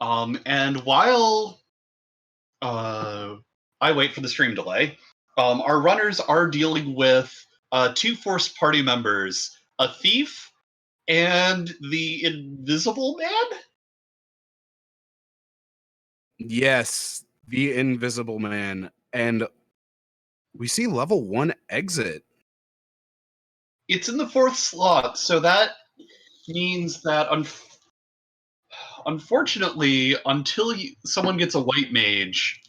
And while I wait for the stream delay, our runners are dealing with two forced party members, a thief and the Invisible Man? Yes, the Invisible Man. And we see level 1 exit. It's in the fourth slot, so that means that unfortunately, until someone gets a white mage,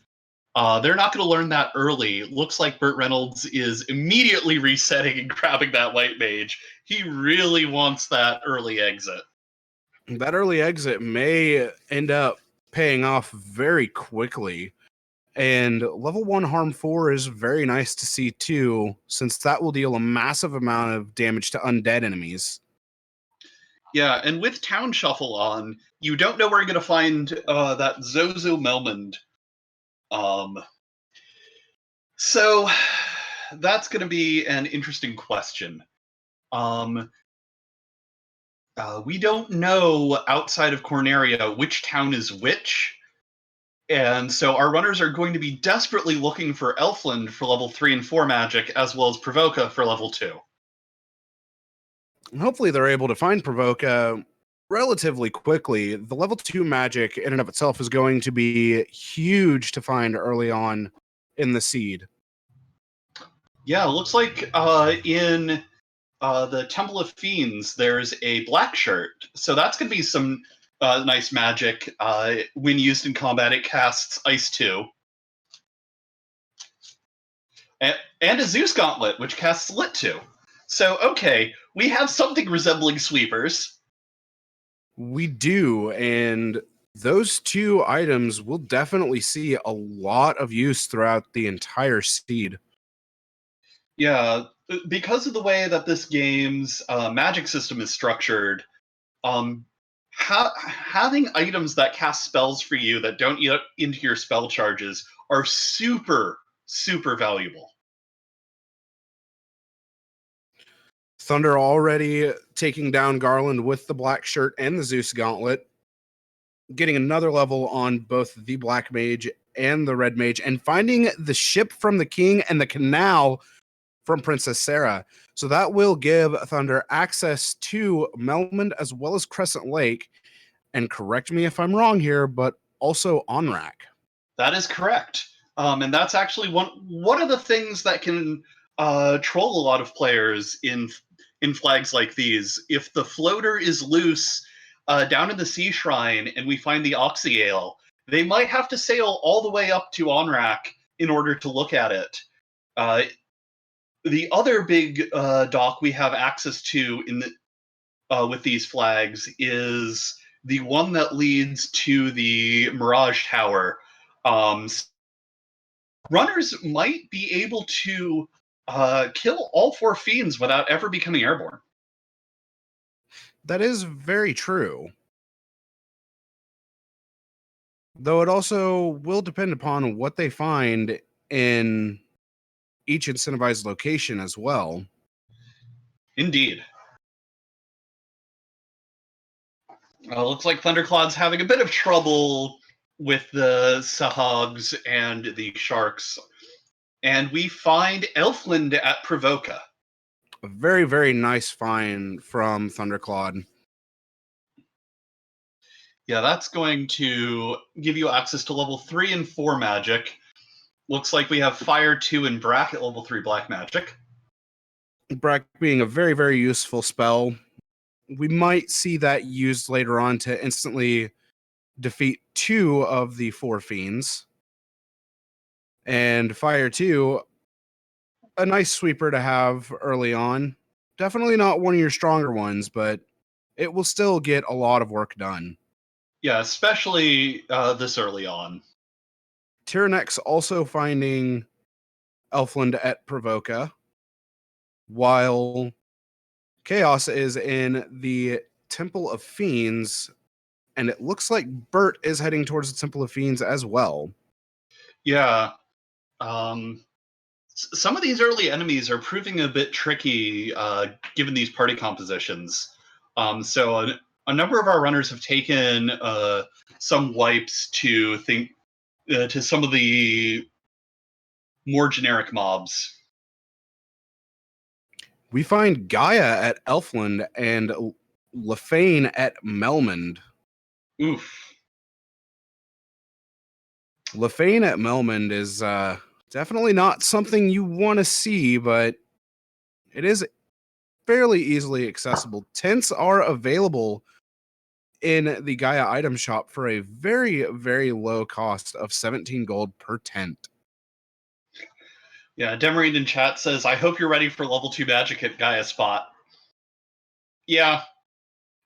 they're not going to learn that early. Looks like Burt Reynolds is immediately resetting and grabbing that white mage. He really wants that early exit. That early exit may end up paying off very quickly. And level 1 harm 4 is very nice to see too, since that will deal a massive amount of damage to undead enemies. Yeah, and with Town Shuffle on, you don't know where you're going to find that Zozo Melmond. So that's going to be an interesting question. We don't know outside of Corneria which town is which. And so our runners are going to be desperately looking for Elfland for level 3 and 4 magic, as well as Provoca for level 2. Hopefully they're able to find Provoca relatively quickly. The level 2 magic in and of itself is going to be huge to find early on in the seed. Yeah, it looks like in the Temple of Fiends, there's a black shirt. So that's going to be some nice magic. When used in combat, it casts Ice 2. And a Zeus Gauntlet, which casts Lit 2. So, okay, we have something resembling sweepers. We do, and those two items will definitely see a lot of use throughout the entire seed. Yeah, because of the way that this game's magic system is structured, having items that cast spells for you that don't eat into your spell charges are super, super valuable. Thunder already taking down Garland with the black shirt and the Zeus Gauntlet, getting another level on both the black mage and the red mage, and finding the ship from the king and the canal from Princess Sarah. So that will give Thunder access to Melmond as well as Crescent Lake. And correct me if I'm wrong here, but also Onrak. That is correct. And that's actually one of the things that can troll a lot of players in flags like these. If the floater is loose down in the Sea Shrine and we find the Oxyale, they might have to sail all the way up to Onrak in order to look at it. The other big dock we have access to in the with these flags is the one that leads to the Mirage Tower. Runners might be able to kill all 4 fiends without ever becoming airborne. That is very true. Though it also will depend upon what they find in each incentivized location as well. Indeed. Looks like Thunderclaw's having a bit of trouble with the Sahags and the Sharks. And we find Elfland at Provoca. A very, very nice find from Thunderclawed. Yeah, that's going to give you access to level 3 and 4 magic. Looks like we have Fire 2 and Bracket level 3 black magic. Brack being a very, very useful spell. We might see that used later on to instantly defeat 2 of the 4 fiends. And Fire 2, a nice sweeper to have early on. Definitely not one of your stronger ones, but it will still get a lot of work done. Yeah, especially this early on. Tyrannex also finding Elfland at Provoca, while Chaos is in the Temple of Fiends, and it looks like Bert is heading towards the Temple of Fiends as well. Yeah. Some of these early enemies are proving a bit tricky given these party compositions. So a number of our runners have taken some wipes to to some of the more generic mobs. We find Gaia at Elfland and Lefane at Melmond. Oof. Lefane at Melmond is definitely not something you want to see, but it is fairly easily accessible. Tents are available in the Gaia item shop for a very, very low cost of 17 gold per tent. Yeah, Demarine in chat says, I hope you're ready for level 2 magic at Gaia spot. Yeah.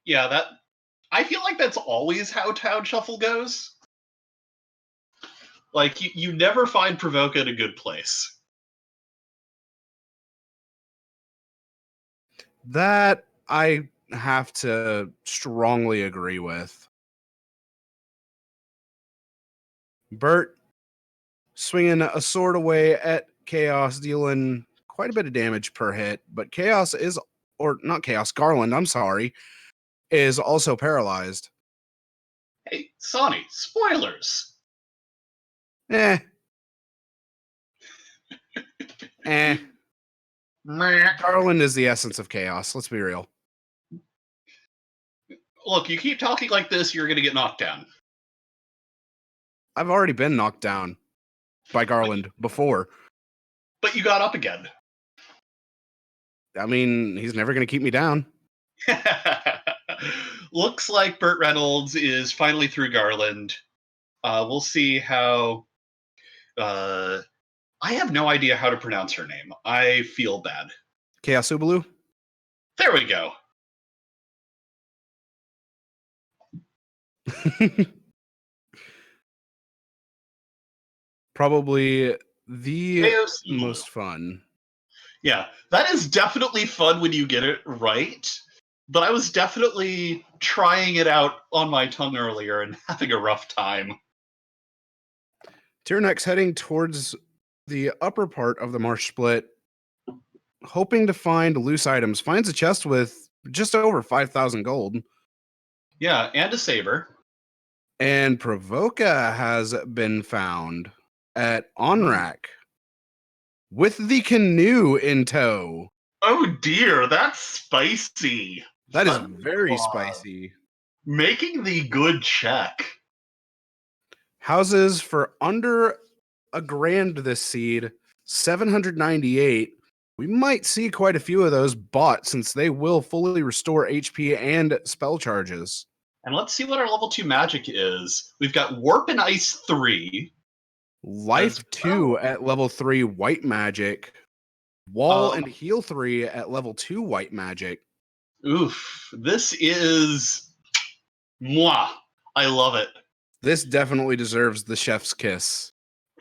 Yeah, that I feel like that's always how Town Shuffle goes. Like, you never find Provoke at a good place. That I have to strongly agree with. Bert swinging a sword away at Chaos, dealing quite a bit of damage per hit, but Chaos is, or not Chaos, Garland, I'm sorry, is also paralyzed. Hey, Sonny, spoilers! Eh. Eh. Garland is the essence of chaos, let's be real. Look, you keep talking like this, you're gonna get knocked down. I've already been knocked down by Garland before. But you got up again. I mean, he's never going to keep me down. Looks like Burt Reynolds is finally through Garland. We'll see how... I have no idea how to pronounce her name. I feel bad. Chaos Ubalu? There we go. Probably the Chaos most fun. Yeah, that is definitely fun when you get it right. But I was definitely trying it out on my tongue earlier and having a rough time. Tyrannix heading towards the upper part of the marsh split, hoping to find loose items. Finds a chest with just over 5,000 gold. Yeah, and a saber. And Provoca has been found at Onrak with the canoe in tow. Oh dear, that's spicy. That is very spicy. Making the good check. Houses for under $1,000 this seed, 798. We might see quite a few of those bought since they will fully restore HP and spell charges. And let's see what our level 2 magic is. We've got Warp and Ice 3. Life 2 at level 3 white magic. Wall and heal 3 at level 2 white magic. Oof. This is... Mwah. I love it. This definitely deserves the chef's kiss.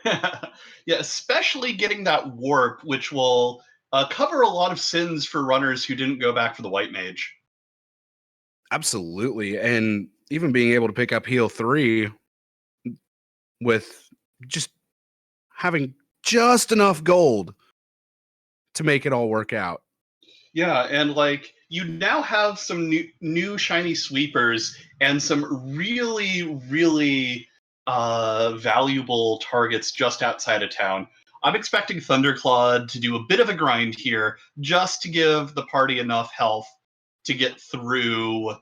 Yeah, especially getting that warp, which will cover a lot of sins for runners who didn't go back for the white mage. Absolutely. And even being able to pick up heal 3 with just having just enough gold to make it all work out. Yeah, and like you now have some new shiny sweepers and some really valuable targets just outside of town. I'm expecting Thunderclawed to do a bit of a grind here just to give the party enough health to get through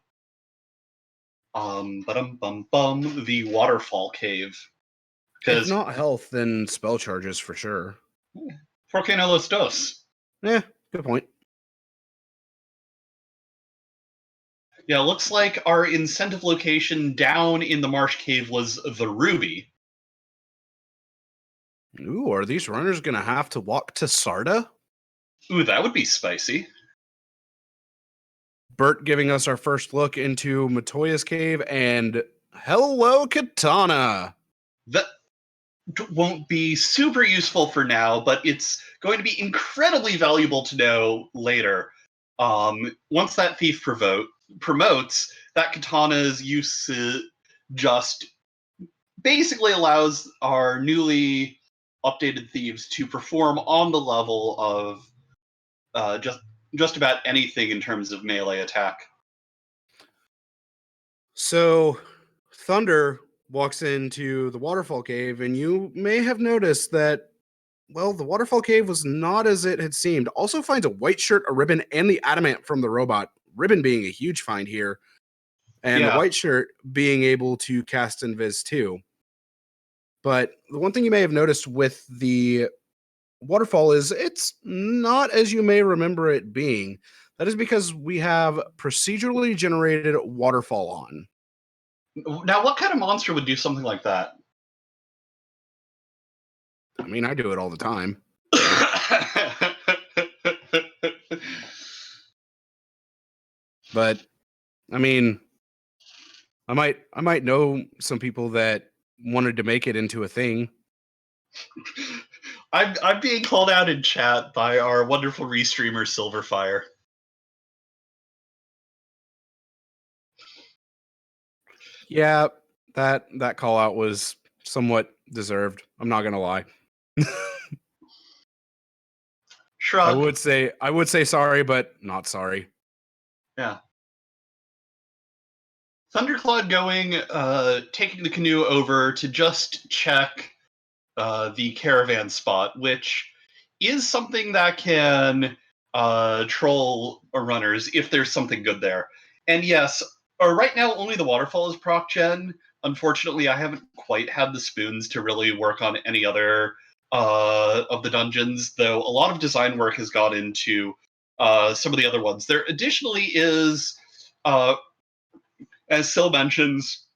the waterfall cave. If not health, then spell charges for sure. Por qué no los dos? Yeah, good point. Yeah, looks like our incentive location down in the marsh cave was the Ruby. Ooh, are these runners going to have to walk to Sarda? Ooh, that would be spicy. Bert giving us our first look into Matoya's cave, and hello, Katana. That won't be super useful for now, but it's going to be incredibly valuable to know later. Once that thief promotes, that katana's use just basically allows our newly updated thieves to perform on the level of just about anything in terms of melee attack. So Thunder walks into the waterfall cave, and you may have noticed that, well, the waterfall cave was not as it had seemed. Also finds a white shirt, a ribbon, and the adamant from the robot. Ribbon being a huge find here, and the Yeah. white shirt being able to cast Invis too. But the one thing you may have noticed with the waterfall is it's not as you may remember it being. That is because we have procedurally generated waterfall on. Now, what kind of monster would do something like that? I mean, I do it all the time. But I mean, I might know some people that wanted to make it into a thing. I'm being called out in chat by our wonderful restreamer Silverfire. Yeah, that call out was somewhat deserved. I'm not gonna lie. Shrug. I would say sorry, but not sorry. Yeah. Thundercloud going, taking the canoe over to just check the caravan spot, which is something that can troll runners if there's something good there. And yes, right now only the waterfall is proc gen. Unfortunately, I haven't quite had the spoons to really work on any other of the dungeons, though a lot of design work has gone into some of the other ones. There additionally is, as Sil mentions,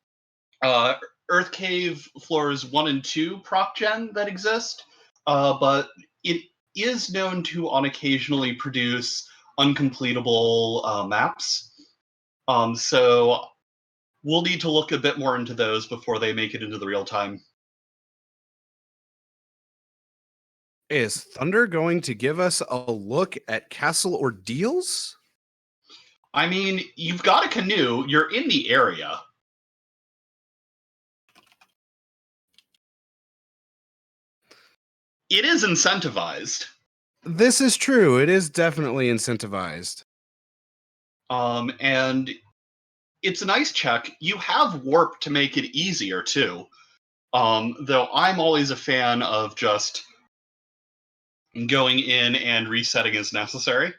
uh, Earth Cave floors 1 and 2 proc gen that exist, but it is known to on occasionally produce uncompletable maps. So we'll need to look a bit more into those before they make it into the real time. Is Thunder going to give us a look at Castle Ordeals? I mean, you've got a canoe, you're in the area. It is incentivized. This is true. It is definitely incentivized. And it's a nice check. You have warp to make it easier too. Though I'm always a fan of just going in and resetting as necessary.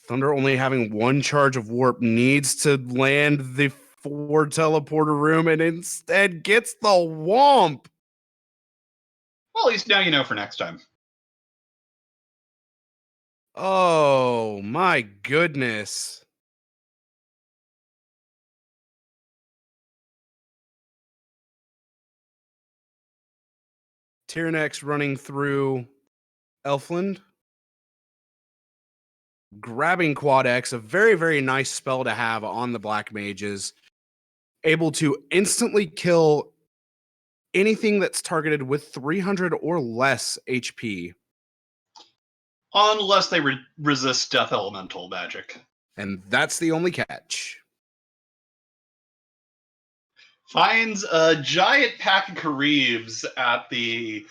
Thunder only having one charge of warp needs to land the 4 teleporter room and instead gets the womp. Well, at least now you know for next time. Oh my goodness. Tyrannex running through Elfland. Grabbing Quad X, a very, very nice spell to have on the Black Mages. Able to instantly kill anything that's targeted with 300 or less HP. Unless they resist Death Elemental magic. And that's the only catch. Finds a giant pack of Kareebs at the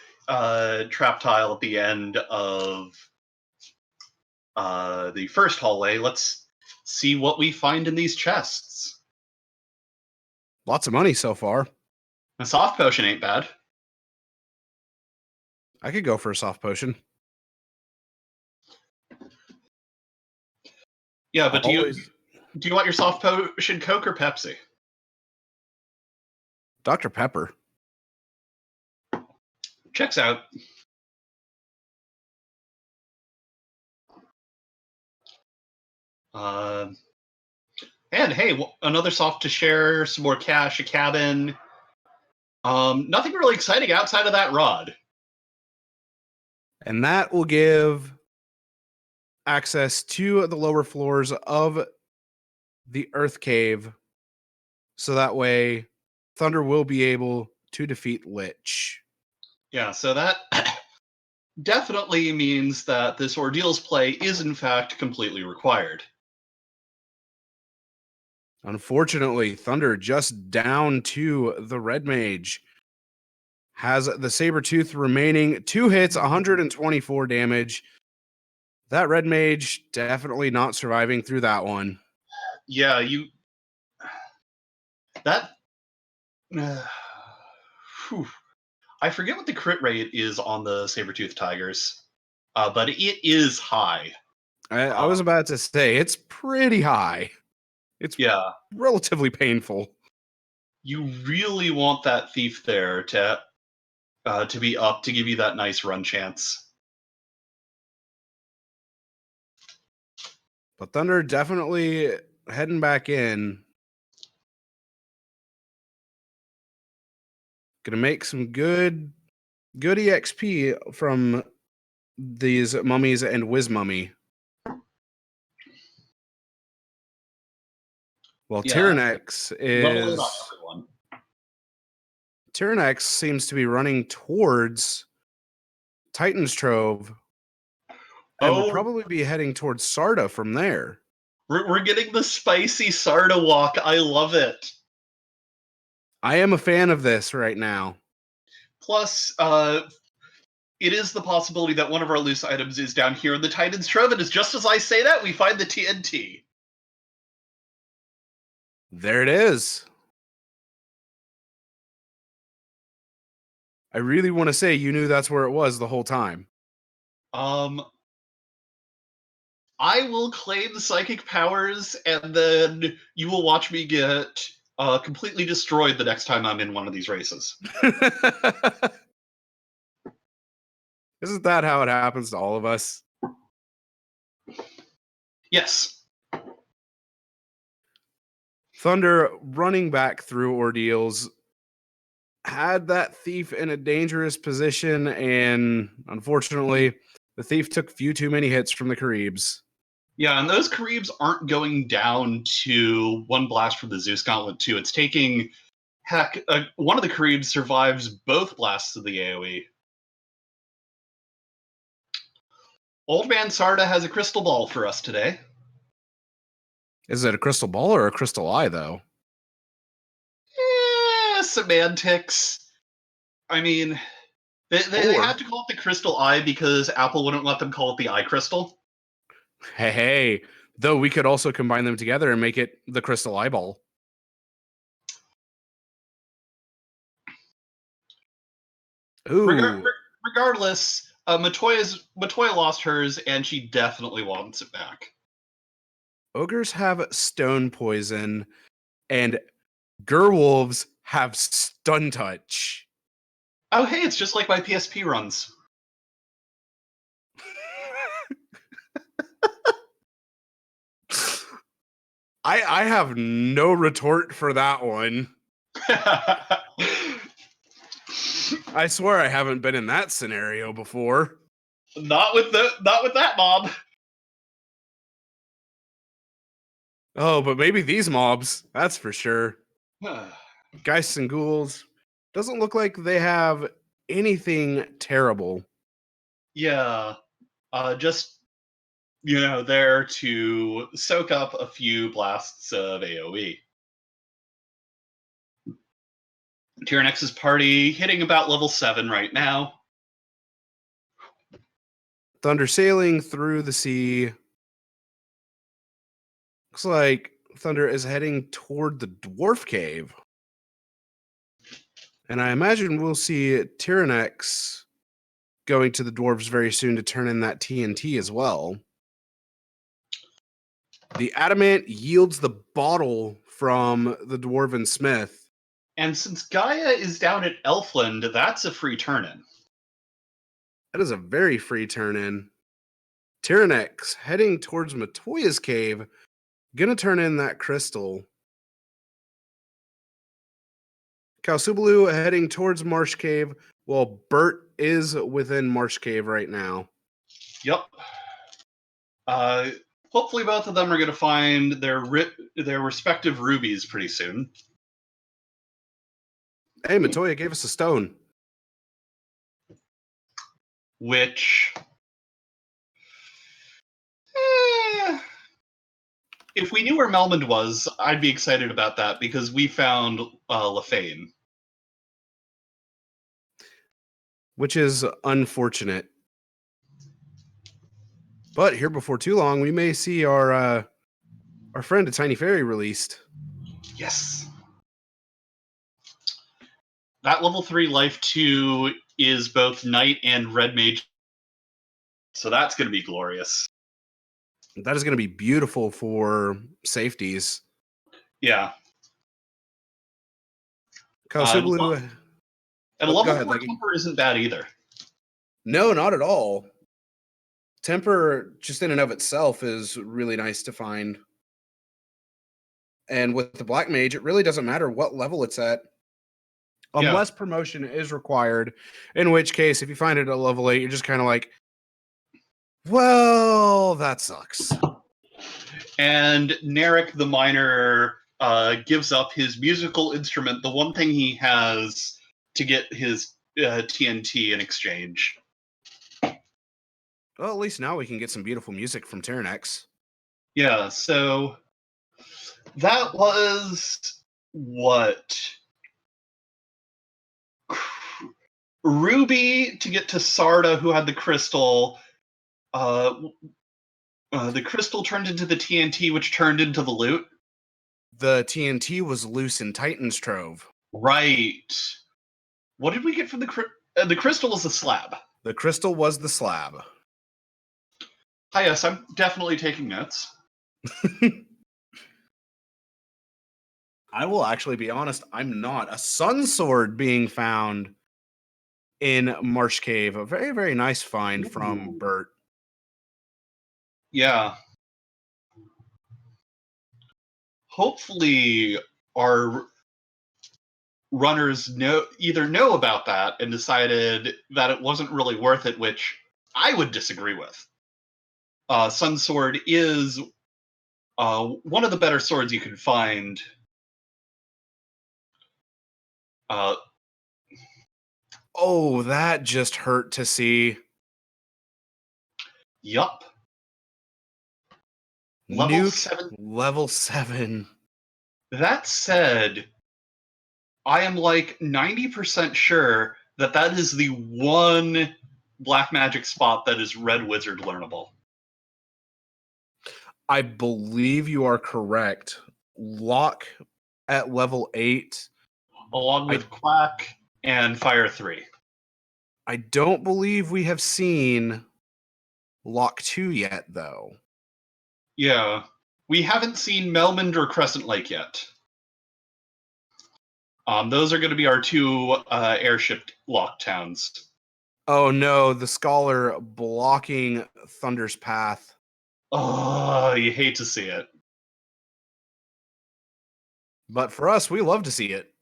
trap tile at the end of the first hallway. Let's see what we find in these chests. Lots of money so far. A soft potion ain't bad. I could go for a soft potion. Yeah, but do you want your soft potion Coke or Pepsi? Dr. Pepper. Checks out. And hey, another soft to share, some more cash, a cabin. Nothing really exciting outside of that rod. And that will give access to the lower floors of the Earth Cave. So that way, Thunder will be able to defeat Lich. Yeah, so that definitely means that this Ordeals play is in fact completely required. Unfortunately, Thunder just down to the Red Mage. Has the Sabertooth remaining 2 hits, 124 damage. That Red Mage definitely not surviving through that one. Yeah, That. Whew. I forget what the crit rate is on the saber-toothed tigers, but it is high. I was about to say it's pretty high. It's Yeah, relatively painful. you really want that thief there to be up to give you that nice run chance. But Thunder definitely heading back in. Gonna make some good EXP from these mummies and Whiz Mummy. Well, Yeah, level it up, everyone. Tyrannex seems to be running towards Titan's Trove and will Oh, probably be heading towards Sarda from there. we're getting the spicy Sarda walk. I love it. I am a fan of this right now. Plus, it is the possibility that one of our loose items is down here in the Titan's Trove, and it's just as I say that, we find the TNT. There it is. I really want to say you knew that's where it was the whole time. I will claim psychic powers, and then you will watch me get completely destroyed the next time I'm in one of these races. Isn't that how it happens to all of us? Yes. Thunder running back through ordeals had that thief in a dangerous position, and unfortunately, the thief took few too many hits from the Caribs. Yeah, and those Caribs aren't going down to one blast from the Zeus Gauntlet 2. It's taking. Heck, one of the Caribs survives both blasts of the AoE. Old Man Sarda has a crystal ball for us today. Is it a crystal ball or a crystal eye, though? Semantics. I mean, they had to call it the crystal eye because Apple wouldn't let them call it the eye crystal. Hey, though we could also combine them together and make it the crystal eyeball. Ooh. Regardless, Matoya lost hers, and she definitely wants it back. Ogres have stone poison, and Gerwolves have stun touch. Oh, hey, it's just like my PSP runs. I have no retort for that one. I swear I haven't been in that scenario before. Not with that mob. Oh, but maybe these mobs, that's for sure. Geists and ghouls. Doesn't look like they have anything terrible. Yeah. Just there to soak up a few blasts of AoE. Tyrannex's party hitting about level 7 right now. Thunder sailing through the sea. Looks like Thunder is heading toward the dwarf cave. And I imagine we'll see Tyrannex going to the dwarves very soon to turn in that TNT as well. The adamant yields the bottle from the dwarven smith. And since Gaia is down at Elfland, that's a free turn-in. That is a very free turn-in. Tyrannex heading towards Matoya's cave. Gonna turn in that crystal. Kalsubalu heading towards Marsh Cave, while Bert is within Marsh Cave right now. Yep. Hopefully both of them are going to find their respective rubies pretty soon. Hey, Matoya gave us a stone. Which... if we knew where Melmond was, I'd be excited about that because we found Lefane. Which is unfortunate. But here before too long, we may see our friend a Tiny Fairy released. Yes. that level 3 life 2 is both knight and red mage, so that's going to be glorious. That is going to be beautiful for safeties. Yeah. Kasubalu, And go level ahead, 4 Leggy. temper isn't bad either. No, not at all. Temper, just in and of itself, is really nice to find. And with the Black Mage, it really doesn't matter what level it's at. Unless promotion is required, in which case, if you find it at level 8, you're just kind of like, well, that sucks. And Narek the Miner gives up his musical instrument, the one thing he has, to get his TNT in exchange. Well, at least now we can get some beautiful music from Tyrannex. Yeah, so that was what? Ruby to get to Sarda, who had the crystal. The crystal turned into the TNT, which turned into the loot. The TNT was loose in Titan's Trove. Right. What did we get from the crystal? Was the slab. The crystal was the slab. Hi, yes, I'm definitely taking notes. I will actually be honest, I'm not. A sun sword being found in Marsh Cave. A very, very nice find from Bert. Yeah. Hopefully our runners either know about that and decided that it wasn't really worth it, which I would disagree with. Sun Sword is one of the better swords you can find. Oh, that just hurt to see. Yup. Level 7. That said, I am like 90% sure that that is the one black magic spot that is red wizard learnable. I believe you are correct. Lock at level 8. Along with Quack and Fire 3. I don't believe we have seen Lock 2 yet, though. Yeah. We haven't seen Melmond or Crescent Lake yet. Those are going to be our two airship lock towns. Oh no, the Scholar blocking Thunder's path. Oh, you hate to see it. But for us, we love to see it.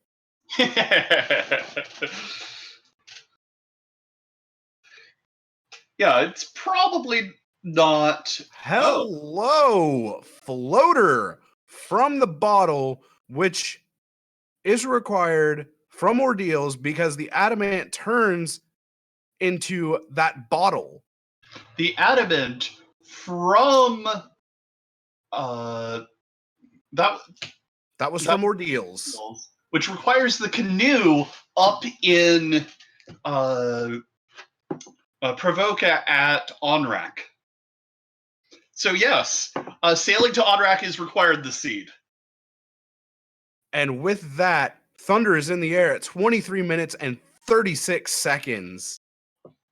Yeah, it's probably not. Hello, floater from the bottle, which is required from ordeals because the adamant turns into that bottle. The adamant from that was from ordeals, which requires the canoe up in Provoca at Onrak. So yes, sailing to Onrak is required this seed. And with that, Thunder is in the air at 23 minutes and 36 seconds.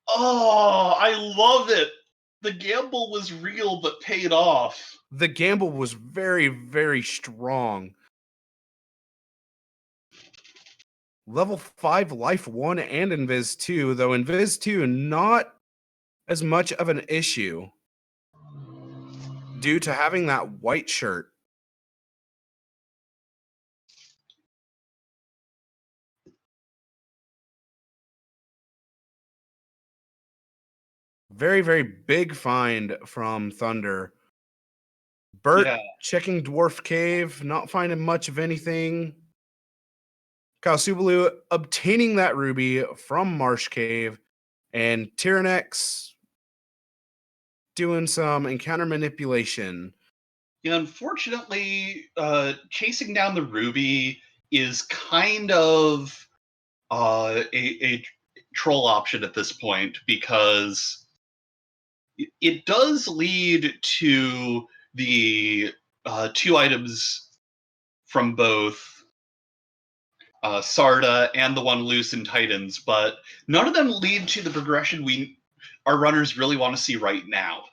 Oh, I love it. The gamble was real but paid off. The gamble was very, very strong. Level 5 Life 1 and Invis 2, though Invis 2 not as much of an issue due to having that white shirt. Very, very big find from Thunder. Bert checking Dwarf Cave, not finding much of anything. Kasubalu obtaining that ruby from Marsh Cave, and Tyrannex doing some encounter manipulation. Yeah, unfortunately, chasing down the ruby is kind of a troll option at this point because it does lead to the two items from both Sarda and the one loose in Titans, but none of them lead to the progression our runners really want to see right now.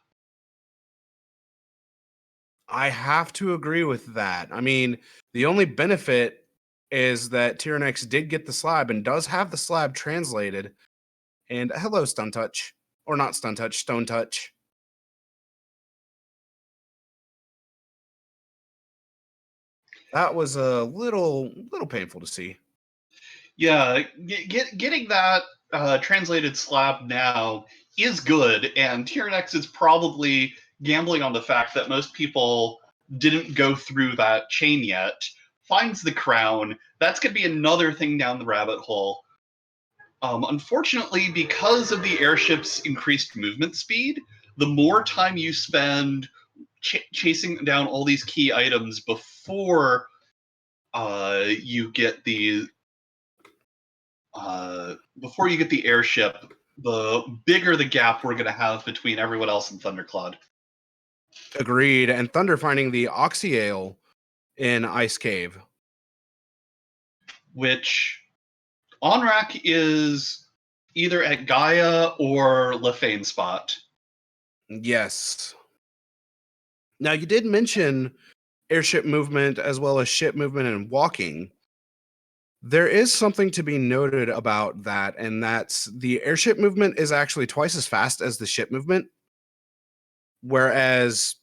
I have to agree with that. I mean, the only benefit is that Tyrannex did get the slab and does have the slab translated. And hello, Stun Touch. Or not Stun Touch, Stone Touch. That was a little painful to see. Yeah, getting that translated slab now is good, and Tyrannex is probably gambling on the fact that most people didn't go through that chain yet. Finds the crown. That's going to be another thing down the rabbit hole. Unfortunately, because of the airship's increased movement speed, the more time you spend chasing down all these key items before you get the airship, the bigger the gap we're going to have between everyone else and Thundercloud. Agreed. And Thunder finding the Oxyale in Ice Cave. Which Onrak is either at Gaia or Lefane spot. Yes. Now, you did mention airship movement as well as ship movement and walking. There is something to be noted about that, and that's the airship movement is actually twice as fast as the ship movement, whereas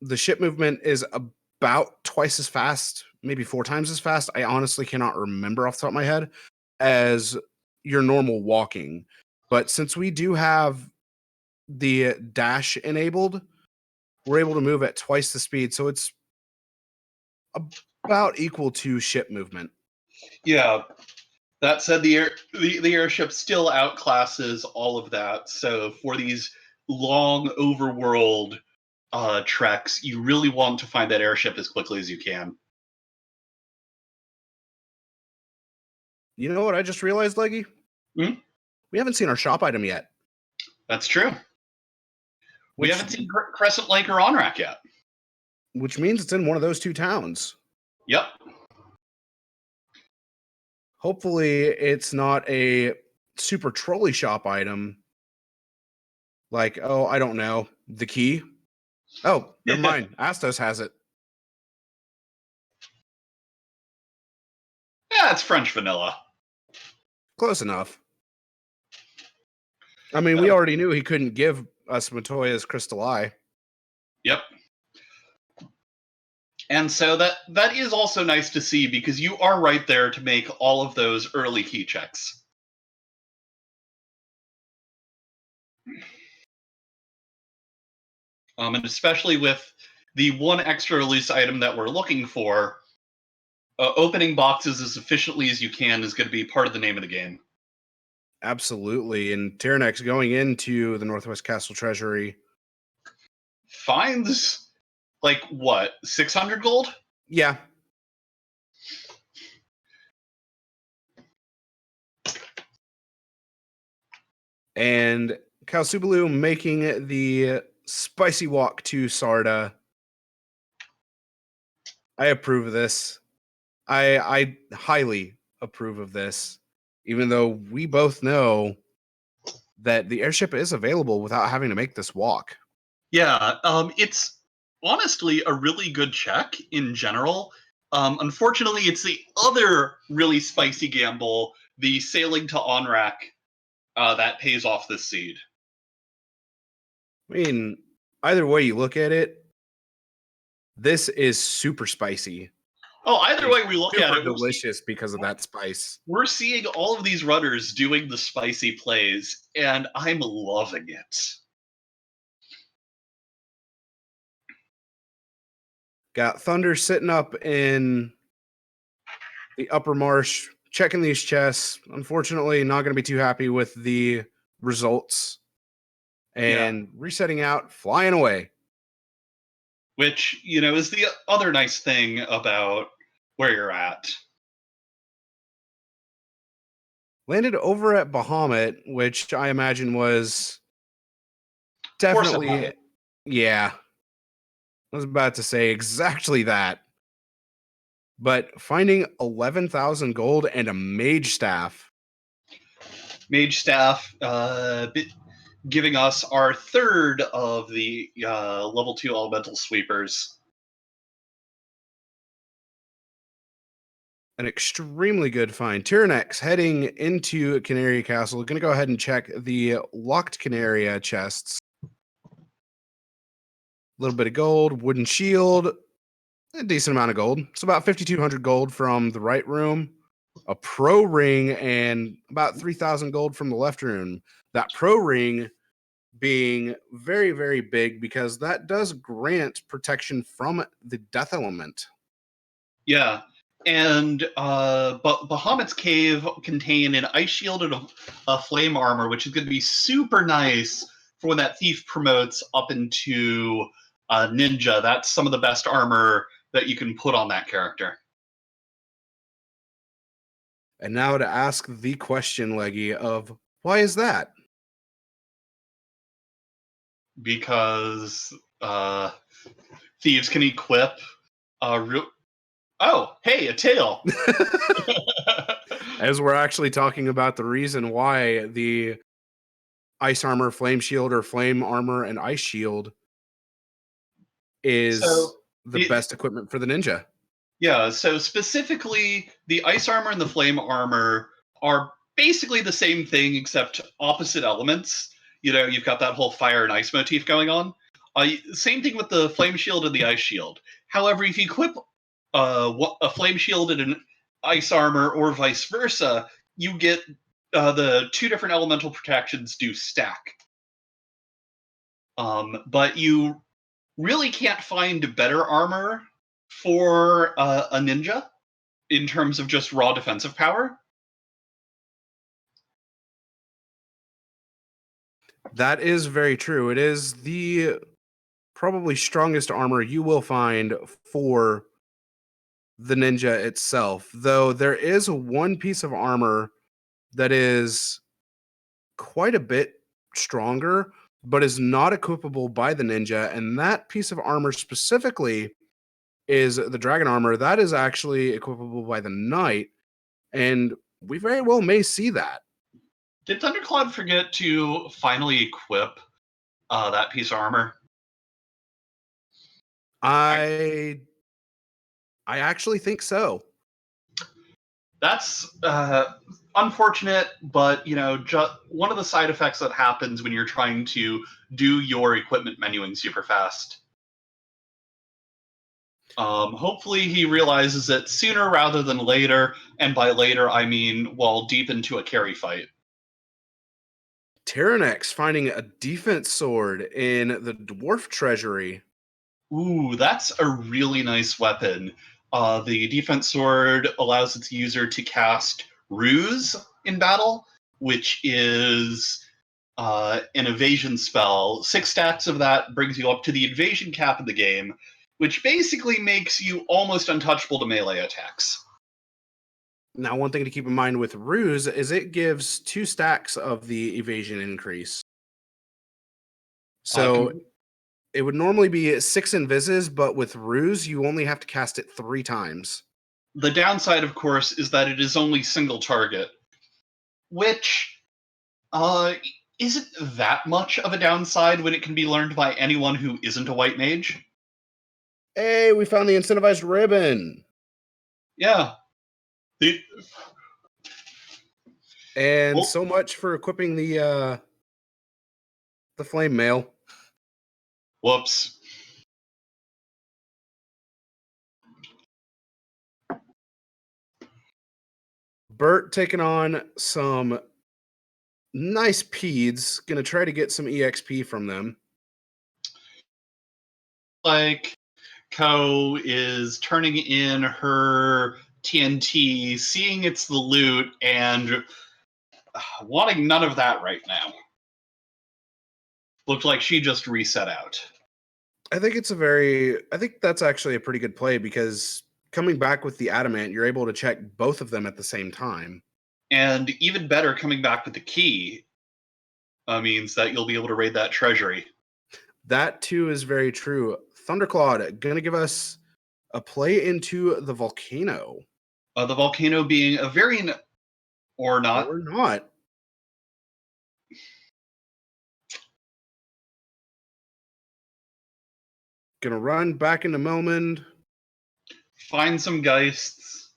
the ship movement is about twice as fast, maybe 4 times as fast. I honestly cannot remember off the top of my head as your normal walking. But since we do have the dash enabled, we're able to move at twice the speed. So it's about equal to ship movement. Yeah. That said, the airship still outclasses all of that. So for these long overworld treks, you really want to find that airship as quickly as you can. You know what I just realized, Leggy? Hmm? We haven't seen our shop item yet. That's true. We haven't seen Crescent Lake or Onrak yet. Which means it's in one of those 2 towns. Yep. Hopefully, it's not a super trolley shop item. Like, oh, I don't know, the key. Oh, never mind. Astos has it. Yeah, it's French vanilla. Close enough. I mean, we already knew he couldn't give us Matoya's Crystal Eye. Yep. And so that is also nice to see because you are right there to make all of those early key checks. And especially with the one extra loose item that we're looking for, opening boxes as efficiently as you can is going to be part of the name of the game. Absolutely. And Tyrannex going into the Northwest Castle Treasury finds, like, what, 600 gold? Yeah. And Kalsubalu making the spicy walk to Sarda. I approve of this. I highly approve of this, even though we both know that the airship is available without having to make this walk. Yeah, it's honestly a really good check in general. Unfortunately, it's the other really spicy gamble, the sailing to Onrak, that pays off this seed. I mean, either way you look at it, this is super spicy. Oh, either way we look at it, delicious because of that spice. We're seeing all of these runners doing the spicy plays, and I'm loving it. Got Thunder sitting up in the upper marsh, checking these chests. Unfortunately, not going to be too happy with the results. And resetting out, flying away. Which, is the other nice thing about where you're at. Landed over at Bahamut, which I imagine was definitely, yeah. I was about to say exactly that. But finding 11,000 gold and a mage staff. Mage staff, giving us our third of the level 2 elemental sweepers. An extremely good find. Tyrannex heading into Canary Castle. Going to go ahead and check the locked Canaria chests. A little bit of gold, wooden shield, a decent amount of gold. It's about 5,200 gold from the right room, a pro ring, and about 3,000 gold from the left room. That pro ring being very, very big because that does grant protection from the death element. Yeah. And Bahamut's Cave contain an ice shield and a flame armor, which is going to be super nice for when that thief promotes up into ninja. That's some of the best armor that you can put on that character. And now to ask the question, Leggy, of why is that? Because thieves can equip oh, hey, a tail. As we're actually talking about the reason why the ice armor, flame shield, or flame armor and ice shield is the best equipment for the ninja. Yeah, so specifically, the ice armor and the flame armor are basically the same thing except opposite elements. You know, you've got that whole fire and ice motif going on. Same thing with the flame shield and the ice shield. However, if you equip a flame shield and an ice armor, or vice versa, you get the two different elemental protections do stack. But you really can't find better armor for a ninja in terms of just raw defensive power. That is very true. It is the probably strongest armor you will find for the ninja itself, though there is one piece of armor that is quite a bit stronger, but is not equipable by the ninja, and that piece of armor specifically is the dragon armor. That is actually equipable by the knight, and we very well may see that. Did Thundercloud forget to finally equip that piece of armor? I actually think so. That's unfortunate, but you know, one of the side effects that happens when you're trying to do your equipment menuing super fast. Hopefully, he realizes it sooner rather than later, and by later I mean while deep into a carry fight. Tyrannex finding a defense sword in the dwarf treasury. Ooh, that's a really nice weapon. The defense sword allows its user to cast Ruse in battle, which is an evasion spell. 6 stacks of that brings you up to the evasion cap of the game, which basically makes you almost untouchable to melee attacks. Now, one thing to keep in mind with Ruse is it gives 2 stacks of the evasion increase. So it would normally be 6 invises, but with Ruse, you only have to cast it 3 times. The downside, of course, is that it is only single target, which isn't that much of a downside when it can be learned by anyone who isn't a white mage. Hey, we found the incentivized ribbon. Yeah. And so much for equipping the flame mail. Whoops. Bert taking on some nice peds. Gonna try to get some EXP from them. Like, Ko is turning in her TNT, seeing it's the loot, and wanting none of that right now. Looked like she just reset out. I think that's actually a pretty good play because coming back with the adamant, you're able to check both of them at the same time. And even better, coming back with the key means that you'll be able to raid that treasury. That too is very true. Thunderclawed gonna give us A play into the volcano. The volcano being a variant or not. Or not. Gonna run back into Melmond. Find some Geists.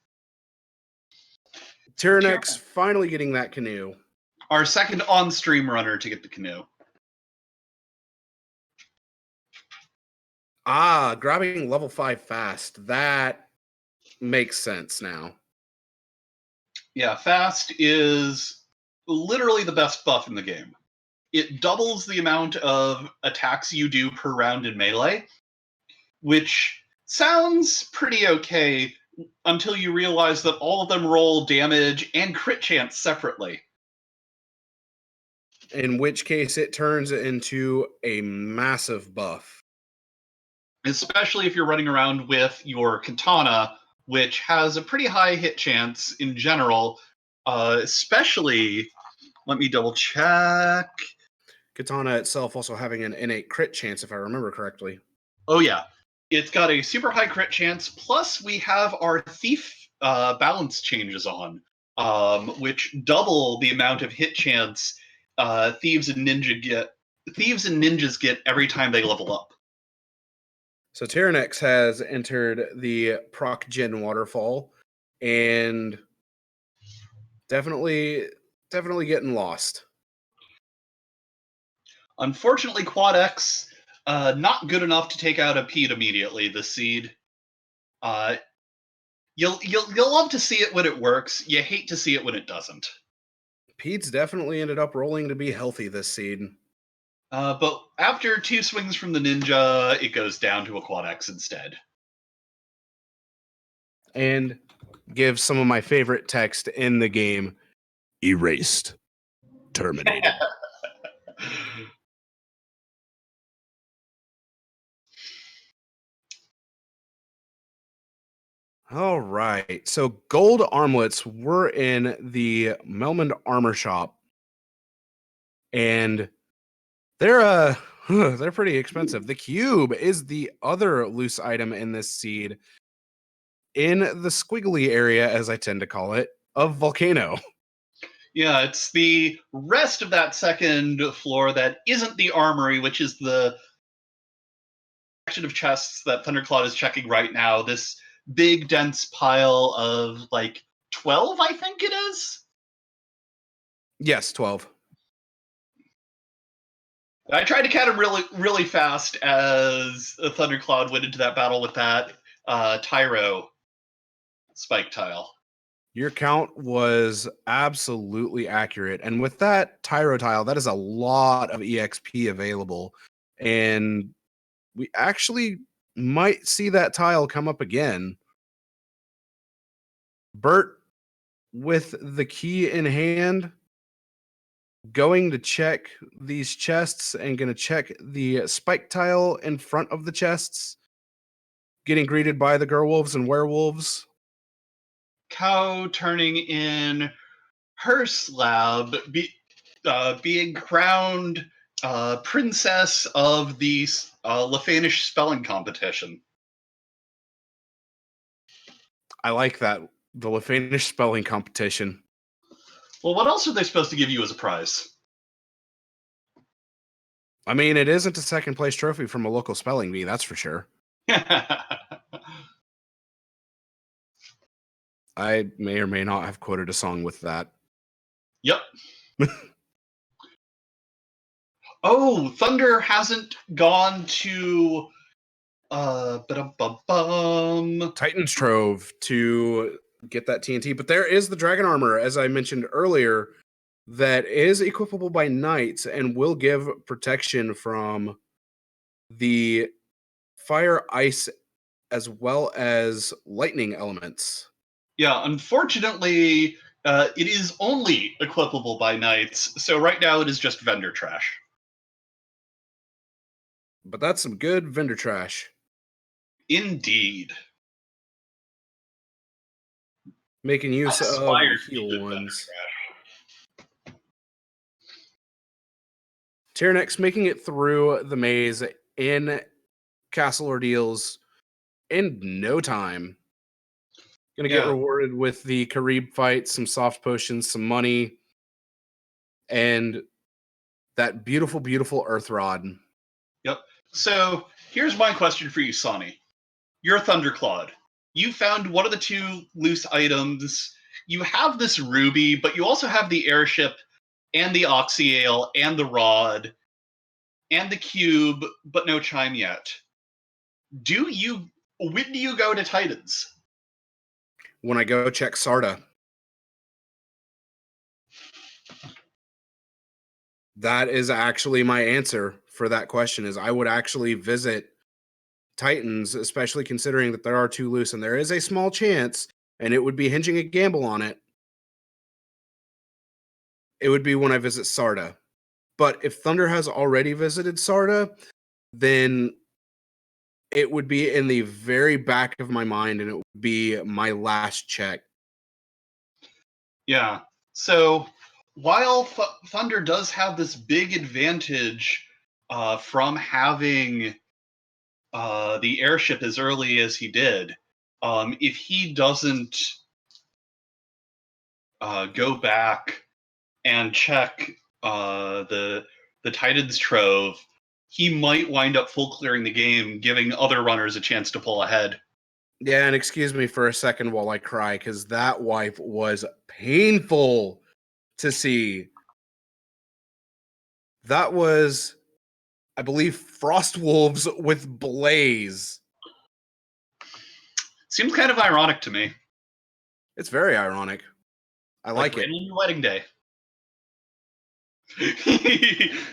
Tyrannex finally getting that canoe. Our second on-stream runner to get the canoe. Grabbing level 5 fast. That makes sense now. Yeah, fast is literally the best buff in the game. It doubles the amount of attacks you do per round in melee, which sounds pretty okay until you realize that all of them roll damage and crit chance separately. In which case it turns into a massive buff. Especially if you're running around with your katana, which has a pretty high hit chance in general, especially, let me double check. Katana itself also having an innate crit chance, if I remember correctly. Oh yeah, it's got a super high crit chance, plus we have our thief balance changes on, which double the amount of hit chance thieves and ninjas get every time they level up. So Tyrannex has entered the proc gen waterfall and definitely getting lost. Unfortunately, Quad X not good enough to take out a Pete immediately. The seed. You'll love to see it when it works. You hate to see it when it doesn't. Pete's definitely ended up rolling to be healthy this seed. But after 2 swings from the ninja, it goes down to a Quad X instead. And gives some of my favorite text in the game. Erased. Terminated. All right. So gold armlets were in the Melmond Armor Shop. And they're they're pretty expensive. The cube is the other loose item in this seed in the squiggly area, as I tend to call it, of Volcano. Yeah, it's the rest of that second floor that isn't the armory, which is the section of chests that Thundercloud is checking right now. This big, dense pile of like 12, I think it is. Yes, 12. I tried to count him really, really fast as Thundercloud went into that battle with that Tyro spike tile. Your count was absolutely accurate. And with that Tyro tile, that is a lot of EXP available. And we actually might see that tile come up again. Bert, with the key in hand, going to check these chests and going to check the spike tile in front of the chests, getting greeted by the Gerwolves and werewolves. Cow turning in her slab, being crowned princess of the Lefanish spelling competition. I like that. The Lefanish spelling competition. Well, what else are they supposed to give you as a prize? I mean, it isn't a second place trophy from a local spelling bee, that's for sure. I may or may not have quoted a song with that. Yep. Oh, Thunder hasn't gone to Titan's Trove to get that TNT, but there is the dragon armor, as I mentioned earlier, that is equipable by knights and will give protection from the fire, ice, as well as lightning elements. Yeah, unfortunately, it is only equipable by knights, so right now it is just vendor trash. But that's some good vendor trash. Indeed. Making use of heal ones. Tyrannex making it through the maze in Castle Ordeals in no time. Gonna get Yeah. rewarded with the Karib fight, some soft potions, some money, and that beautiful, beautiful Earth Rod. Yep. So here's my question for you, Sonny. You're a Thunderclawed. You found one of the two loose items. You have this ruby, but you also have the airship and the oxyale and the rod and the cube, but no chime yet. When do you go to Titans? When I go check Sarda. That is actually my answer for that question is I would actually visit Titans, especially considering that there are two loose and there is a small chance, and it would be hinging a gamble on it. It would be when I visit Sarda. But if Thunder has already visited Sarda, then it would be in the very back of my mind and it would be my last check. Yeah. So while Thunder does have this big advantage from having the airship as early as he did, if he doesn't go back and check the Titans trove, he might wind up full clearing the game, giving other runners a chance to pull ahead. Yeah, and excuse me for a second while I cry because that wipe was painful to see. That was, I believe, Frost Wolves with Blaze. Seems kind of ironic to me. It's very ironic. I like it. Right on your wedding day.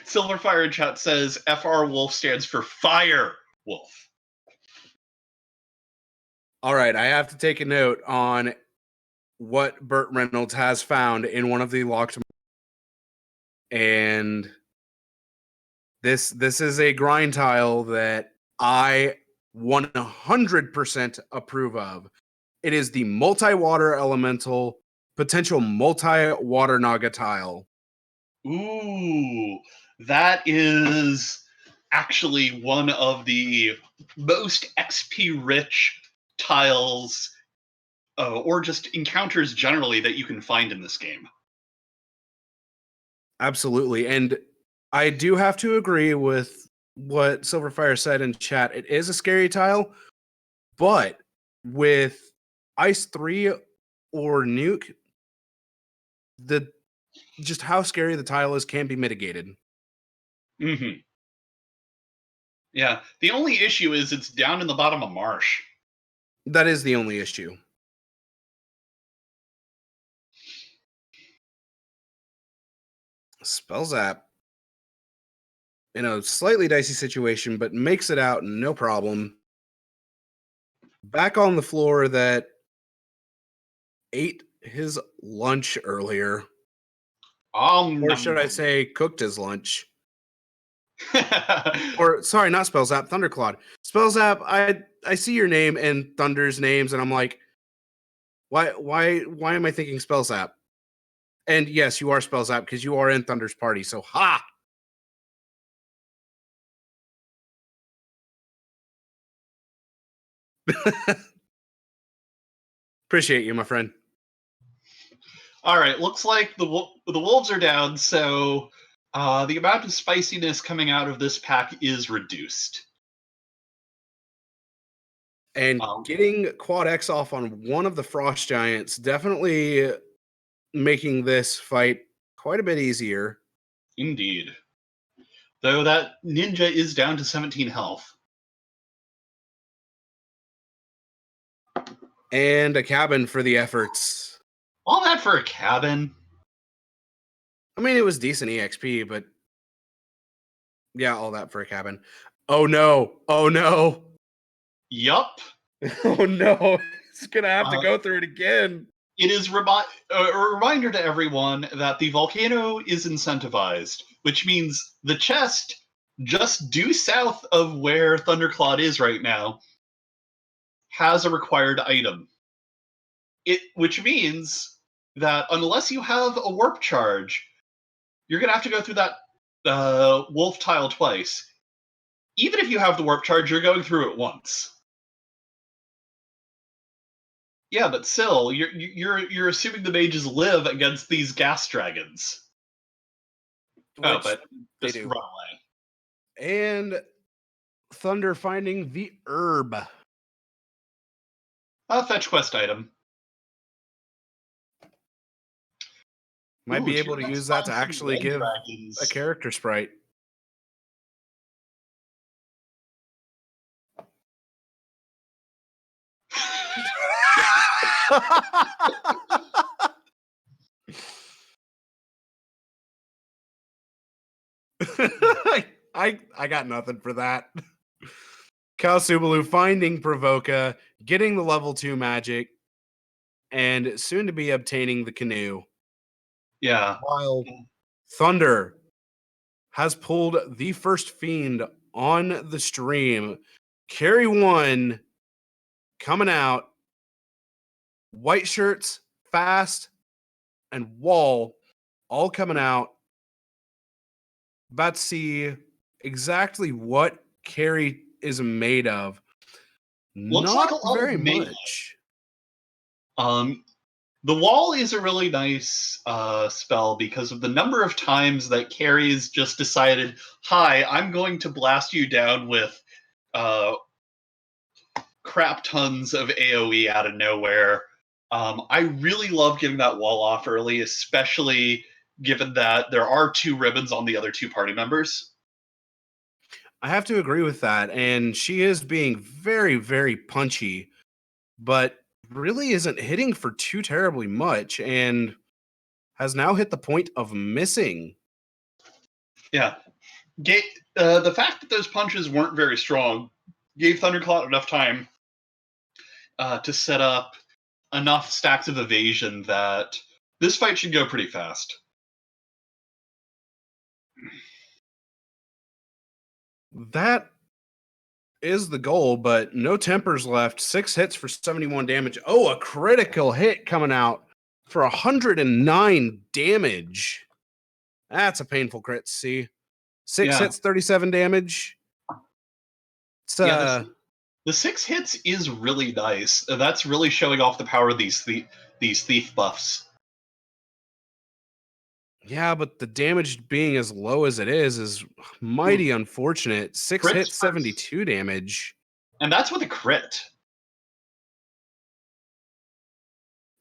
Silverfire in chat says FR Wolf stands for Fire Wolf. All right, I have to take a note on what Burt Reynolds has found in one of the locked, and this is a grind tile that I 100% approve of. It is the multi-water elemental potential multi-water naga tile. Ooh, that is actually one of the most XP rich tiles or just encounters generally that you can find in this game. Absolutely. And I do have to agree with what Silverfire said in chat. It is a scary tile, but with Ice 3 or Nuke, just how scary the tile is can be mitigated. Mm-hmm. Yeah, the only issue is it's down in the bottom of marsh. That is the only issue. Spell Zap in a slightly dicey situation, but makes it out no problem. Back on the floor that ate his lunch earlier. Or should I say cooked his lunch. Or sorry, not Spell Zap, Thunderclawed. Spell Zap, I see your name and Thunder's names, and I'm like, why am I thinking Spell Zap? And yes, you are Spell Zap because you are in Thunder's party. So ha! Appreciate you, my friend. All right, looks like the wolves are down, so the amount of spiciness coming out of this pack is reduced. And getting Quad X off on one of the Frost Giants definitely making this fight quite a bit easier. Indeed. Though that ninja is down to 17 health. And a cabin for the efforts. All that for a cabin? I mean, it was decent EXP, but yeah, all that for a cabin. Oh no. Oh no. Yup. Oh no. He's going to have to go through it again. It is a reminder to everyone that the volcano is incentivized, which means the chest just due south of where Thunderclawed is right now has a required item. Which means that unless you have a warp charge, you're going to have to go through that wolf tile twice. Even if you have the warp charge, you're going through it once. Yeah, but still, you're assuming the mages live against these gas dragons. Oh, which but they just do. run away. And Thunder finding the herb. A fetch quest item. Might Ooh, be able to T-Rex use that to finds some actually red give a dragons. character sprite. I got nothing for that. Cal Subalu finding Provoca, getting the level 2 magic, and soon to be obtaining the canoe. Yeah. While Thunder has pulled the first fiend on the stream. Carry one coming out. White shirts, fast, and wall all coming out. About to see exactly what Carry is made of. Looks like a Not lot of very melee. much. The wall is a really nice spell because of the number of times that Carrie's just decided, "Hi, I'm going to blast you down with uh, crap tons of AOE out of nowhere." I really love getting that wall off early, especially given that there are 2 ribbons on the other 2 party members. I have to agree with that. And she is being very, very punchy, but really isn't hitting for too terribly much and has now hit the point of missing. Yeah. The fact that those punches weren't very strong gave Thundercloud enough time to set up enough stacks of evasion that this fight should go pretty fast. That is the goal, but no tempers left. 6 hits for 71 damage. Oh, a critical hit coming out for 109 damage. That's a painful crit to see. 6 Yeah, hits, 37 damage. It's yeah. The 6 hits is really nice. That's really showing off the power of these thief buffs. yeah, but the damage being as low as it is mighty unfortunate. 6 Crits hits, for- 72 damage. And that's with a crit.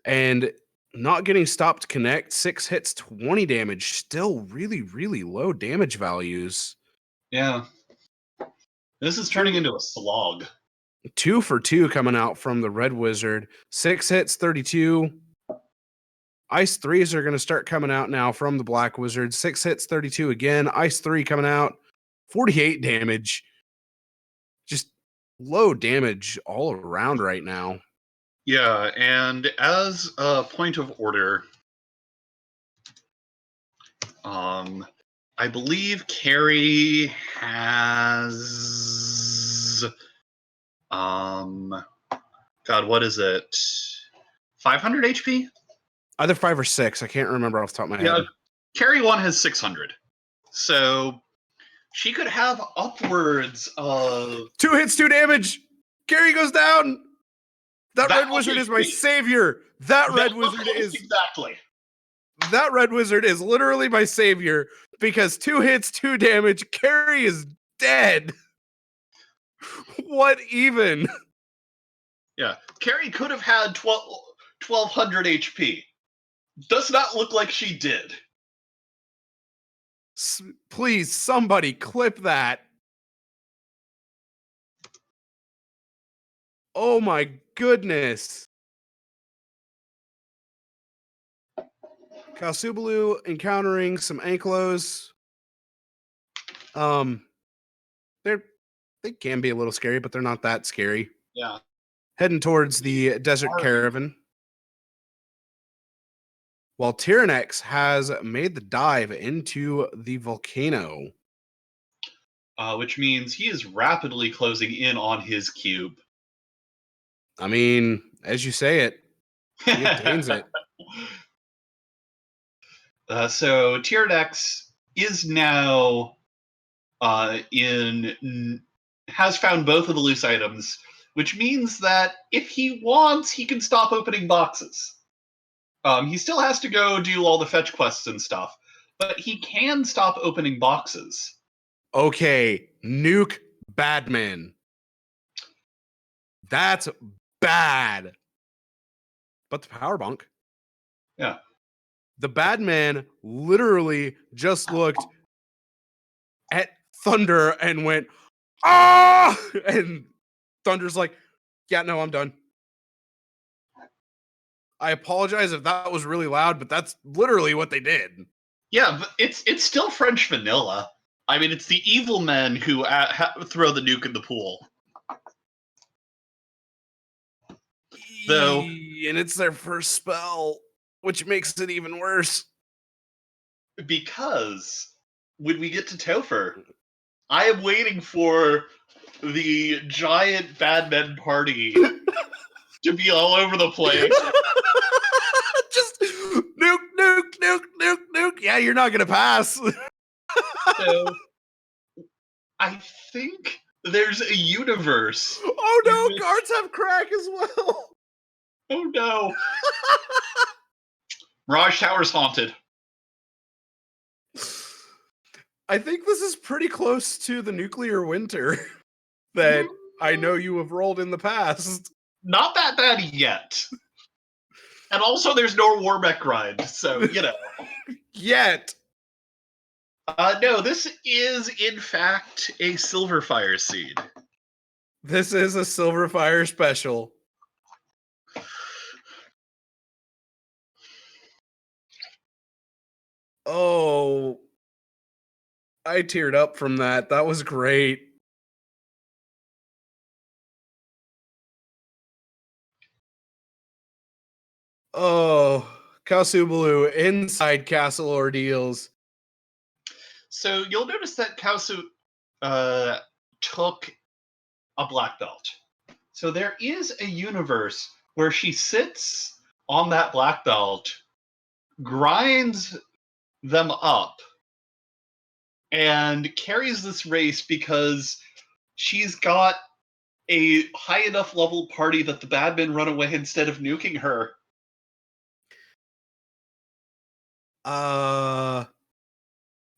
And not getting stopped to connect. 6 hits, 20 damage. Still really, really low damage values. Yeah. This is turning into a slog. 2 for 2 coming out from the Red Wizard. 6 hits, 32. Ice 3s are going to start coming out now from the Black Wizard. 6 hits, 32 again. Ice 3 coming out. 48 damage. Just low damage all around right now. Yeah, and as a point of order, I believe Carrie has God, what is it? 500 HP? Either 5 or 6. I can't remember off the top of my Yeah, head. Carrie 1 has 600. So she could have upwards of 2 hits, 2 damage. Carrie goes down. That Red Wizard okay, is my savior. That Red Wizard is exactly. That Red Wizard is literally my savior because 2 hits, 2 damage. Carrie is dead. What even? Yeah, Carrie could have had 1200 HP. Does not look like she did. Please, somebody clip that. Oh my goodness. Kalsubalu encountering some Ankylos. They can be a little scary, but they're not that scary. Yeah. Heading towards the desert caravan. While Tyrannex has made the dive into the volcano. Which means he is rapidly closing in on his cube. I mean, as you say it, he obtains it. So Tyrannex is now has found both of the loose items, which means that if he wants, he can stop opening boxes. He still has to go do all the fetch quests and stuff, but he can stop opening boxes. Okay, nuke Badman. That's bad. But the power bunk. Yeah. The Badman literally just looked at Thunder and went, ah! And Thunder's like, yeah, no, I'm done. I apologize if that was really loud, but that's literally what they did. Yeah, but it's still French vanilla. I mean, it's the evil men who throw the nuke in the pool. Though, And it's their first spell, which makes it even worse. Because when we get to Topher, I am waiting for the giant bad men party to be all over the place. Just nuke. Yeah, you're not gonna pass. So, I think there's a universe. Oh no, guards have crack as well. Oh no. Mirage Tower's haunted. I think this is pretty close to the nuclear winter that I know you have rolled in the past. Not that bad yet. And also, there's no Warbeck grind, so, you know. Yet. No, this is, in fact, a Silverfire seed. This is a Silverfire special. Oh, I teared up from that. That was great. Oh, Kasubalu inside Castle Ordeals. So you'll notice that Kausu took a black belt. So there is a universe where she sits on that black belt, grinds them up, and carries this race because she's got a high enough level party that the bad men run away instead of nuking her.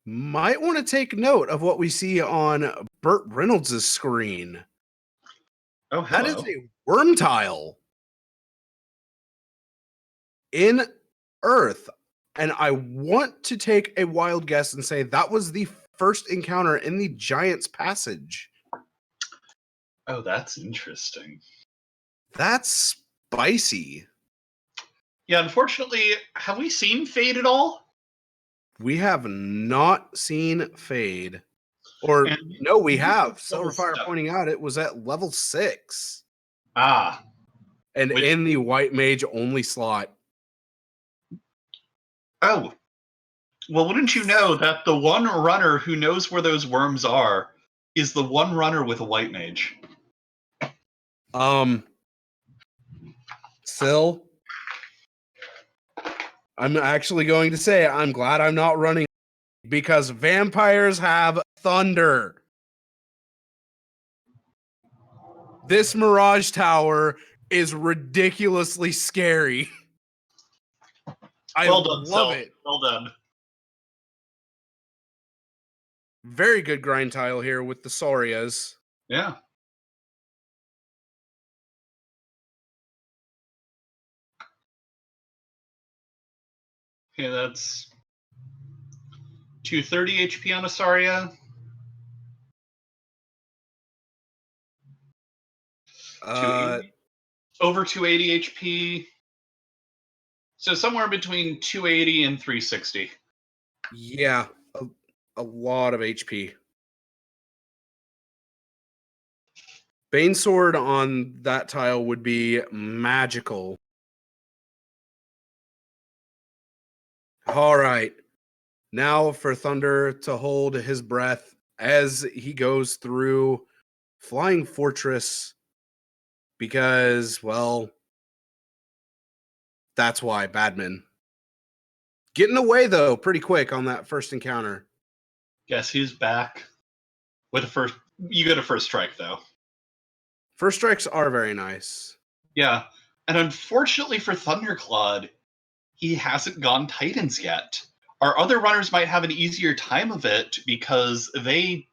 Might want to take note of what we see on Burt Reynolds' screen. Oh, hello. That is a worm tile in Earth. And I want to take a wild guess and say that was the first encounter in the Giant's Passage. Oh, that's interesting. That's spicy. Yeah, unfortunately, have we seen Fade at all? We have not seen Fade. Or, And no, we have. level Silverfire 7. pointing out it was at level 6. Ah. And in the White Mage only slot. Oh. Well, wouldn't you know that the one runner who knows where those worms are is the one runner with a White Mage? Sil, I'm actually going to say I'm glad I'm not running because vampires have thunder. This Mirage Tower is ridiculously scary. I Well done, love Sil. it. Well done. Very good grind tile here with the Saurias. Yeah. Okay, that's 230 HP on Asaria. Over 280 HP. So somewhere between 280 and 360. Yeah, a lot of HP. Bane Sword on that tile would be magical. All right. Now for Thunder to hold his breath as he goes through Flying Fortress because, well, that's why Badman. Getting away, though, pretty quick on that first encounter. Guess who's back with a first... You get a first strike, though. First strikes are very nice. Yeah. And unfortunately for Thunderclad, he hasn't gone Titans yet. Our other runners might have an easier time of it because they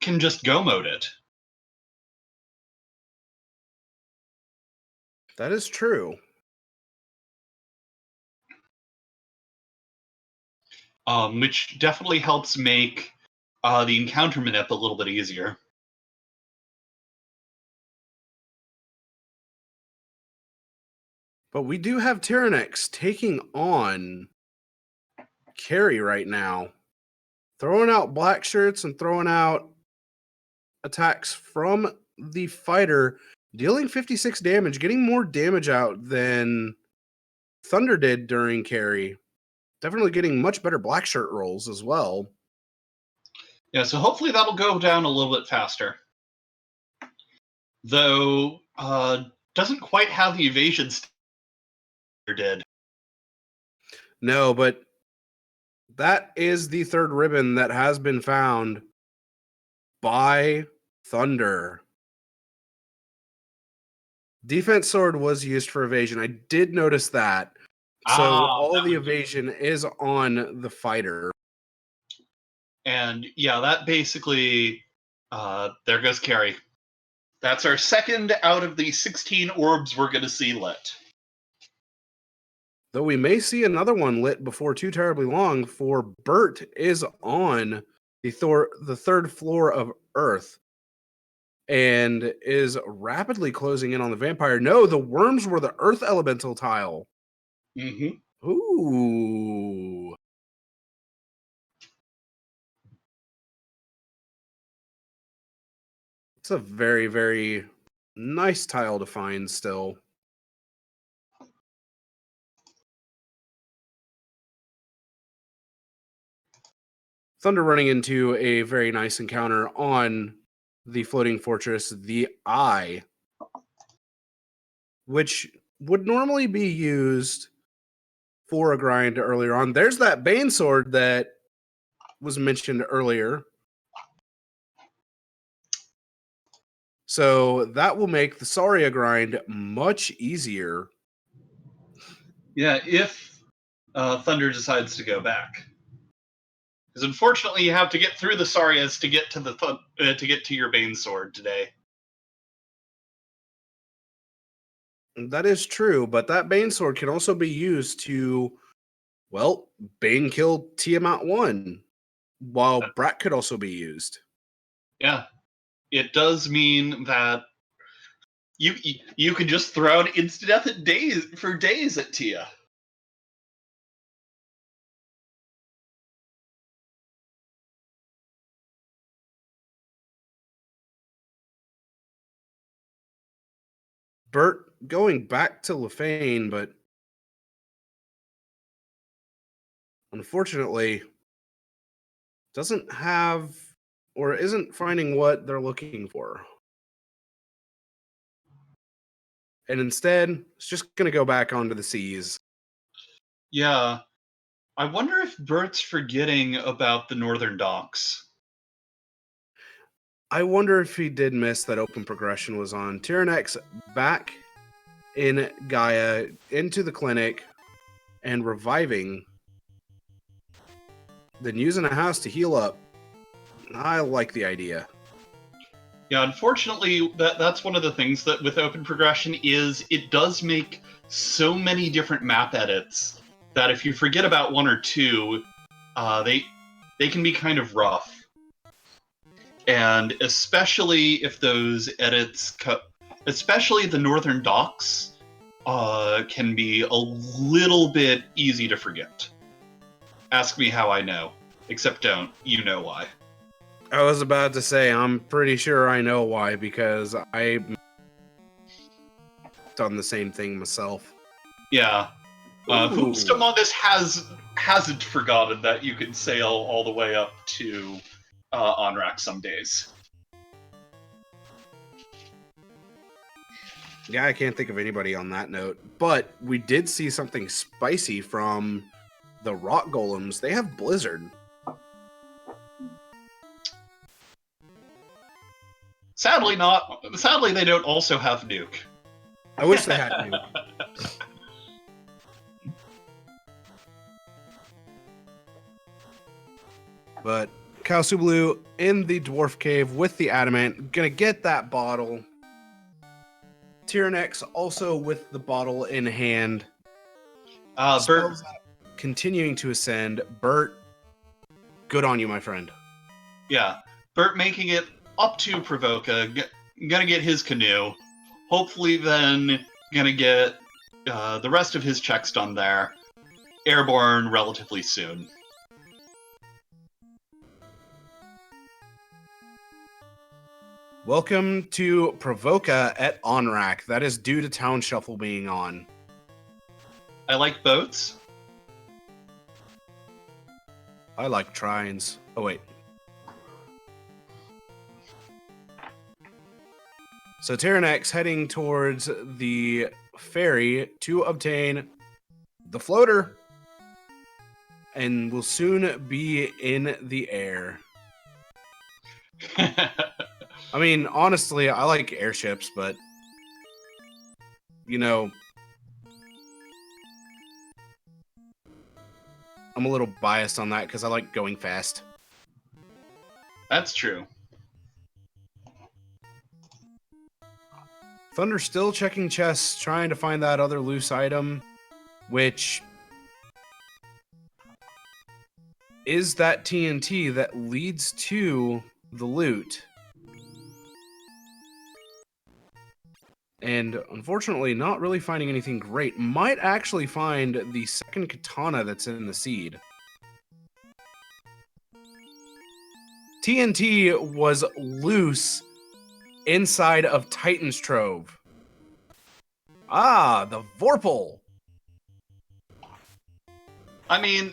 can just go mode it. That is true. Which definitely helps make the encounter manip a little bit easier. But we do have Tyrannix taking on Carry right now. Throwing out black shirts and throwing out attacks from the fighter, dealing 56 damage, getting more damage out than Thunder did during Carry. Definitely getting much better black shirt rolls as well. Yeah, so hopefully that'll go down a little bit faster. Though, doesn't quite have the evasion did. No, but that is the third ribbon that has been found by Thunder. Defense sword was used for evasion. I did notice that. So all the evasion is on the fighter. And yeah, that basically, there goes Carry. That's our second out of the 16 orbs we're going to see lit. Though we may see another one lit before too terribly long, for Bert is on the third floor of Earth and is rapidly closing in on the vampire. No, the worms were the Earth elemental tile. Mm-hmm. Ooh. It's a very, very nice tile to find still. Thunder running into a very nice encounter on the floating fortress, the Eye, which would normally be used for a grind earlier on. There's that Bane sword that was mentioned earlier. So that will make the Saria grind much easier. Yeah, if Thunder decides to go back. Because unfortunately, you have to get through the Sarias to get to to get to your Bane sword today. That is true, but that Bane sword can also be used to, well, Bane kill Tiamat 1, while Brat could also be used. Yeah, it does mean that you could just throw out instant death for days at Tia. Bert going back to Lefane, but unfortunately doesn't have or isn't finding what they're looking for. And instead, it's just going to go back onto the seas. Yeah. I wonder if Bert's forgetting about the northern docks. I wonder if he did miss that open progression was on. Tyrannix back in Gaia into the clinic and reviving, then using a house to heal up. I like the idea. Yeah, unfortunately, that's one of the things that with open progression is it does make so many different map edits that if you forget about one or two, they can be kind of rough. And especially if those edits, especially the northern docks, can be a little bit easy to forget. Ask me how I know. Except don't. You know why. I was about to say, I'm pretty sure I know why, because I've done the same thing myself. Yeah. Who's among us hasn't forgotten that you can sail all the way up to Onrak some days. Yeah, I can't think of anybody on that note. But we did see something spicy from the rock golems. They have Blizzard. Sadly not. Sadly, they don't also have Nuke. I wish they had Nuke. But Kalsublu in the dwarf cave with the adamant, gonna get that bottle. Tyrannex also with the bottle in hand. Bert, Spells continuing to ascend. Bert, good on you, my friend. yeah, Bert making it up to Provoca, gonna get his canoe. Hopefully, then gonna get the rest of his checks done there. Airborne relatively soon. Welcome to Provoca at Onrak. That is due to Town Shuffle being on. I like boats. I like trines. Oh, wait. So Tyrannex heading towards the ferry to obtain the floater and will soon be in the air. I mean, honestly, I like airships, but, you know, I'm a little biased on that because I like going fast. That's true. Thunder still checking chests, trying to find that other loose item, which is that TNT that leads to the loot. And unfortunately, not really finding anything great. Might actually find the second katana that's in the seed. TNT was loose inside of Titan's Trove. Ah, the Vorpal. I mean,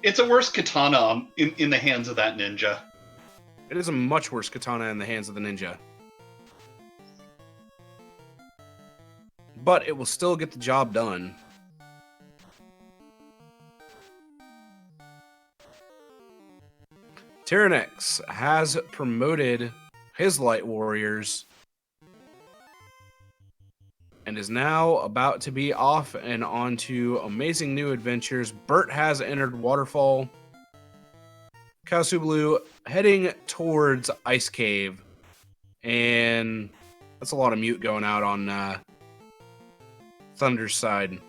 it's a worse katana in the hands of that ninja. It is a much worse katana in the hands of the ninja. But it will still get the job done. Tyrannex has promoted his light warriors and is now about to be off and onto amazing new adventures. Bert has entered Waterfall. Kalsublu heading towards Ice Cave. And that's a lot of mute going out on Thunder's side.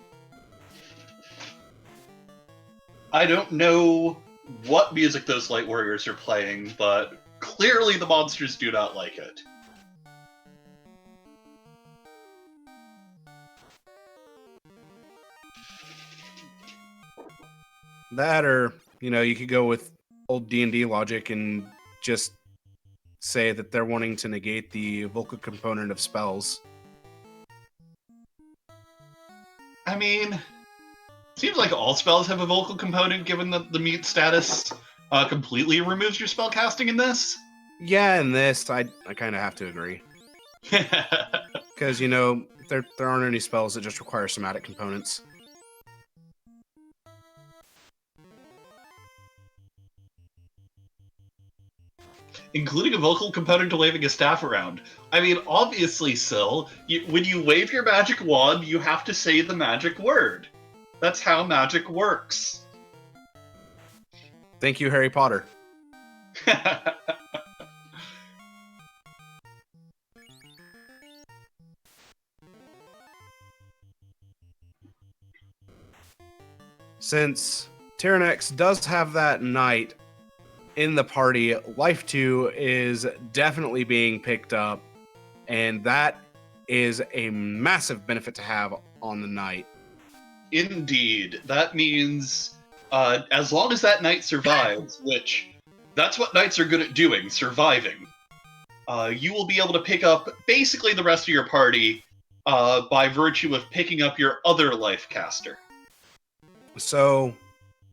I don't know what music those light warriors are playing, but clearly the monsters do not like it. That, or, you know, you could go with old D&D logic and just say that they're wanting to negate the vocal component of spells. I mean, seems like all spells have a vocal component, given that the mute status completely removes your spell casting in this. Yeah, in this, I kind of have to agree. Because, you know, there aren't any spells that just require somatic components. Including a vocal component to waving a staff around. I mean, obviously, Syl, when you wave your magic wand, you have to say the magic word. That's how magic works. Thank you, Harry Potter. Since Tyrannex does have that knight in the party, Life 2 is definitely being picked up, and that is a massive benefit to have on the knight. Indeed. That means as long as that knight survives, which that's what knights are good at doing, surviving, you will be able to pick up basically the rest of your party by virtue of picking up your other life caster. So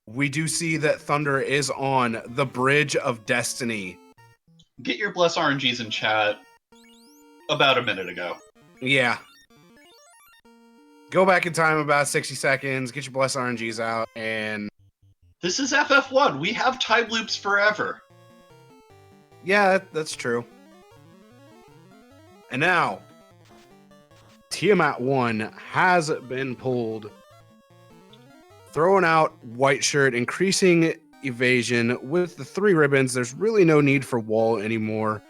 we do see that Thunder is on the Bridge of Destiny. Get your bless RNGs in chat about a minute ago. Yeah. Go back in time about 60 seconds, get your bless RNGs out, and... This is FF1. We have time loops forever. Yeah, that's true. And now, Tiamat 1 has been pulled. Throwing out white shirt, increasing evasion with the 3 ribbons. There's really no need for wall anymore.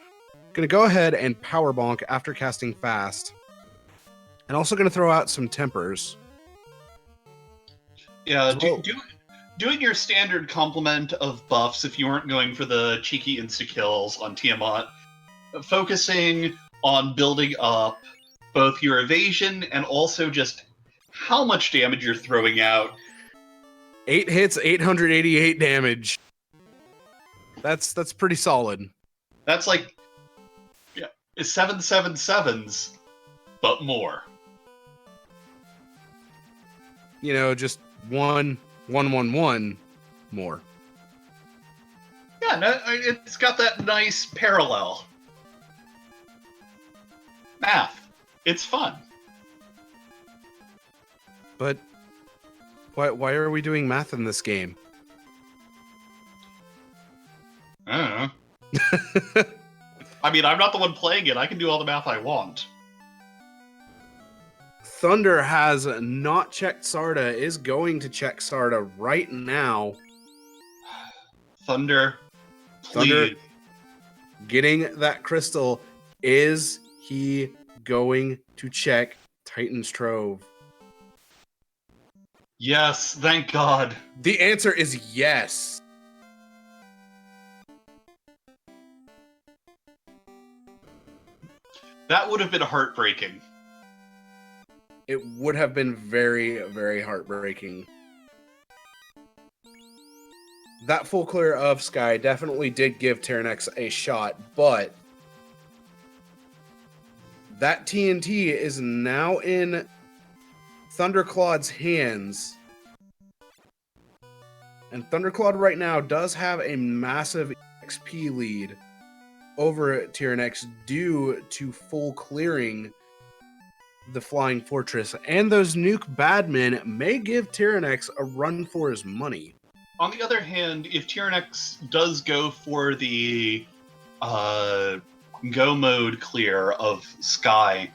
Going to go ahead and power bonk after casting fast. And also going to throw out some tempers. Yeah, doing your standard complement of buffs if you weren't going for the cheeky insta-kills on Tiamat. Focusing on building up both your evasion and also just how much damage you're throwing out. 8 hits, 888 damage. That's pretty solid. That's like 777s, but more. You know, just 1-1-1-1 more. Yeah, no, it's got that nice parallel. Math. It's fun. But why are we doing math in this game? I don't know. I mean, I'm not the one playing it. I can do all the math I want. Thunder has not checked Sarda, is going to check Sarda right now. Thunder, please. Thunder getting that crystal. Is he going to check Titan's Trove? Yes, thank God. The answer is yes. That would have been heartbreaking. It would have been very, very heartbreaking. That full clear of Sky definitely did give Tyrannex a shot, but that TNT is now in Thunderclaw's hands. And Thunderclaw right now does have a massive XP lead over Tyrannex due to full clearing the Flying Fortress. And those nuke badmen may give Tyrannex a run for his money. On the other hand, if Tyrannex does go for the go mode clear of Sky,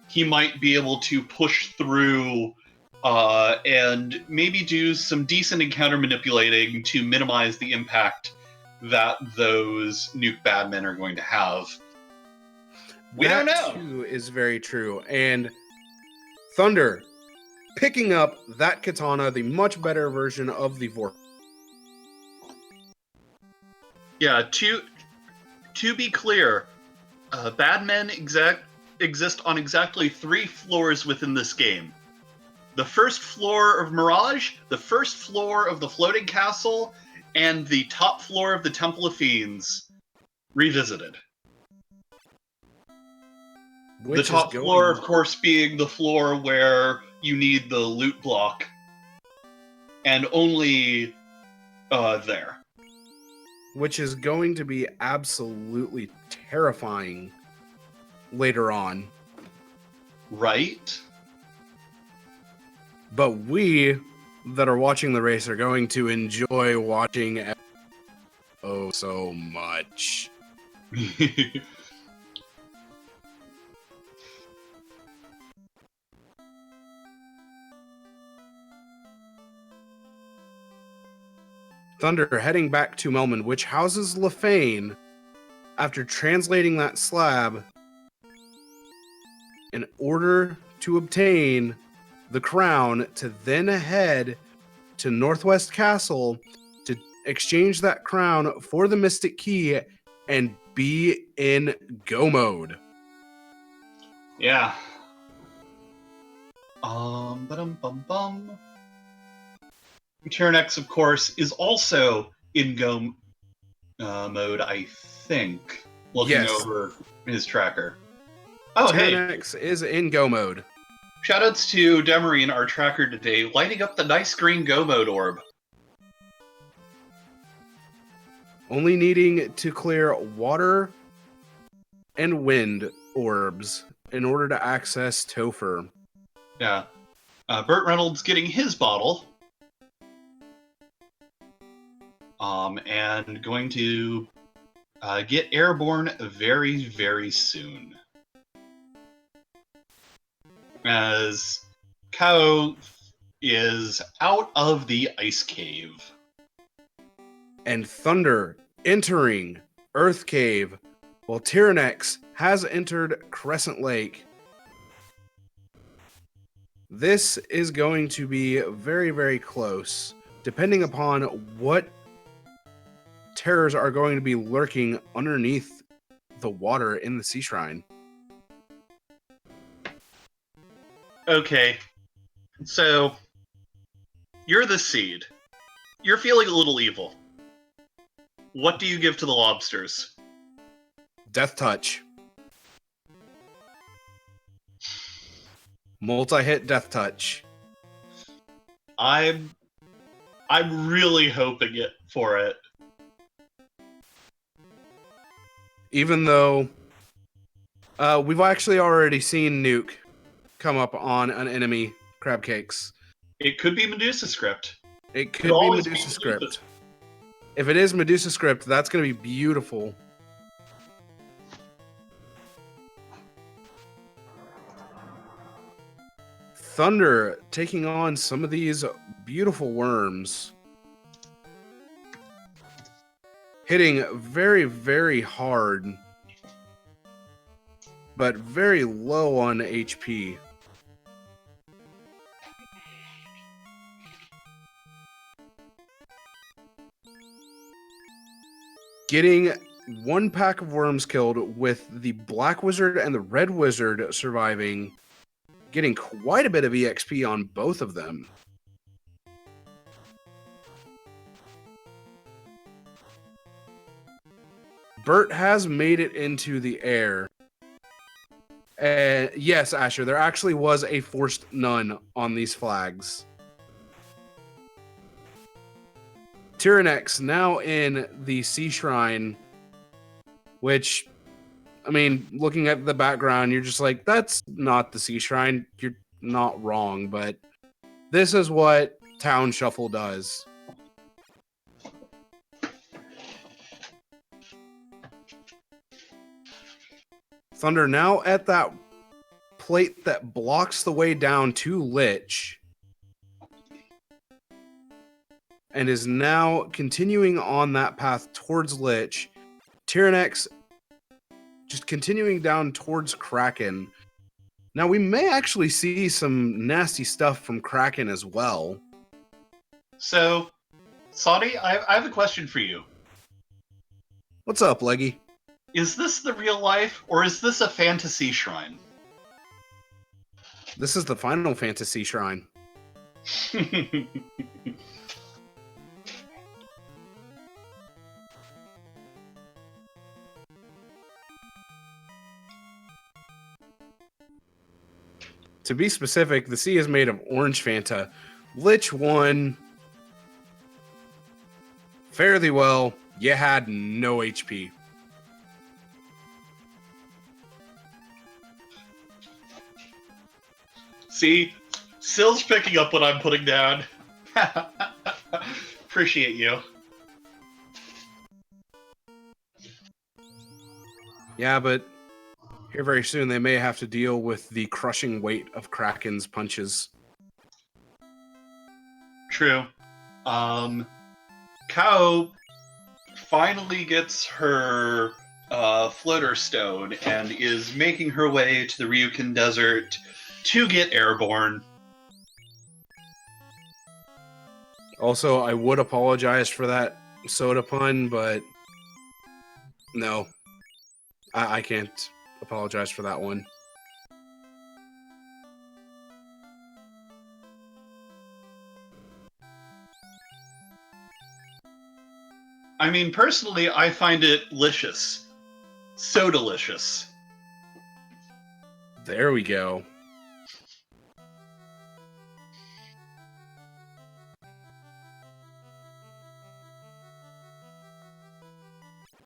he might be able to push through and maybe do some decent encounter manipulating to minimize the impact that those nuke badmen are going to have. We don't know. That too is very true. And Thunder picking up that katana, the much better version of the Vortex. Yeah, to be clear, badmen exist on exactly 3 floors within this game. The first floor of Mirage, the first floor of the Floating Castle, and the top floor of the Temple Fiends revisited. The top floor, of course, being the floor where you need the loot block. And only there. Which is going to be absolutely terrifying later on. Right? But we that are watching the race are going to enjoy watching so much. Thunder heading back to Melman, which houses Lefane, after translating that slab in order to obtain the crown, to then head to Northwest Castle to exchange that crown for the Mystic Key and be in go mode. Yeah. Ba-dum-bum-bum. Tyrannex, of course, is also in go mode, I think, looking over his tracker. Oh, Tyrannex is in go mode. Shoutouts to Demarine, our tracker today, lighting up the nice green go mode orb. Only needing to clear water and wind orbs in order to access Topher. Yeah. Burt Reynolds getting his bottle. And going to get airborne very, very soon. as Kao is out of the ice cave. And Thunder entering Earth Cave, while Tyrannex has entered Crescent Lake. This is going to be very, very close, depending upon what terrors are going to be lurking underneath the water in the Sea Shrine. Okay, so you're the seed. You're feeling a little evil. What do you give to the lobsters? Death Touch. Multi-hit Death Touch. I'm really hoping it for it. Even though we've actually already seen Nuke come up on an enemy crab cakes. It could be Medusa script. It could be Medusa script. If it is Medusa script, that's going to be beautiful. Thunder taking on some of these beautiful worms. Hitting very, very hard, but very low on HP. Getting one pack of worms killed with the Black Wizard and the Red Wizard surviving. Getting quite a bit of EXP on both of them. Bert has made it into the air. Yes, Asher, there actually was a forced none on these flags. Tyrannex now in the Sea Shrine, which, I mean, looking at the background, you're just like, that's not the Sea Shrine. You're not wrong, but this is what Town Shuffle does. Thunder now at that plate that blocks the way down to Lich. And is now continuing on that path towards Lich. Tyrannex just continuing down towards Kraken. Now we may actually see some nasty stuff from Kraken as well. So, Saudi, I have a question for you. What's up, Leggy? Is this the real life, or is this a fantasy shrine? This is the Final Fantasy Shrine. To be specific, the sea is made of orange Fanta. Lich won fairly well. You had no HP. See, Sill's picking up what I'm putting down. Appreciate you. Yeah, but here very soon they may have to deal with the crushing weight of Kraken's punches. True. Kao finally gets her floater stone and is making her way to the Ryukyu Desert to get airborne. Also, I would apologize for that soda pun, but no, I can't apologize for that one. I mean, personally, I find it delicious. So delicious. There we go.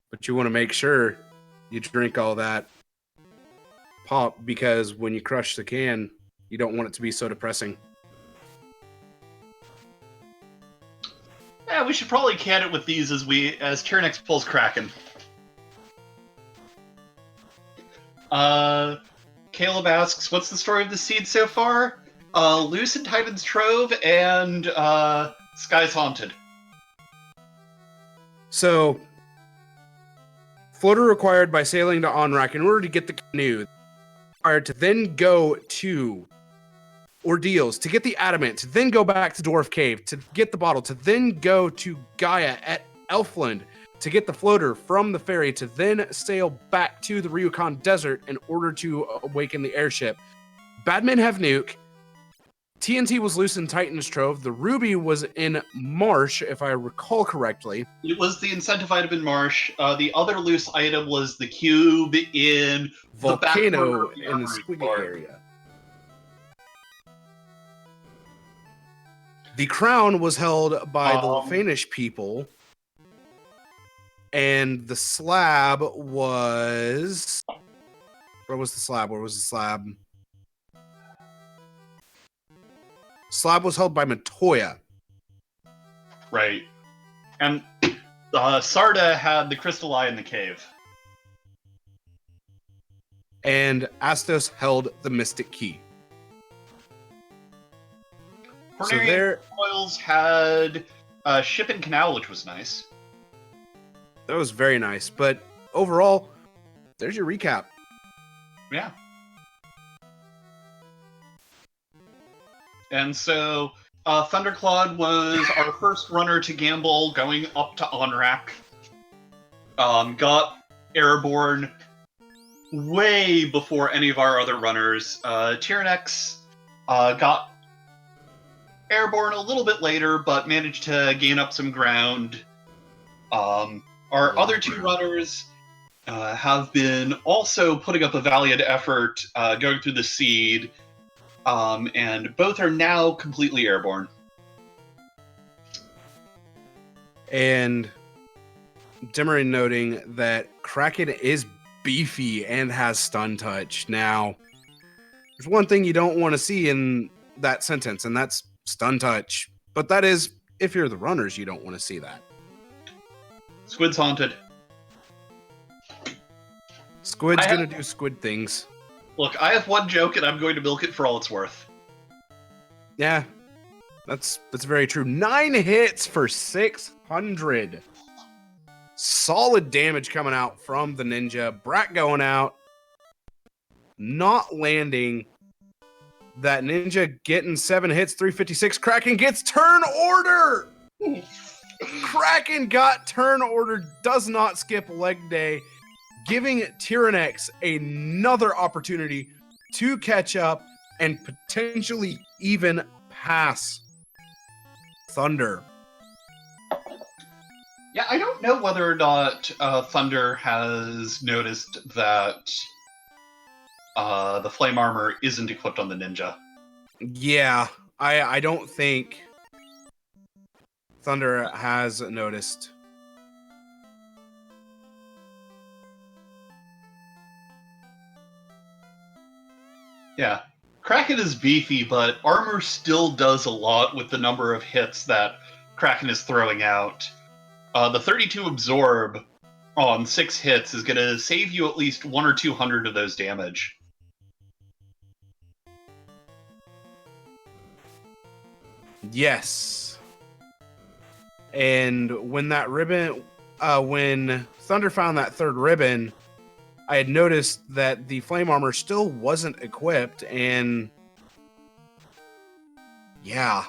But you want to make sure you drink all that pop, because when you crush the can, you don't want it to be so depressing. Yeah, we should probably can it with these as Tyrannex pulls Kraken. Caleb asks, what's the story of the seed so far? Loose in Titan's Trove and Sky's Haunted. So, floater required by sailing to Onrak in order to get the canoe. Required to then go to Ordeals, to get the adamant, to then go back to Dwarf Cave, to get the bottle, to then go to Gaia at Elfland, to get the floater from the ferry, to then sail back to the Ryukon Desert in order to awaken the airship. Badmen have nuke. TNT was loose in Titan's Trove. The Ruby was in Marsh, if I recall correctly. It was the incentive item in Marsh. The other loose item was the cube in Volcano the in the Squiggy area. The crown was held by the Lefanish people. And the slab was... Where was the slab? Slab was held by Matoya. Right. And Sarda had the crystal eye in the cave. And Astos held the Mystic Key. Cornelius Oils had Ship and Canal, which was nice. That was very nice. But overall, there's your recap. Yeah. And so Thunderclad was our first runner to gamble going up to Onrak. Got airborne way before any of our other runners. Tyrannex got airborne a little bit later, but managed to gain up some ground. Our other two runners have been also putting up a valiant effort going through the seed, and both are now completely airborne. And Dimmering noting that Kraken is beefy and has stun touch. Now, there's one thing you don't want to see in that sentence, and that's stun touch. But that is, if you're the runners, you don't want to see that. Squid's haunted. Squid's going to do squid things. Look, I have one joke, and I'm going to milk it for all it's worth. Yeah, that's very true. 9 hits for 600. Solid damage coming out from the ninja. Brat going out. Not landing. That ninja getting 7 hits, 356. Kraken gets turn order! Kraken got turn order, does not skip leg day, giving Tyrannex another opportunity to catch up and potentially even pass Thunder. Yeah, I don't know whether or not Thunder has noticed that the flame armor isn't equipped on the ninja. Yeah, I don't think Thunder has noticed. Yeah. Kraken is beefy, but armor still does a lot with the number of hits that Kraken is throwing out. The 32 absorb on 6 hits is going to save you at least 100 or 200 of those damage. Yes. And when that ribbon, when Thunder found that third ribbon, I had noticed that the flame armor still wasn't equipped, and yeah,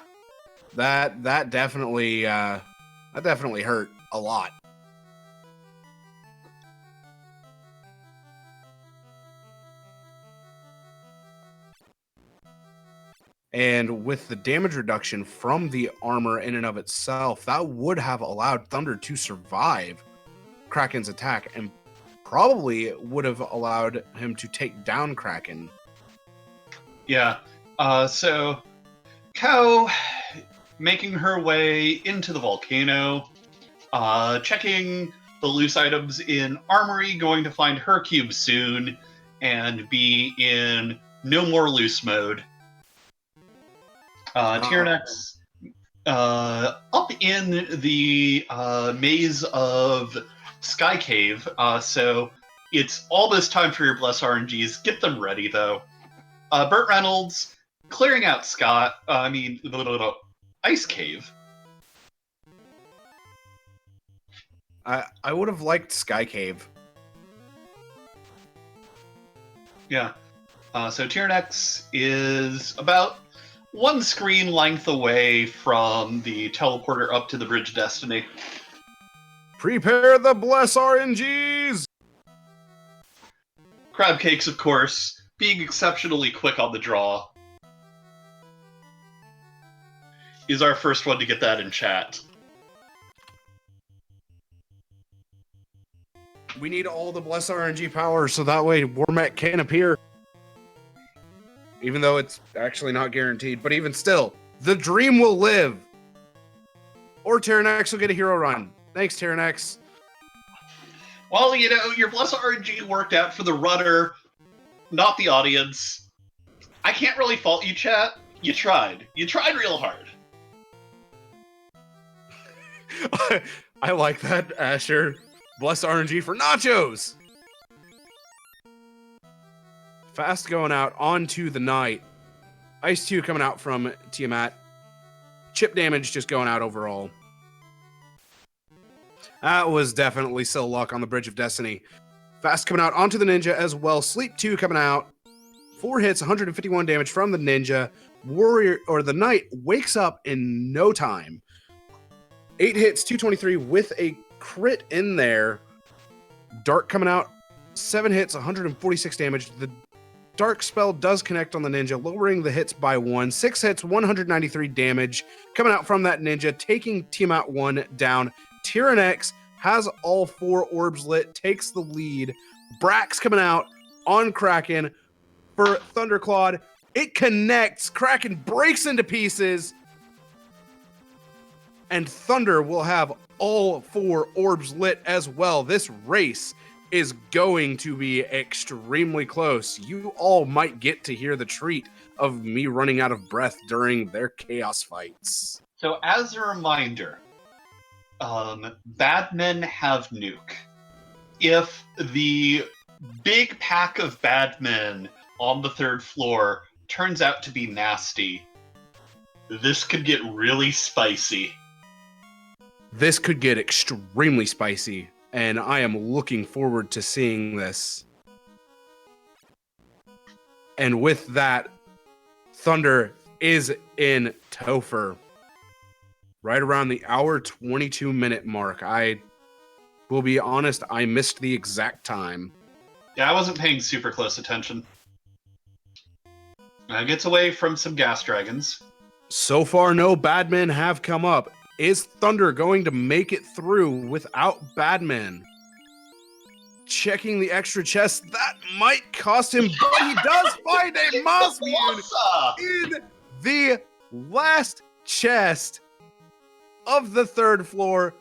that definitely hurt a lot. And with the damage reduction from the armor in and of itself, that would have allowed Thunder to survive Kraken's attack and probably would have allowed him to take down Kraken. Yeah. So Cow making her way into the volcano, checking the loose items in Armory, going to find her cube soon and be in no more loose mode. Tyrannex up in the maze of Sky Cave, so It's almost time for your Bless RNGs. Get them ready, though. Burt Reynolds, clearing out Scott. Ice Cave. I would have liked Sky Cave. Yeah. So Tyranix is about one screen length away from the teleporter up to the Bridge of Destiny. Prepare the Bless RNGs! Crab Cakes, of course, being exceptionally quick on the draw, is our first one to get that in chat. We need all the Bless RNG power so that way Warmech can appear. Even though it's actually not guaranteed, but even still, the dream will live. Or Tyranix will get a hero run. Thanks, Tyranix. Well, your Bless RNG worked out for the runner, not the audience. I can't really fault you, chat. You tried. You tried real hard. I like that, Asher. Bless RNG for nachos. Fast going out onto the Knight. Ice 2 coming out from Tiamat. Chip damage just going out overall. That was definitely still luck on the Bridge of Destiny. Fast coming out onto the Ninja as well. Sleep 2 coming out. 4 hits, 151 damage from the Ninja. The Knight wakes up in no time. 8 hits, 223 with a crit in there. Dark coming out. 7 hits, 146 damage. The Dark spell does connect on the Ninja, lowering the hits by 1. 6 hits, 193 damage coming out from that Ninja, taking Tiamat 1 down. Tyranix has all 4 orbs lit, takes the lead. Brax coming out on Kraken for Thunderclawed. It connects. Kraken breaks into pieces. And Thunder will have all 4 orbs lit as well. This race is going to be extremely close. You all might get to hear the treat of me running out of breath during their chaos fights. So as a reminder, bad men have nuke. If the big pack of bad men on the 3rd floor turns out to be nasty, this could get really spicy. This could get extremely spicy, and I am looking forward to seeing this. And with that, Thunder is in Topher. Right around the hour 22 minute mark. I will be honest, I missed the exact time. Yeah, I wasn't paying super close attention. Gets away from some gas dragons. So far, no bad men have come up. Is Thunder going to make it through without bad men? Checking the extra chest, that might cost him, but he does find a Moss Mune in the last chest of the 3rd floor.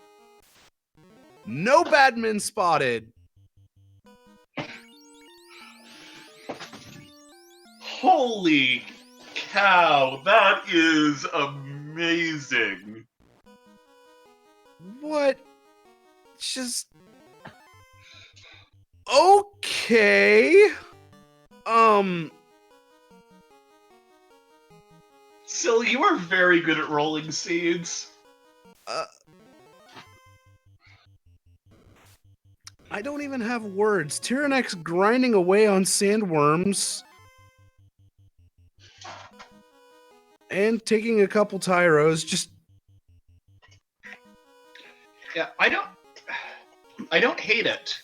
No bad men spotted. Holy cow, that is amazing. What? Just... Okay. Silly, you are very good at rolling seeds. I don't even have words. Tyranix grinding away on sandworms. And taking a couple Tyros, just... Yeah, I don't hate it.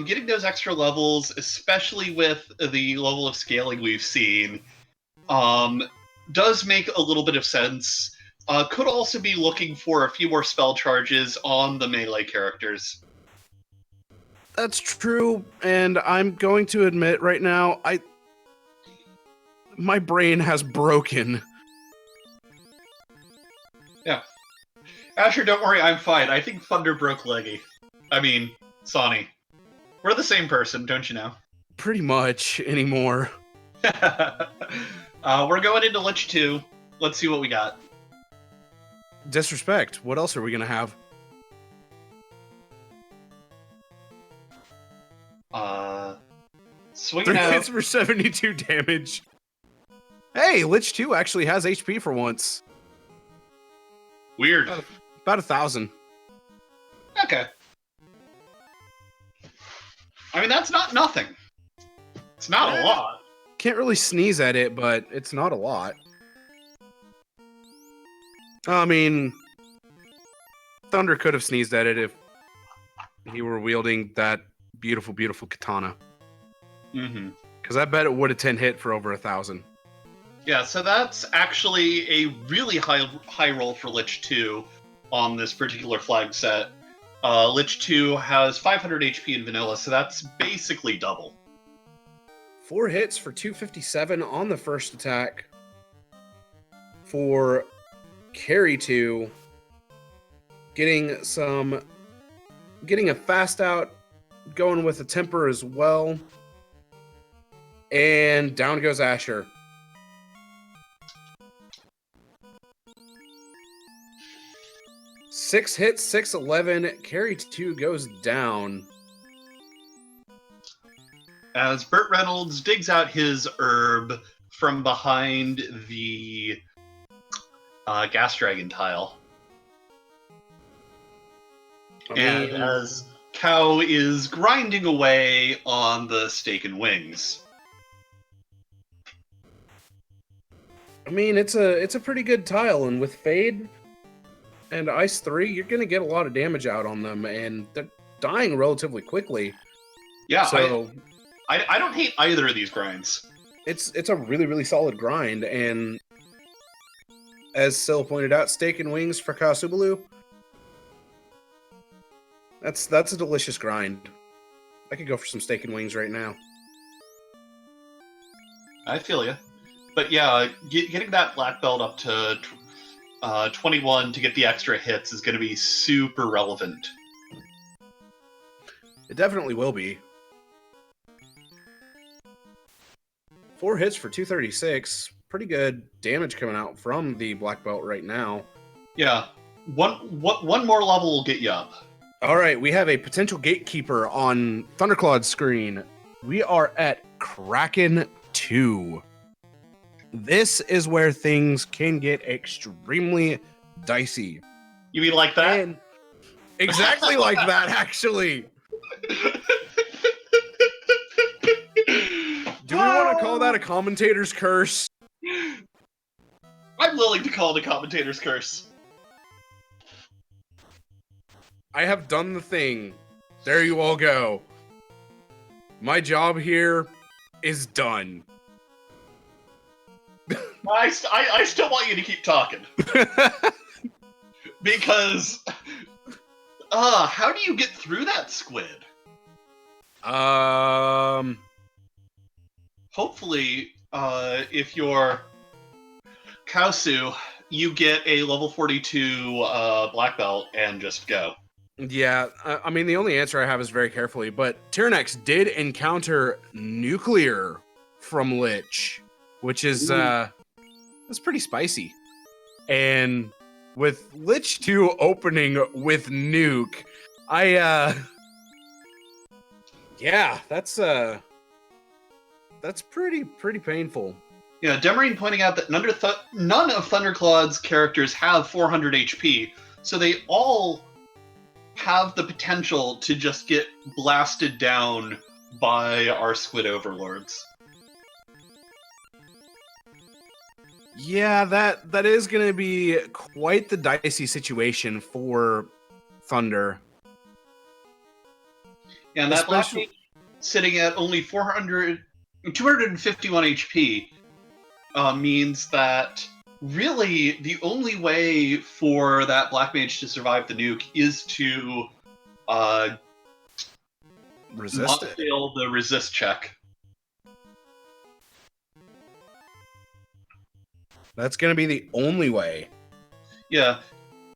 Getting those extra levels, especially with the level of scaling we've seen, does make a little bit of sense. Could also be looking for a few more spell charges on the melee characters. That's true, and I'm going to admit right now, my brain has broken. Yeah. Asher, don't worry, I'm fine. I think Thunder broke Leggy. I mean, Sonny. We're the same person, don't you know? Pretty much anymore. We're going into Lich 2. Let's see what we got. Disrespect. What else are we going to have? Swinging 3 out. hits for 72 damage. Hey, Lich 2 actually has HP for once. Weird. About 1,000. Okay. I mean, that's not nothing. It's not a lot. Can't really sneeze at it, but it's not a lot. I mean, Thunder could have sneezed at it if he were wielding that beautiful, beautiful katana. Mm-hmm. Because I bet it would have 10 hit for over 1,000. Yeah, so that's actually a really high roll for Lich 2 on this particular flag set. Lich 2 has 500 HP in vanilla, so that's basically double. 4 hits for 257 on the first attack. For Carry 2, getting a fast out, going with a temper as well. And down goes Asher. Six hits, 611. Carry 2 goes down. As Burt Reynolds digs out his herb from behind the gas dragon tile. And as Cow is grinding away on the steak and wings. I mean, it's a pretty good tile, and with Fade and Ice 3, you're going to get a lot of damage out on them, and they're dying relatively quickly. Yeah, so I don't hate either of these grinds. It's a really, really solid grind, and as Sil pointed out, steak and wings for Kasubalu. That's a delicious grind. I could go for some steak and wings right now. I feel you. But yeah, getting that black belt up to 21 to get the extra hits is going to be super relevant. It definitely will be. 4 hits for 236. Pretty good damage coming out from the black belt right now. Yeah, one more level will get you up. All right, we have a potential gatekeeper on Thunderclaw's screen. We are at Kraken 2. This is where things can get extremely dicey. You mean like that? And exactly like that, actually. Do we want to call that a commentator's curse? I'm willing to call it a commentator's curse. I have done the thing. There you all go. My job here is done. I still want you to keep talking. Because, how do you get through that squid? Hopefully, if you're Kausu, you get a level 42 black belt and just go. Yeah, I mean, the only answer I have is very carefully, but Tyrannex did encounter nuclear from Lich, which is, that's pretty spicy. And with Lich 2 opening with nuke, yeah, that's pretty painful. Yeah, Demarine pointing out that none of Thunderclaw's characters have 400 HP, so they all have the potential to just get blasted down by our squid overlords. Yeah, that is going to be quite the dicey situation for Thunder. Yeah, and that black mage sitting at only 251 HP means that really the only way for that black mage to survive the nuke is to resist not fail the resist check. That's going to be the only way. Yeah.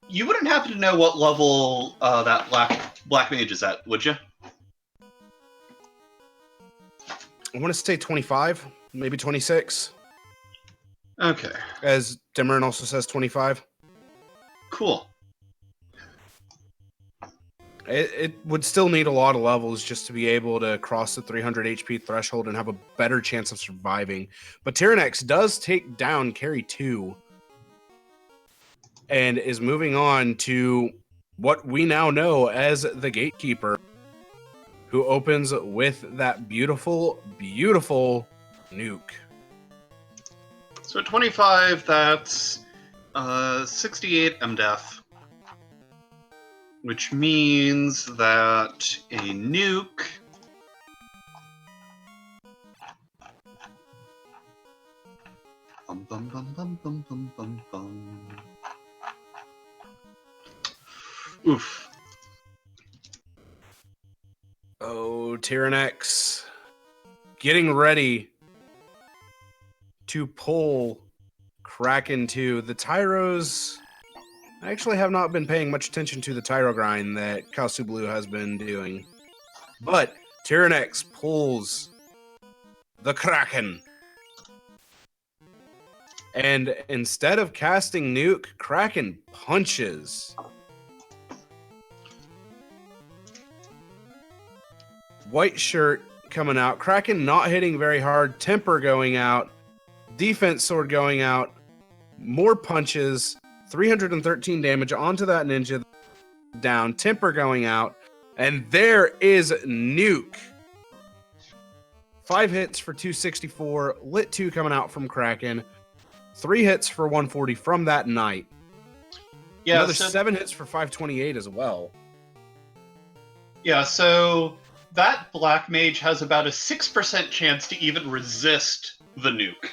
You wouldn't happen to know what level that black mage is at, would you? I want to say 25, maybe 26. Okay. As Demerin also says 25. Cool. It would still need a lot of levels just to be able to cross the 300 HP threshold and have a better chance of surviving. But Tyrannex does take down Carry 2 and is moving on to what we now know as the Gatekeeper, who opens with that beautiful, beautiful nuke. So at 25, that's 68 MDF, which means that a nuke bum, bum, bum, bum, bum, bum, bum, bum. Oof. Oh, Tyrannex getting ready to pull Kraken 2. The Tyros, I actually have not been paying much attention to the Tyro grind that Kalsublu has been doing. But Tyrannex pulls the Kraken. And instead of casting nuke, Kraken punches. White shirt coming out. Kraken not hitting very hard. Temper going out. Defense sword going out. More punches. 313 damage onto that ninja. Down. Temper going out. And there is nuke. 5 hits for 264. Lit 2 coming out from Kraken. 3 hits for 140 from that knight. Yeah, Another 7 hits for 528 as well. Yeah, so that Black Mage has about a 6% chance to even resist the nuke.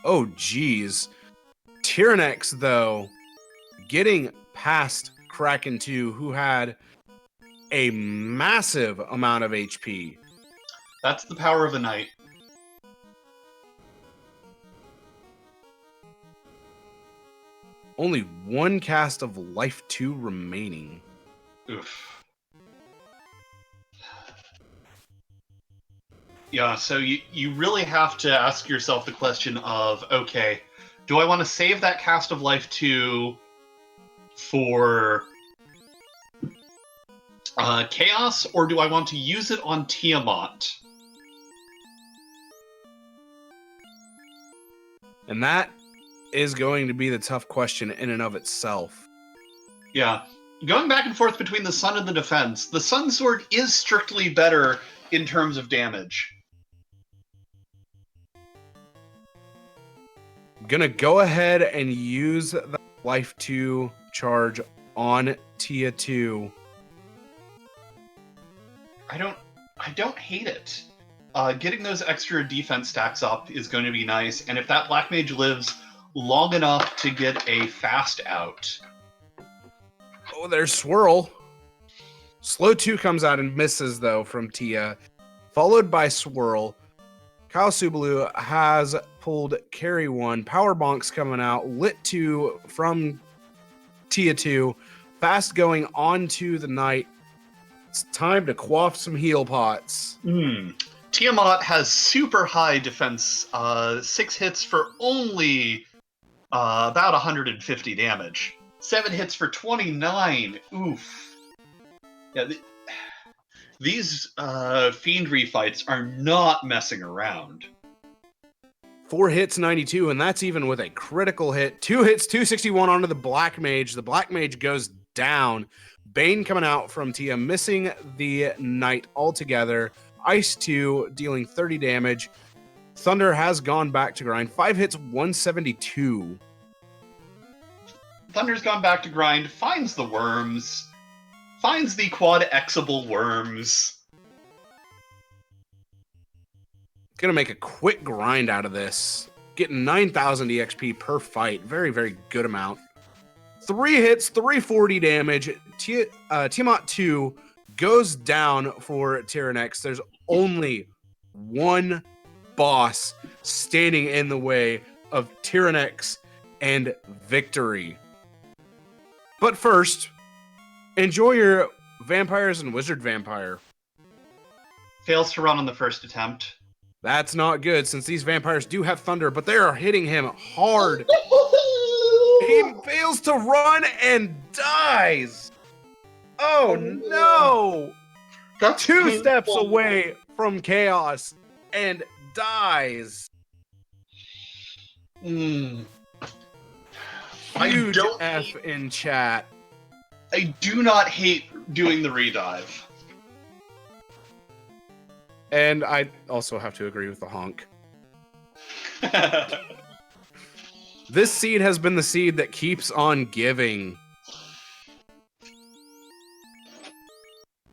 Oh, geez. Tyrannex, though, getting past Kraken 2, who had a massive amount of HP. That's the power of a knight. Only 1 cast of Life 2 remaining. Oof. Yeah, so you really have to ask yourself the question of, okay, do I want to save that cast of Life 2 for Chaos, or do I want to use it on Tiamat? And that is going to be the tough question in and of itself. Yeah. Going back and forth between the Sun and the Defense, the Sun Sword is strictly better in terms of damage. Gonna go ahead and use the Life 2 charge on Tia 2. I don't hate it. Getting those extra defense stacks up is going to be nice, and if that Black Mage lives long enough to get a fast out. Oh, there's Swirl. Slow 2 comes out and misses, though, from Tia. Followed by Swirl. Kalsublu has pulled Carry 1. Power Bonks coming out. Lit 2 from Tia 2. Fast going onto the Knight. It's time to quaff some heal pots. Tiamat has super high defense. 6 hits for only about 150 damage. 7 hits for 29. Oof. Yeah, these Fiendry fights are not messing around. 4 hits, 92, and that's even with a critical hit. 2 hits, 261 onto the Black Mage. The Black Mage goes down. Bane coming out from Tia, missing the Knight altogether. Ice 2 dealing 30 damage. Thunder has gone back to grind. 5 hits, 172. Thunder's gone back to grind, finds the worms, finds the quad-exable worms. Gonna make a quick grind out of this. Getting 9,000 EXP per fight. Very, very good amount. 3 hits, 340 damage. Tiamat 2 goes down for Tyrannex. There's only one boss standing in the way of Tyrannex and victory. But first, enjoy your Vampires and Wizard Vampire. Fails to run on the first attempt. That's not good, since these vampires do have thunder, but they are hitting him hard. He fails to run and dies. Oh no! That's 2 painful. steps away from chaos and dies. I Huge don't F hate- in chat. I do not hate doing the redive. And I also have to agree with the honk. This seed has been the seed that keeps on giving.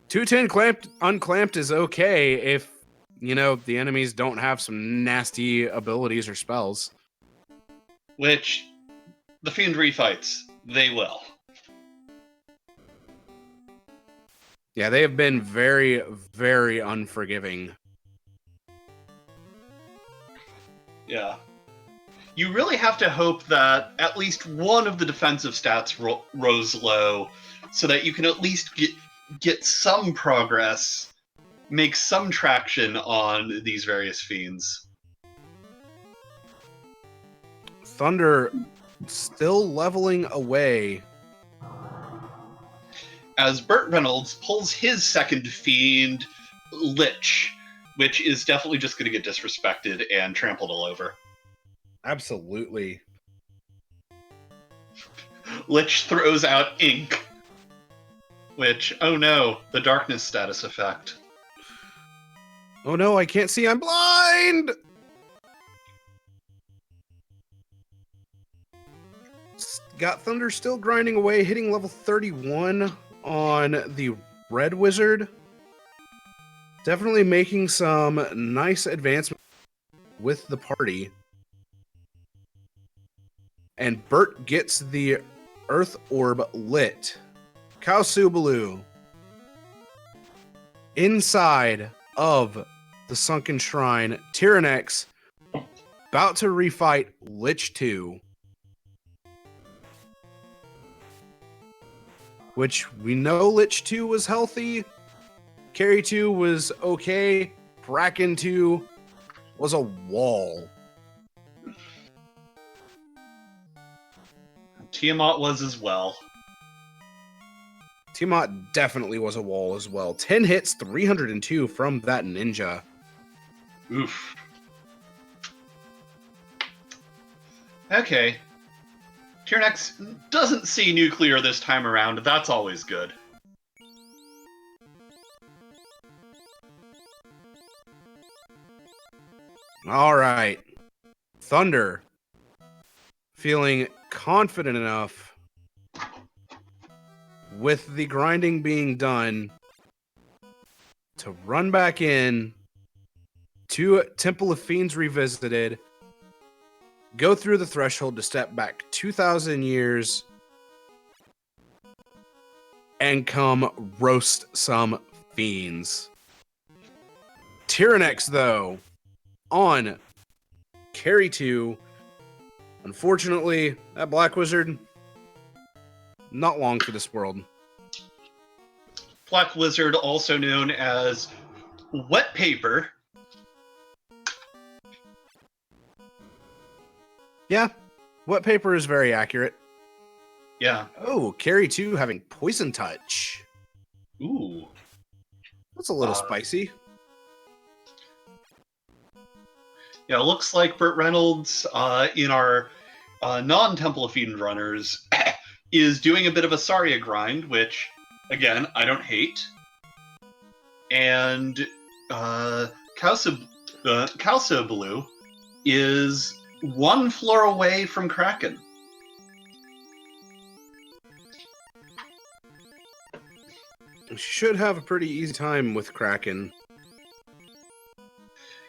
210 unclamped is okay if, you know, the enemies don't have some nasty abilities or spells. Which, the Fiend refights, they will. Yeah, they have been very, very unforgiving. Yeah. You really have to hope that at least one of the defensive stats rose low so that you can at least get some progress, make some traction on these various fiends. Thunder still leveling away. As Burt Reynolds pulls his second fiend, Lich, which is definitely just going to get disrespected and trampled all over. Absolutely. Lich throws out ink, which, oh no, the darkness status effect. Oh no, I can't see, I'm blind! Got Thunder still grinding away, hitting level 31 on the Red Wizard. Definitely making some nice advancement with the party. And Bert gets the Earth Orb lit. Khao Subalu inside of the Sunken Shrine. Tyrannex about to refight Lich 2. Which we know Lich 2 was healthy. Carry 2 was okay. Bracken 2 was a wall. Tiamat was as well. Tiamat definitely was a wall as well. 10 hits, 302 from that ninja. Oof. Okay. Tyrannex doesn't see nuclear this time around. That's always good. All right. Thunder feeling confident enough with the grinding being done to run back in to Temple of Fiends Revisited, go through the threshold to step back 2,000 years and come roast some fiends. Tyrannex, though, on Carry 2. Unfortunately, that Black Wizard, not long for this world. Black Wizard, also known as Wet Paper. Yeah, Wet Paper is very accurate. Yeah. Oh, Carry 2 having Poison Touch. Ooh. That's a little spicy. Yeah, it looks like Burt Reynolds, in our non-Temple of Fiend runners, is doing a bit of a Saria grind, which, again, I don't hate. And Kalsa Blue is one floor away from Kraken. Should have a pretty easy time with Kraken.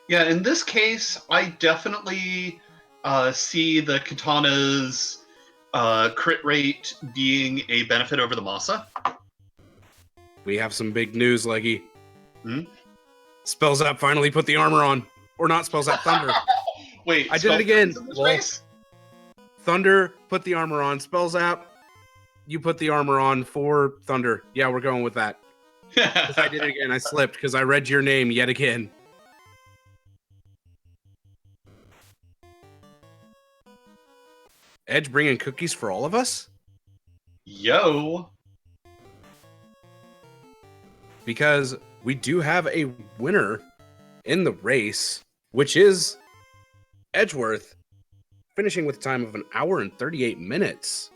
Yeah, in this case, I definitely see the Katana's crit rate being a benefit over the Masa. We have some big news, Leggy. Hmm? Spells App finally put the armor on. Or not Spells App, Thunder. Wait, I did it again. Well, Thunder put the armor on. Spells App, you put the armor on for Thunder. Yeah, we're going with that. Because I did it again. I slipped because I read your name yet again. Edge bringing cookies for all of us? Yo. because we do have a winner in the race, which is Edgeworth, finishing with a time of 1 hour and 38 minutes.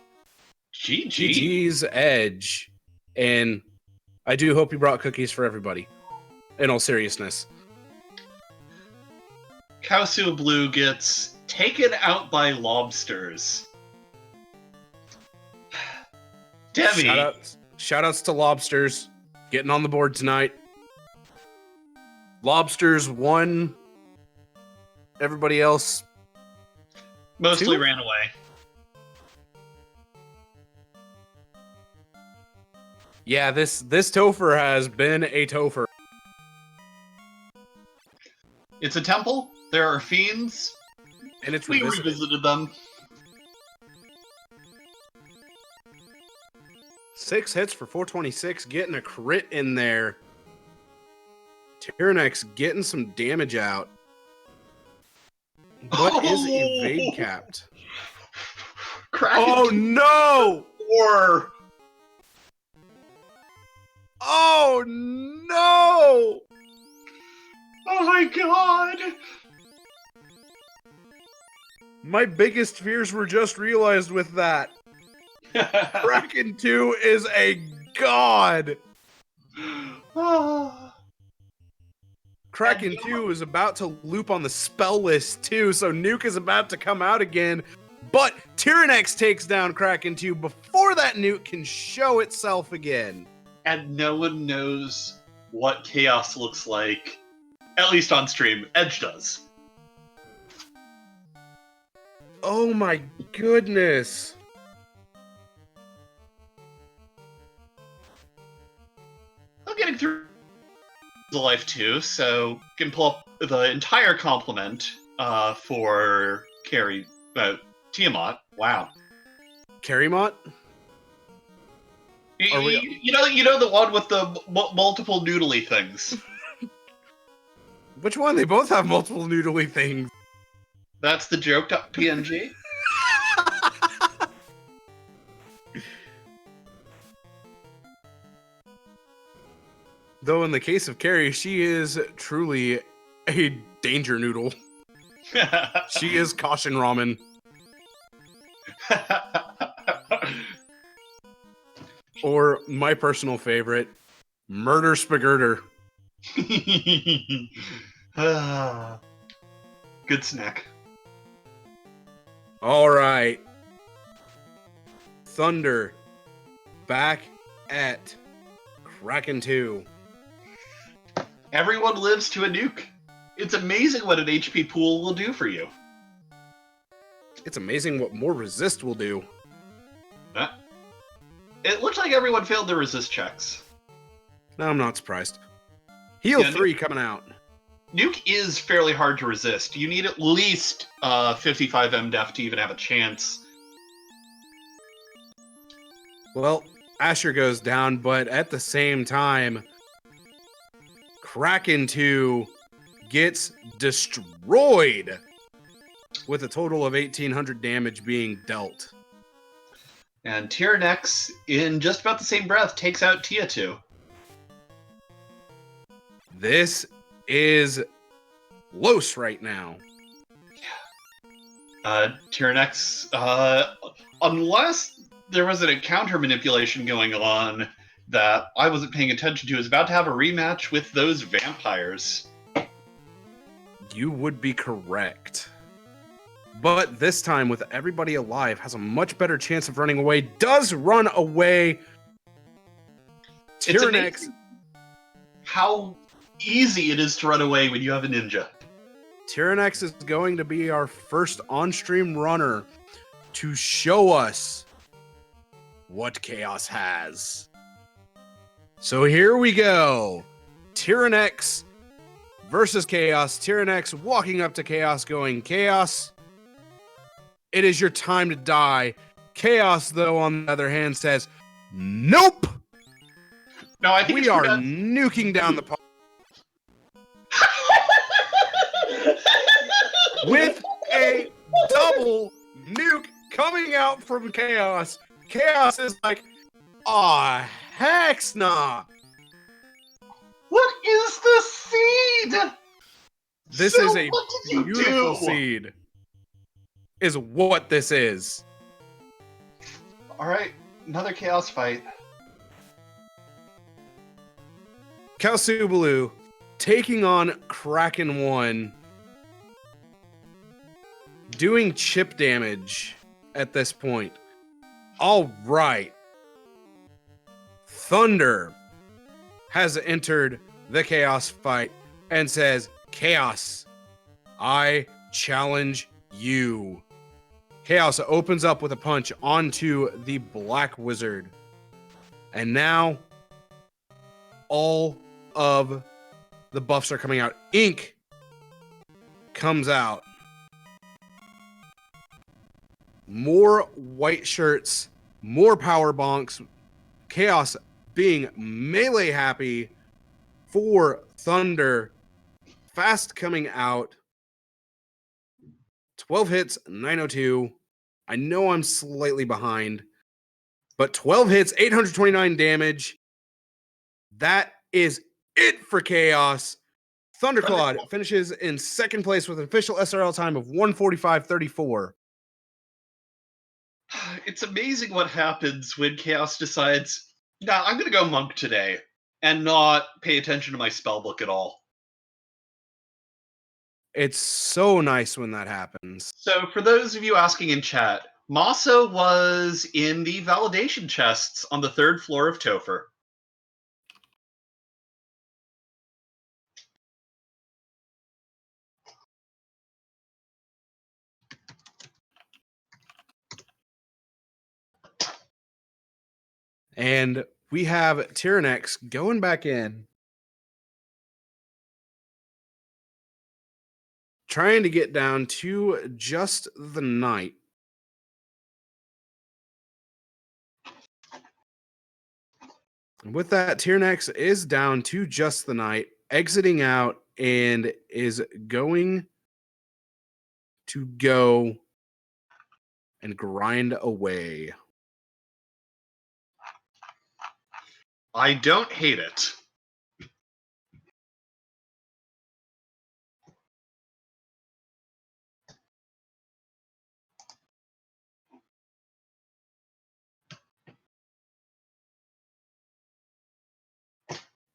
GG's Edge. And I do hope you brought cookies for everybody, in all seriousness. Kaosu Blue gets taken out by lobsters. Debbie. Shout-outs to lobsters getting on the board tonight. Lobsters won. Everybody else mostly ran away. Yeah, this Topher has been a Topher. It's a temple. There are fiends. And it's we revisited them. 6 hits for 426, getting a crit in there. Tyrannex getting some damage out. What is evade capped? Oh no! Or oh no! Oh my god! My biggest fears were just realized with that. Kraken 2 is a god! Kraken 2 is about to loop on the spell list too, so Nuke is about to come out again. But Tyrannex takes down Kraken 2 before that Nuke can show itself again. And no one knows what Chaos looks like, at least on stream. Edge does. Oh my goodness. I'm getting through the life too, so can pull up the entire complement for Tiamat. Wow. Carrymont? You know the one with the multiple noodly things. Which one? They both have multiple noodly things. That's the joke.png. Though in the case of Carrie, she is truly a danger noodle. She is caution ramen. Or my personal favorite, murder spagurter. Good snack. All right. Thunder back at Kraken 2. Everyone lives to a nuke. It's amazing what an HP pool will do for you. It's amazing what more resist will do. It looks like everyone failed their resist checks. No, I'm not surprised. Heal 3 coming out. Nuke is fairly hard to resist. You need at least 55 MDef to even have a chance. Well, Asher goes down, but at the same time, Kraken 2 gets destroyed with a total of 1,800 damage being dealt. And Tyrannex, in just about the same breath, takes out Tia 2. This is close right now. Tyrannex, unless there was an encounter manipulation going on that I wasn't paying attention to, is about to have a rematch with those vampires. You would be correct. But this time, with everybody alive, has a much better chance of running away. Does run away. Tyrannex. How easy it is to run away when you have a ninja. Tyrannex is going to be our first on-stream runner to show us what Chaos has. So here we go. Tyrannex versus Chaos. Tyrannex walking up to Chaos going, Chaos, it is your time to die. Chaos, though, on the other hand, says, nope. No, I think we are nuking down the park. With a double nuke coming out from Chaos. Chaos is like, aw, heck nah. seed! This So is a what did you beautiful do? seed. Is what this is. Alright, another chaos fight. Kalsubalu taking on Kraken 1. Doing chip damage at this point. All right. Thunder has entered the chaos fight and says, Chaos, I challenge you. Chaos opens up with a punch onto the Black Wizard. And now all of the buffs are coming out. Ink comes out. More white shirts, more power bonks. Chaos being melee happy for Thunder. Fast coming out. 12 hits, 902. I know I'm slightly behind, but 12 hits, 829 damage. That is it for Chaos. Thunderclad finishes in second place with an official SRL time of 1:45:34. It's amazing what happens when Chaos decides, nah, I'm gonna go monk today, and not pay attention to my spellbook at all. It's so nice when that happens. So, for those of you asking in chat, Masa was in the validation chests on the 3rd floor of Topher. And we have Tyrannex going back in, trying to get down to just the knight. And with that, Tyrannex is down to just the knight, exiting out, and is going to go and grind away. I don't hate it.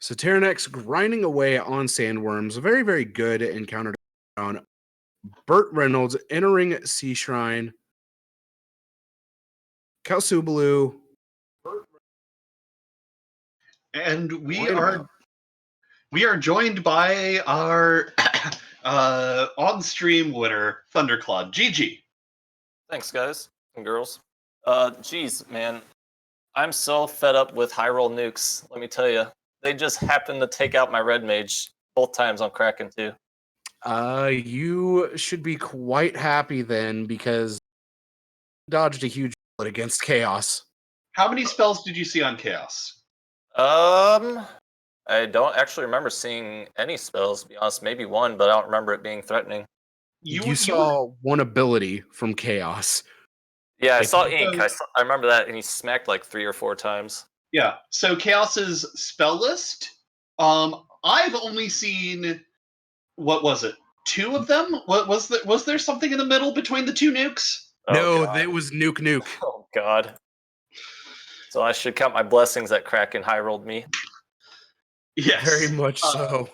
So Tyrannex grinding away on sandworms. A very, very good encounter on Burt Reynolds entering Sea Shrine. Kalsubalu. And we are joined by our on-stream winner, Thunderclad. GG. Thanks, guys and girls. Geez, man. I'm so fed up with high roll nukes, let me tell you. They just happened to take out my red mage both times on Kraken, too. You should be quite happy then, because dodged a huge bullet against Chaos. How many spells did you see on Chaos? I don't actually remember seeing any spells, to be honest. Maybe one, but I don't remember it being threatening. You saw one ability from Chaos. Yeah, I saw Ink. I remember that, and he smacked like 3 or 4 times. Yeah, so Chaos's spell list, I've only seen, what was it, 2 of them? Was there something in the middle between the 2 nukes? No, that was Nuke. Oh, God. So I should count my blessings that Kraken high rolled me. Yes. Very much so.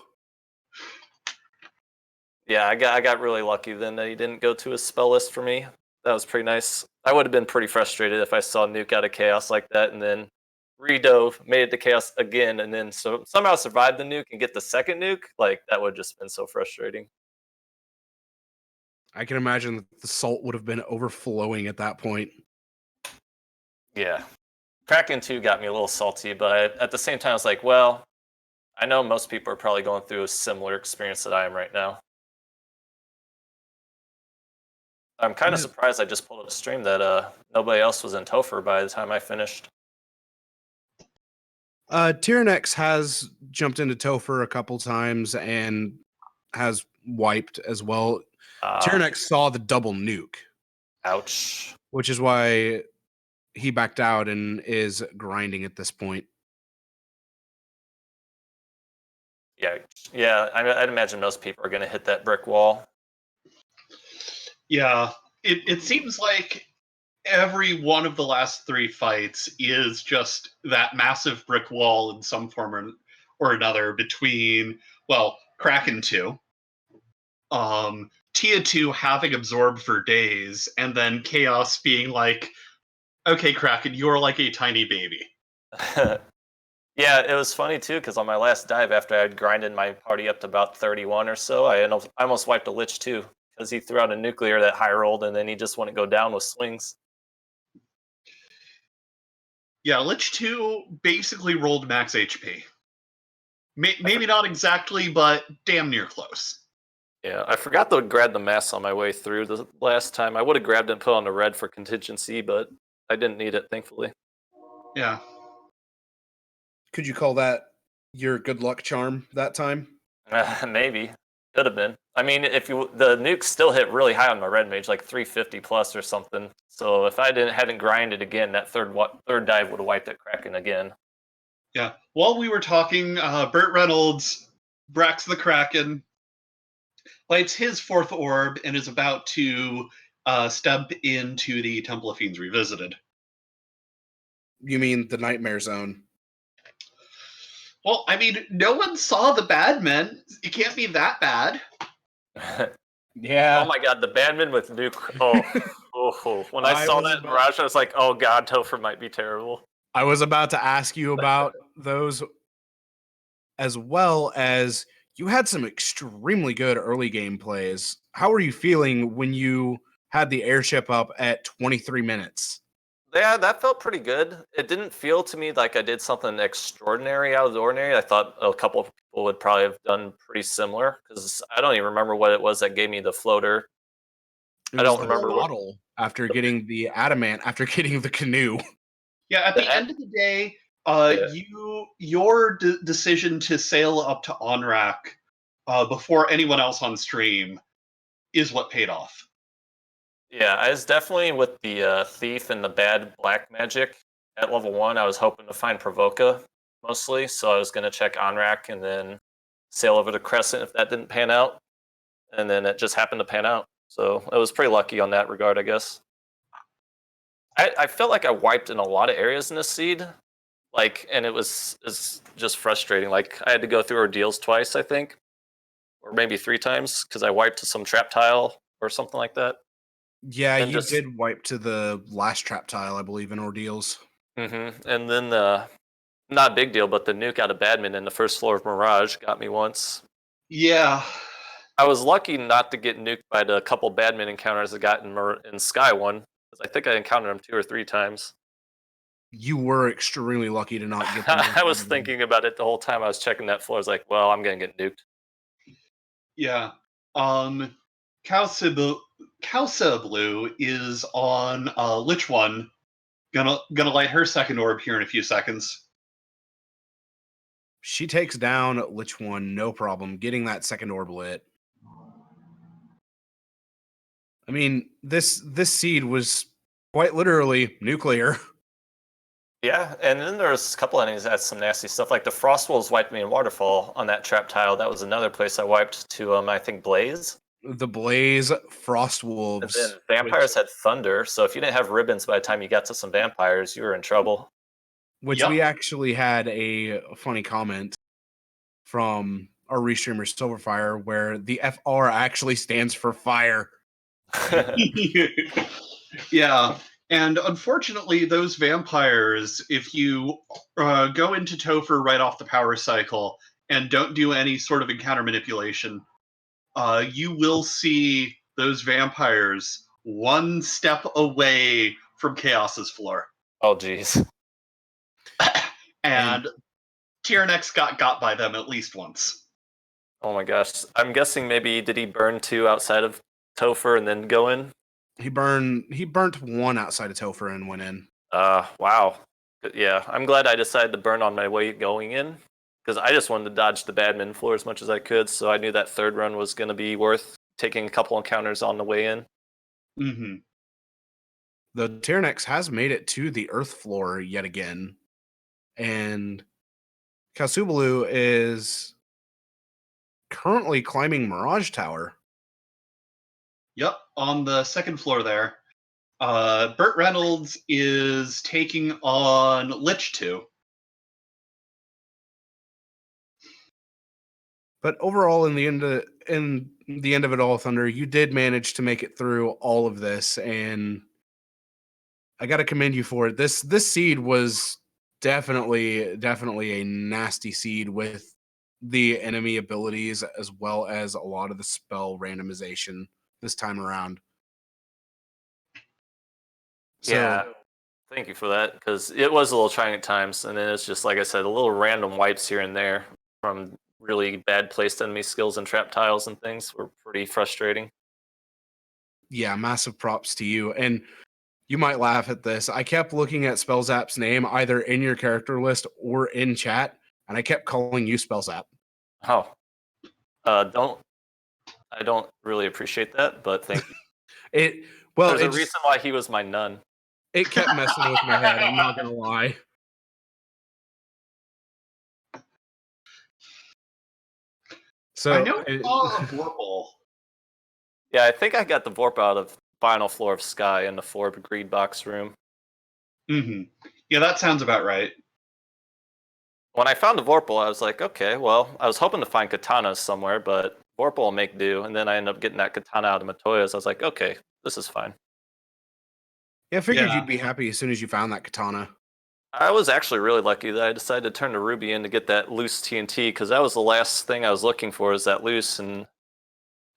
Yeah, I got really lucky then that he didn't go to a spell list for me. That was pretty nice. I would have been pretty frustrated if I saw Nuke out of Chaos like that and then redove, made it to Chaos again, and then somehow survived the nuke and get the second nuke. Like, that would have just been so frustrating. I can imagine that the salt would have been overflowing at that point. Yeah. Kraken 2 got me a little salty, but at the same time, I was like, well, I know most people are probably going through a similar experience that I am right now. I'm kind of surprised I just pulled up a stream that nobody else was in Topher by the time I finished. Tyrannex has jumped into Topher a couple times and has wiped as well. Tyrannex saw the double nuke. Ouch. Which is why he backed out and is grinding at this point. Yeah. I'd imagine most people are going to hit that brick wall. Yeah, it seems like every one of the last 3 fights is just that massive brick wall in some form or another between, well, Kraken 2, Tia 2 having absorbed for days, and then Chaos being like, okay, Kraken, you're like a tiny baby. Yeah, it was funny too because on my last dive, after I had grinded my party up to about 31 or so, I almost wiped a Lich too because he threw out a nuclear that high rolled and then he just wouldn't go down with swings. Yeah, Lich 2 basically rolled max HP. Maybe not exactly, but damn near close. Yeah, I forgot to grab the mass on my way through the last time. I would have grabbed it and put on the red for contingency, but I didn't need it, thankfully. Yeah. Could you call that your good luck charm that time? Maybe. Could have been. I mean, the nukes still hit really high on my red mage, like 350 plus or something. So if I hadn't grinded again, that third dive would have wiped that Kraken again. Yeah. While we were talking, Burt Reynolds, Brax the Kraken, lights his 4th orb and is about to step into the Temple of Fiends Revisited. You mean the Nightmare Zone? Well, I mean, no one saw the bad men. It can't be that bad. Yeah. Oh my god, the Badman with nuke. Oh. When I saw that about- Mirage, I was like, oh god, Topher might be terrible. I was about to ask you about those, as well as you had some extremely good early game plays. How were you feeling when you had the airship up at 23 minutes? Yeah, that felt pretty good. It didn't feel to me like I did something extraordinary out of the ordinary. I thought a couple of people would probably have done pretty similar because I don't even remember what it was that gave me the floater. It I was don't the remember what bottle after getting the adamant, after getting the canoe. Yeah, at the the end of the day, Yeah. your decision to sail up to Onrak before anyone else on stream is what paid off. Yeah, I was definitely with the thief and the bad black magic at level 1. I was hoping to find Provoca mostly, so I was going to check Onrak and then sail over to Crescent if that didn't pan out, and then it just happened to pan out. So I was pretty lucky on that regard, I guess. I felt like I wiped in a lot of areas in this seed, and it's just frustrating. Like I had to go through ordeals twice, I think, or maybe 3 times because I wiped to some trap tile or something like that. Yeah, And you did wipe to the last trap tile, I believe, in ordeals. And then not a big deal, but the nuke out of Badman in the first floor of Mirage got me once. Yeah. I was lucky not to get nuked by the couple Badman encounters I got in Sky 1, because I think I encountered them 2 or 3 times. You were extremely lucky to not get them. I was thinking about it the whole time I was checking that floor. I was like, well, I'm going to get nuked. Yeah. Kausa Blue is on Lich 1. Gonna light her 2nd orb here in a few seconds. She takes down Lich 1, no problem, getting that 2nd orb lit. I mean, this seed was quite literally nuclear. Yeah, and then there's a couple enemies that had some nasty stuff. Like the Frost Wolves wiped me in Waterfall on that trap tile. That was another place I wiped to, I think, Blaze. The Blaze, Frost Wolves. And then Vampires had Thunder, so if you didn't have ribbons by the time you got to some Vampires, you were in trouble. Which we actually had a funny comment from our restreamer Silverfire where the FR actually stands for fire. Yeah. And unfortunately, those vampires, if you go into Topher right off the power cycle and don't do any sort of encounter manipulation, you will see those vampires one step away from Chaos's floor. Oh, jeez. And Tyrannix got by them at least once. Oh my gosh. I'm guessing maybe did he burn 2 outside of Topher and then go in? He burnt 1 outside of Topher and went in. Wow. Yeah, I'm glad I decided to burn on my way going in because I just wanted to dodge the Badman floor as much as I could, so I knew that 3rd run was going to be worth taking a couple encounters on the way in. Mm-hmm. The Tyrannix has made it to the Earth floor yet again, and Kasubalu is currently climbing Mirage Tower. Yep, on the second floor there. Burt Reynolds is taking on Lich 2. But overall, in the end of it all, Thunder, you did manage to make it through all of this, and I got to commend you for it. This seed was definitely a nasty seed with the enemy abilities as well as a lot of the spell randomization this time around. So, Yeah, thank you for that, because it was a little trying at times, and then it's just, like I said, a little random wipes here and there from really bad placed enemy skills and trap tiles and things were pretty frustrating. yeah, massive props to you. And you might laugh at this. I kept looking at Spellzap's name either in your character list or in chat, and I kept calling you Spellzap. Oh, I don't really appreciate that, but thank you. There's a reason why he was my nun. It kept messing with my head. I'm not gonna lie. So I know you saw a Vorpal. Yeah, I think I got the Vorp out of final floor of Sky in the Forb Greed Box room. Mm-hmm. Yeah, that sounds about right. When I found the Vorpal, I was like, okay, well, I was hoping to find katanas somewhere, but Vorpal will make do. And then I ended up getting that katana out of Matoya's. I was like, okay, this is fine. yeah, I figured Yeah. you'd be happy as soon as you found that katana. I was actually really lucky that I decided to turn to Ruby in to get that loose TNT, because that was the last thing I was looking for, is that loose. And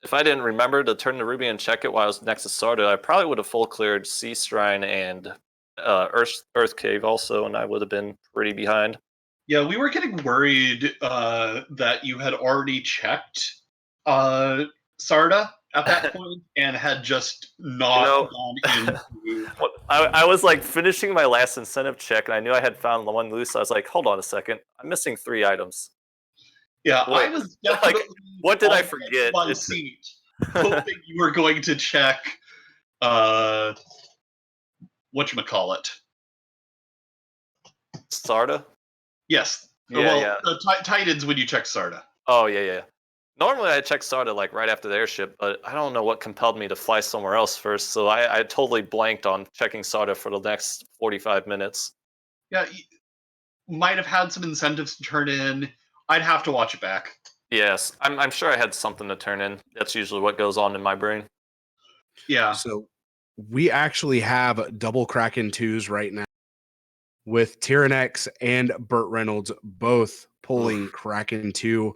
if I didn't remember to turn to Ruby and check it while I was next to Sarda, I probably would have full cleared Sea Shrine and Earth Cave also, and I would have been pretty behind. Yeah, we were getting worried that you had already checked Sarda at that point and had just not gone into. I was like finishing my last incentive check, and I knew I had found the one loose. I was like, hold on a second, I'm missing 3 items. Yeah, What? I was definitely What did I on the edge forget? of my seat, hoping you were going to check whatchamacallit. Sarda? Yes. Yeah. Titans when you check Sarda. Oh, yeah. Normally I check Sarda like right after the airship, but I don't know what compelled me to fly somewhere else first, so I totally blanked on checking Sarda for the next 45 minutes. Yeah, might have had some incentives to turn in. I'd have to watch it back. Yes, I'm sure I had something to turn in. That's usually what goes on in my brain. Yeah. So we actually have double Kraken 2s right now with Tyrannex and Burt Reynolds both pulling Kraken 2.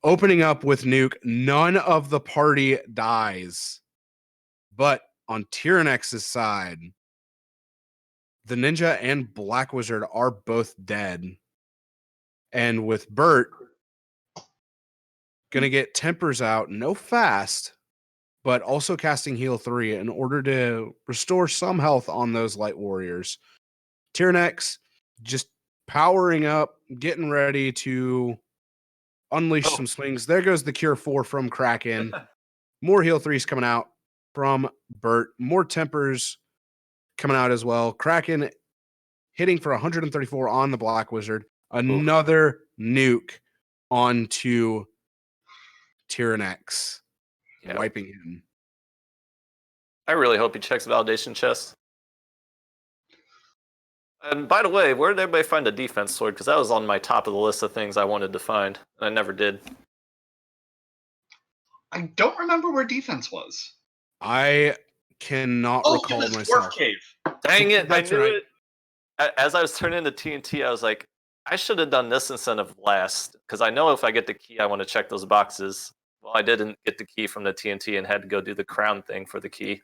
Opening up with Nuke, none of the party dies. But on Tyrannex's side, the Ninja and Black Wizard are both dead. And with Burt, gonna get Tempers out, no fast, but also casting Heal 3 in order to restore some health on those Light Warriors. Tyrannex just powering up, getting ready to unleash some swings. There goes the Cure 4 from Kraken. More Heal 3s coming out from Burt. More Tempers coming out as well. Kraken hitting for 134 on the Black Wizard. Another nuke onto Tyrannex, wiping him. I really hope he checks validation chest. And by the way, where did everybody find the defense sword? Because that was on my top of the list of things I wanted to find, and I never did. I don't remember where defense was. I cannot recall it was myself. Dwarf Cave. Dang it, That's I knew right. it. As I was turning into TNT, I was like, I should have done this incentive last, because I know if I get the key, I want to check those boxes. Well, I didn't get the key from the TNT and had to go do the crown thing for the key.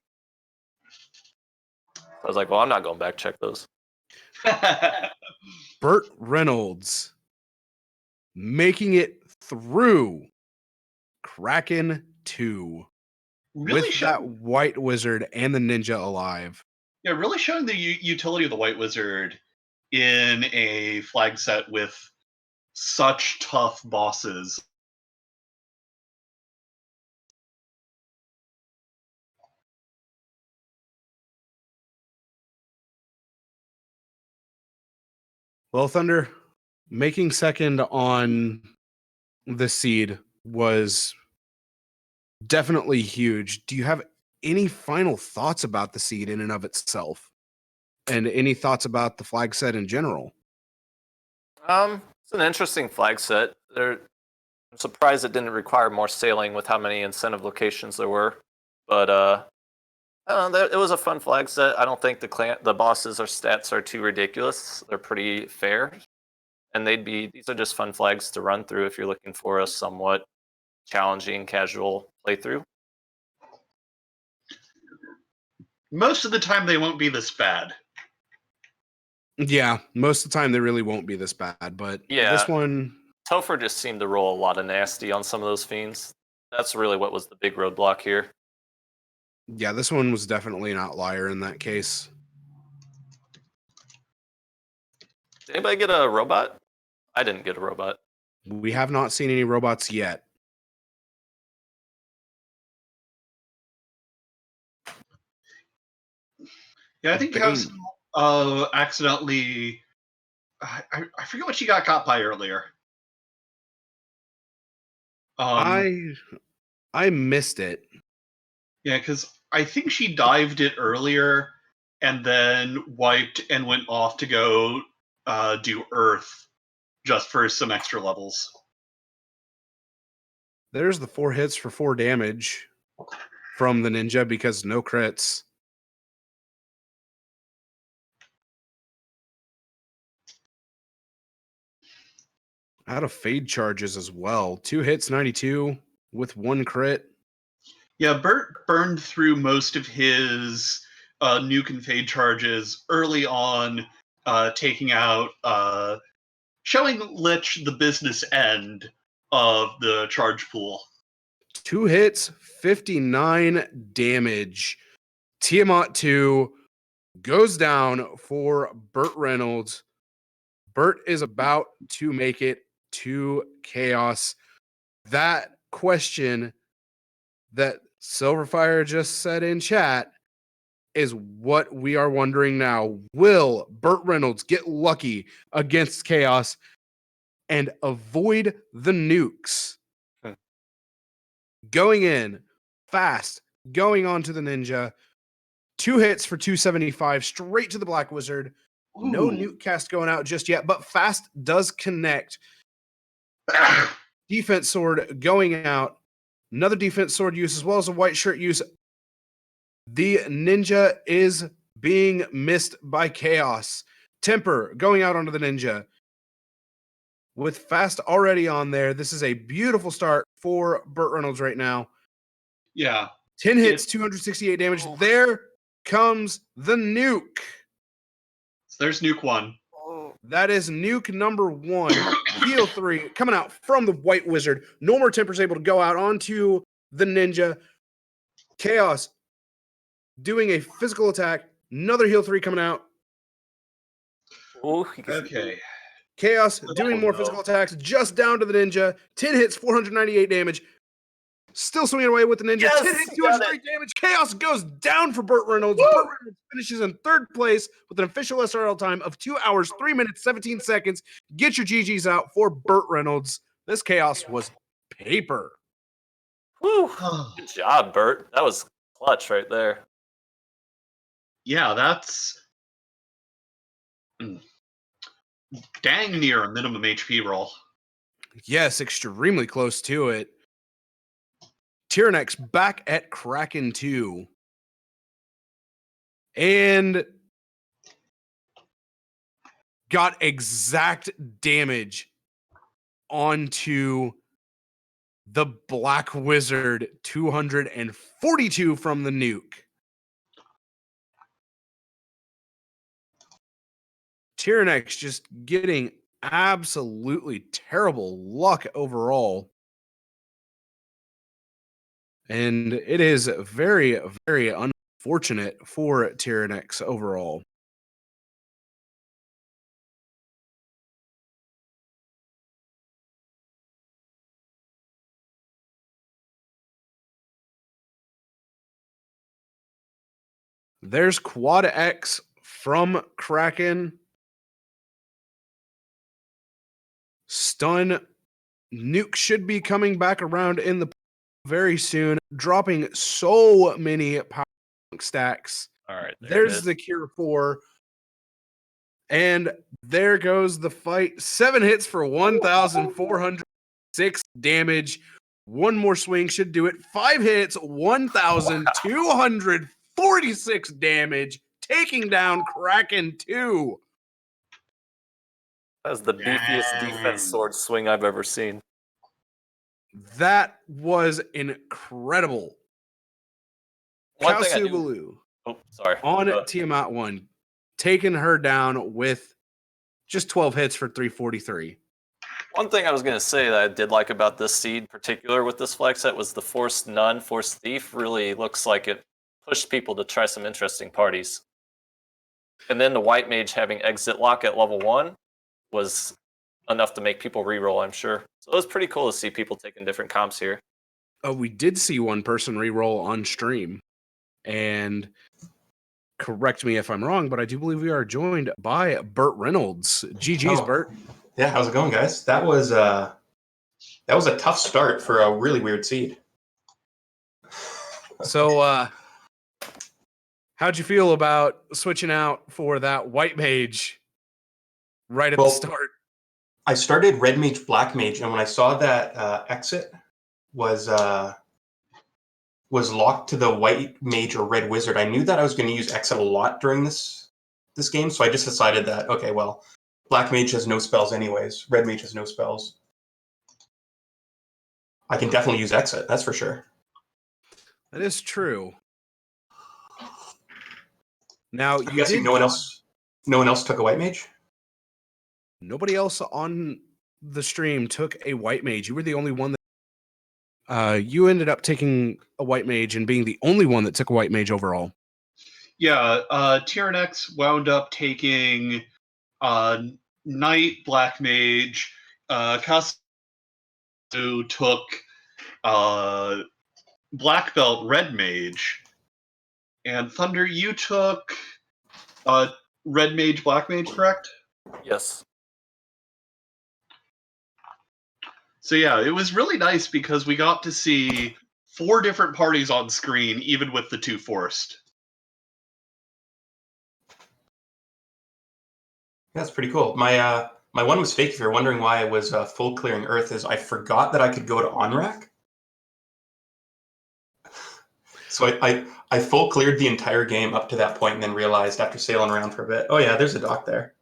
I was like, well, I'm not going back to check those. Burt Reynolds making it through Kraken 2 with that White Wizard and the Ninja alive. Yeah, really showing the utility of the White Wizard in a flag set with such tough bosses. Well, Thunder, making second on the seed was definitely huge. Do you have any final thoughts about the seed in and of itself? And any thoughts about the flag set in general? It's an interesting flag set. I'm surprised it didn't require more sailing with how many incentive locations there were. But I don't know, it was a fun flag set. I don't think the bosses or stats are too ridiculous. They're pretty fair, and these are just fun flags to run through if you're looking for a somewhat challenging casual playthrough. Most of the time, they won't be this bad. Yeah, most of the time they really won't be this bad, but Yeah. this one, Topher just seemed to roll a lot of nasty on some of those fiends. That's really what was the big roadblock here. yeah, this one was definitely an outlier in that case. Did anybody get a robot? I didn't get a robot. We have not seen any robots yet. Yeah, I think Bane. Cass accidentally. I forget what she got caught by earlier. I missed it. Yeah, because I think she dived it earlier and then wiped and went off to go do Earth just for some extra levels. There's the 4 hits for 4 damage from the ninja because no crits. Out of fade charges as well. 2 hits, 92 with 1 crit. Yeah, Bert burned through most of his nuke and fade charges early on, taking out, showing Lich the business end of the charge pool. 2 hits, 59 damage. Tiamat 2 goes down for Burt Reynolds. Burt is about to make it to Chaos. That question that Silverfire just said in chat is what we are wondering now. Will Burt Reynolds get lucky against Chaos and avoid the nukes? Going in fast, going on to the ninja. 2 hits for 275 straight to the Black Wizard. No nuke cast going out just yet, but fast does connect. Defense sword going out. Another defense sword use as well as a white shirt use. The ninja is being missed by Chaos. Temper going out onto the ninja. With fast already on there, this is a beautiful start for Burt Reynolds right now. Yeah. 10 hits, 268 damage. There comes the nuke. So there's nuke 1. That is nuke number 1. Heal 3 coming out from the White Wizard. No more Temper's able to go out onto the ninja. Chaos doing a physical attack. Another heal 3 coming out. Okay. Chaos doing more physical attacks. Just down to the ninja. 10 hits, 498 damage. Still swinging away with the ninja. Yes, 10 hits, 203 damage. Chaos goes down for Burt Reynolds. Burt Reynolds finishes in 3rd place with an official SRL time of 2 hours, 3 minutes, 17 seconds. Get your GGs out for Burt Reynolds. This Chaos was paper. Woo. Good job, Burt. That was clutch right there. Yeah, that's dang near a minimum HP roll. Yes, extremely close to it. Tyrannex back at Kraken 2. And got exact damage onto the Black Wizard. 242 from the nuke. Tyrannex just getting absolutely terrible luck overall. And it is very, very unfortunate for Tyrannex overall. There's Quad X from Kraken. Stun Nuke should be coming back around in the very soon, dropping so many power stacks. All right, There's the Cure 4. And there goes the fight. 7 hits for 1,406 damage. One more swing should do it. 5 hits, 1,246 damage, taking down Kraken 2. That was the beefiest defense sword swing I've ever seen. That was incredible. Kalsubalu on Tiamat 1, taking her down with just 12 hits for 343. One thing I was going to say that I did like about this seed in particular with this flag set was the Forced Nun, Forced Thief really looks like it pushed people to try some interesting parties. And then the White Mage having Exit Lock at level 1 was enough to make people reroll, I'm sure. So it was pretty cool to see people taking different comps here. Oh, we did see one person reroll on stream. And correct me if I'm wrong, but I do believe we are joined by Burt Reynolds. GG's, Burt. Yeah, how's it going, guys? That was a tough start for a really weird seed. So, how'd you feel about switching out for that White Mage right at the start? I started Red Mage, Black Mage, and when I saw that exit was locked to the White Mage or Red Wizard, I knew that I was going to use exit a lot during this game, so I just decided that, okay, well, Black Mage has no spells anyways. Red Mage has no spells. I can definitely use exit, that's for sure. That is true. Now, I'm guessing no one else took a White Mage? Nobody else on the stream took a White Mage. You were the only one that you ended up taking a White Mage and being the only one that took a White Mage overall. Yeah, Tyrannex wound up taking Knight, Black Mage. Kasu took Black Belt, Red Mage. And Thunder, you took Red Mage, Black Mage, correct? Yes. So yeah, it was really nice because we got to see 4 different parties on screen, even with the 2 forced. That's pretty cool. My one mistake, if you're wondering why I was full clearing Earth, is I forgot that I could go to on-rack. So I full cleared the entire game up to that point and then realized after sailing around for a bit, oh yeah, there's a dock there.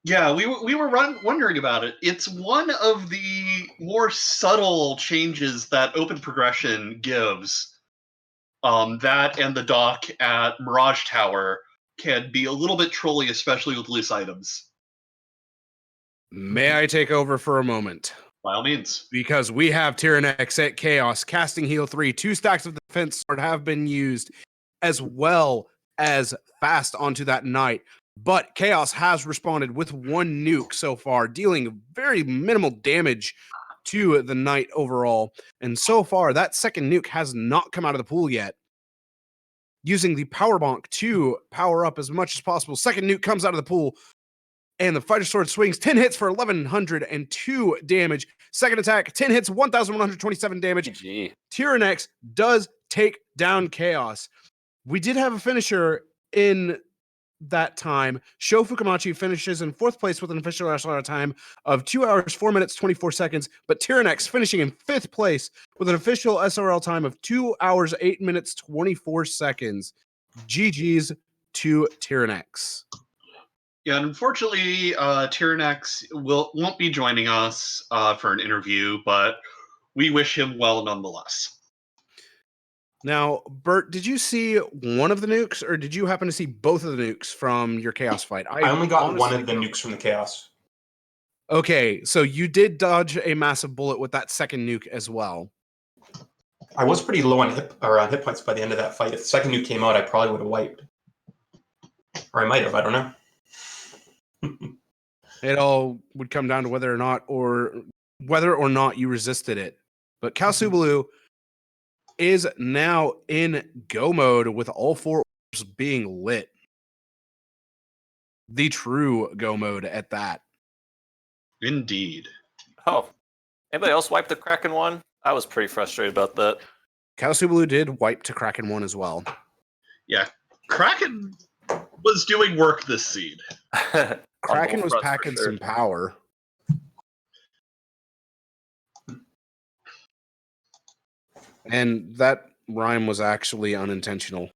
Yeah, we were wondering about it. It's one of the more subtle changes that open progression gives. That and the dock at Mirage Tower can be a little bit trolly, especially with loose items. May I take over for a moment? By all means. Because we have Tyrannex at Chaos, casting heal 3. 2 stacks of defense sword have been used, as well as fast onto that Knight. But Chaos has responded with 1 nuke so far, dealing very minimal damage to the Knight overall. And so far, that second nuke has not come out of the pool yet. Using the power bonk to power up as much as possible. Second nuke comes out of the pool, and the Fighter Sword swings 10 hits for 1,102 damage. Second attack, 10 hits, 1,127 damage. GG. Tyrannex does take down Chaos. We did have a finisher in that time. Sho Fukamachi finishes in 4th place with an official SLR time of 2 hours, 4 minutes, 24 seconds. But Tyrannex finishing in 5th place with an official SRL time of 2 hours, 8 minutes, 24 seconds. GG's to Tyrannex. Yeah, unfortunately, Tyrannex won't be joining us for an interview, but we wish him well nonetheless. Now, Bert, did you see one of the nukes, or did you happen to see both of the nukes from your Chaos fight? I only got one of the nukes from the Chaos. Okay, so you did dodge a massive bullet with that second nuke as well. I was pretty low on hit points by the end of that fight. If the second nuke came out, I probably would have wiped. Or I might have, I don't know. It all would come down to whether or not you resisted it. But Kalsubalu is now in go mode with all 4 orbs being lit. The true go mode at that. Indeed. Oh, anybody else wipe the Kraken one? I was pretty frustrated about that. Kalsu did wipe to Kraken 1 as well. Yeah. Kraken was doing work this seed. Kraken was fronts, for packing sure. some power. And that rhyme was actually unintentional.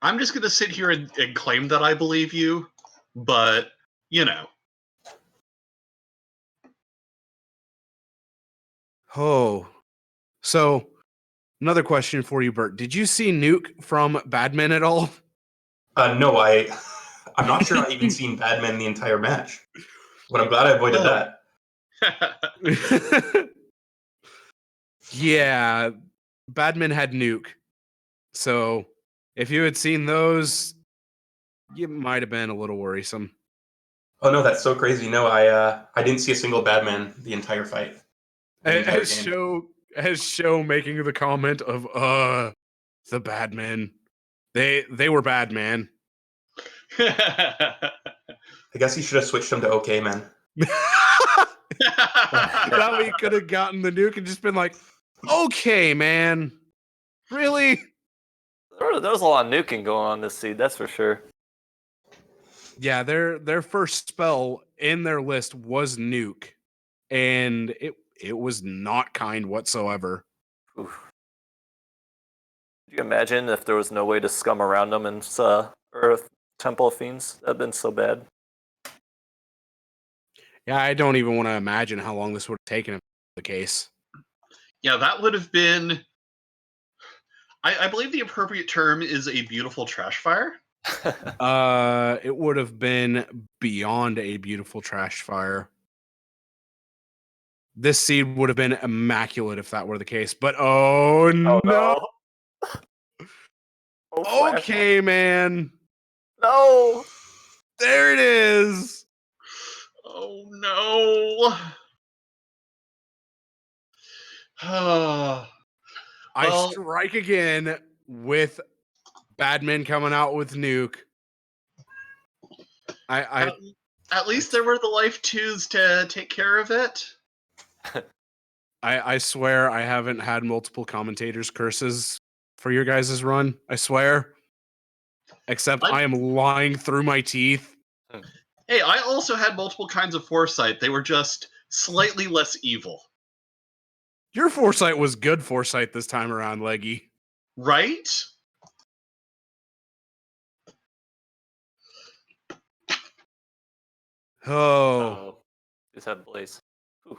I'm just going to sit here and claim that I believe you, but, you know. Oh. So, another question for you, Bert. Did you see Nuke from Badman at all? No, I'm not sure I've even seen Badman the entire match, but I'm glad I avoided that. Yeah, Badman had Nuke. So, if you had seen those, you might have been a little worrisome. Oh no, that's so crazy. No, I didn't see a single Badman the entire fight. The entire game. As show making the comment of the Badman. They were bad, man. I guess he should have switched him to OK Man. That way he could have gotten the Nuke and just been like, okay, man. Really? There was a lot of nuking going on this seed, that's for sure. Yeah, their first spell in their list was Nuke, and it was not kind whatsoever. Oof. Could you imagine if there was no way to scum around them in Earth Temple of Fiends? That'd been so bad. Yeah, I don't even want to imagine how long this would have taken if the case. Yeah, that would have been. I believe the appropriate term is a beautiful trash fire. It would have been beyond a beautiful trash fire. This seed would have been immaculate if that were the case, but oh no. Oh, Okay, man. No. There it is. Oh no. I strike again with Badman coming out with Nuke. At least there were the life twos to take care of it. I swear I haven't had multiple commentators' curses for your guys' run. I swear. Except I am lying through my teeth. Hey, I also had multiple kinds of foresight. They were just slightly less evil. Your foresight was good foresight this time around, Leggy. Right? Oh. Just had Blaze. Whew.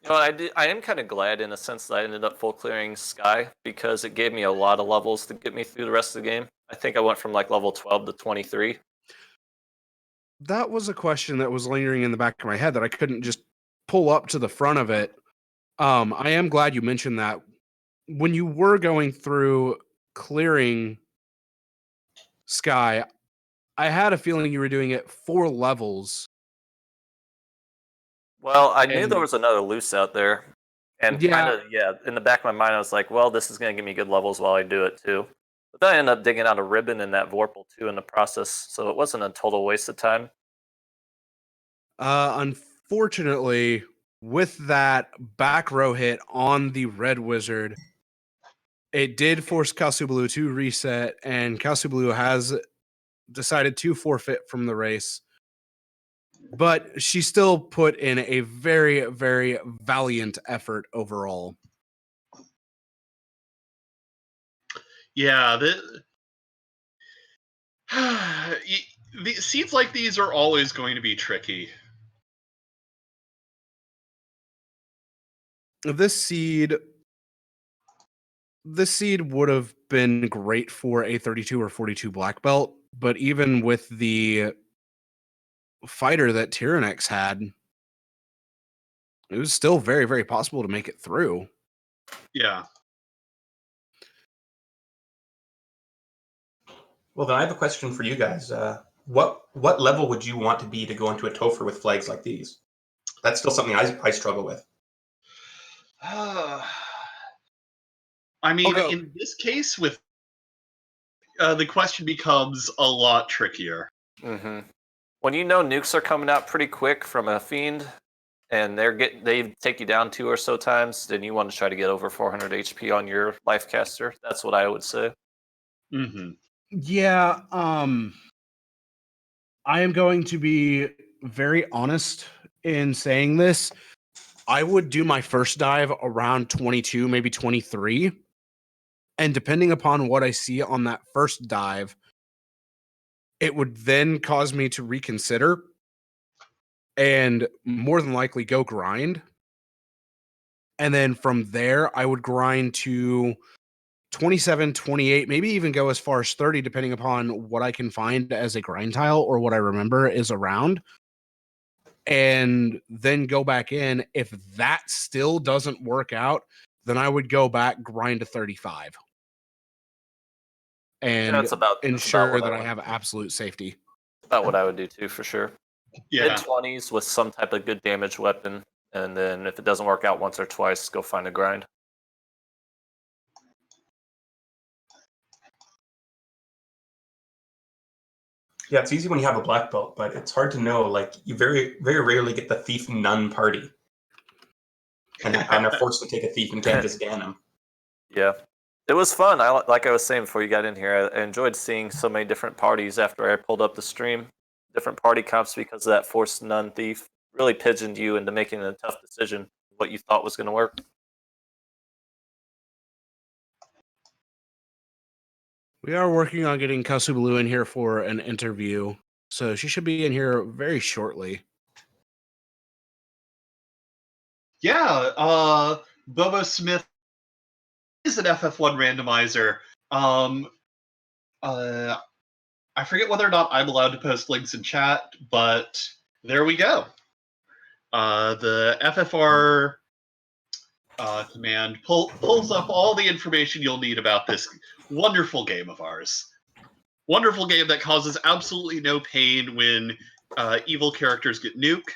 You know, I am kind of glad in a sense that I ended up full clearing Sky because it gave me a lot of levels to get me through the rest of the game. I think I went from like level 12 to 23. That was a question that was lingering in the back of my head that I couldn't just pull up to the front of it. I am glad you mentioned that. When you were going through clearing Sky, I had a feeling you were doing it 4 levels. Well, I knew there was another loose out there. And in the back of my mind, I was like, well, this is going to give me good levels while I do it too. But then I ended up digging out a ribbon and that Vorpal too in the process, so it wasn't a total waste of time. Unfortunately, with that back row hit on the Red Wizard, it did force Kalsu to reset, and Kalsu has decided to forfeit from the race. But she still put in a very, very valiant effort overall. Yeah, the seeds like these are always going to be tricky. This seed would have been great for a 32 or 42 black belt, but even with the fighter that Tyrannex had, it was still very, very possible to make it through. Yeah. Well, then I have a question for you guys. What level would you want to be to go into a Topher with flags like these? That's still something I struggle with. I mean, in this case, with the question becomes a lot trickier. Mm-hmm. When you know nukes are coming out pretty quick from a fiend, and they take you down 2 or so times, then you want to try to get over 400 HP on your life caster. That's what I would say. Mm-hmm. Yeah, I am going to be very honest in saying this. I would do my first dive around 22, maybe 23. And depending upon what I see on that first dive, it would then cause me to reconsider and more than likely go grind. And then from there, I would grind to 27, 28, maybe even go as far as 30, depending upon what I can find as a grind tile or what I remember is around. And then go back in. If that still doesn't work out, then I would go back, grind to 35. And That's about ensure what that I I would- have absolute safety. About what I would do too, for sure. Yeah. Mid-20s with some type of good damage weapon, and then if it doesn't work out once or twice, go find a grind. Yeah, it's easy when you have a black belt, but it's hard to know. Like, you very, very rarely get the thief nun party, and are forced to take a thief and can't just ban him. Yeah. It was fun. Like I was saying before you got in here, I enjoyed seeing so many different parties after I pulled up the stream. Different party comps because of that forced nun thief. Really pigeoned you into making a tough decision what you thought was going to work. We are working on getting Kasubalu in here for an interview, so she should be in here very shortly. Yeah, Bobo Smith is an FF1 randomizer. I forget whether or not I'm allowed to post links in chat, but there we go. The FFR command pulls up all the information you'll need about this wonderful game of ours. Wonderful game that causes absolutely no pain when evil characters get nuke.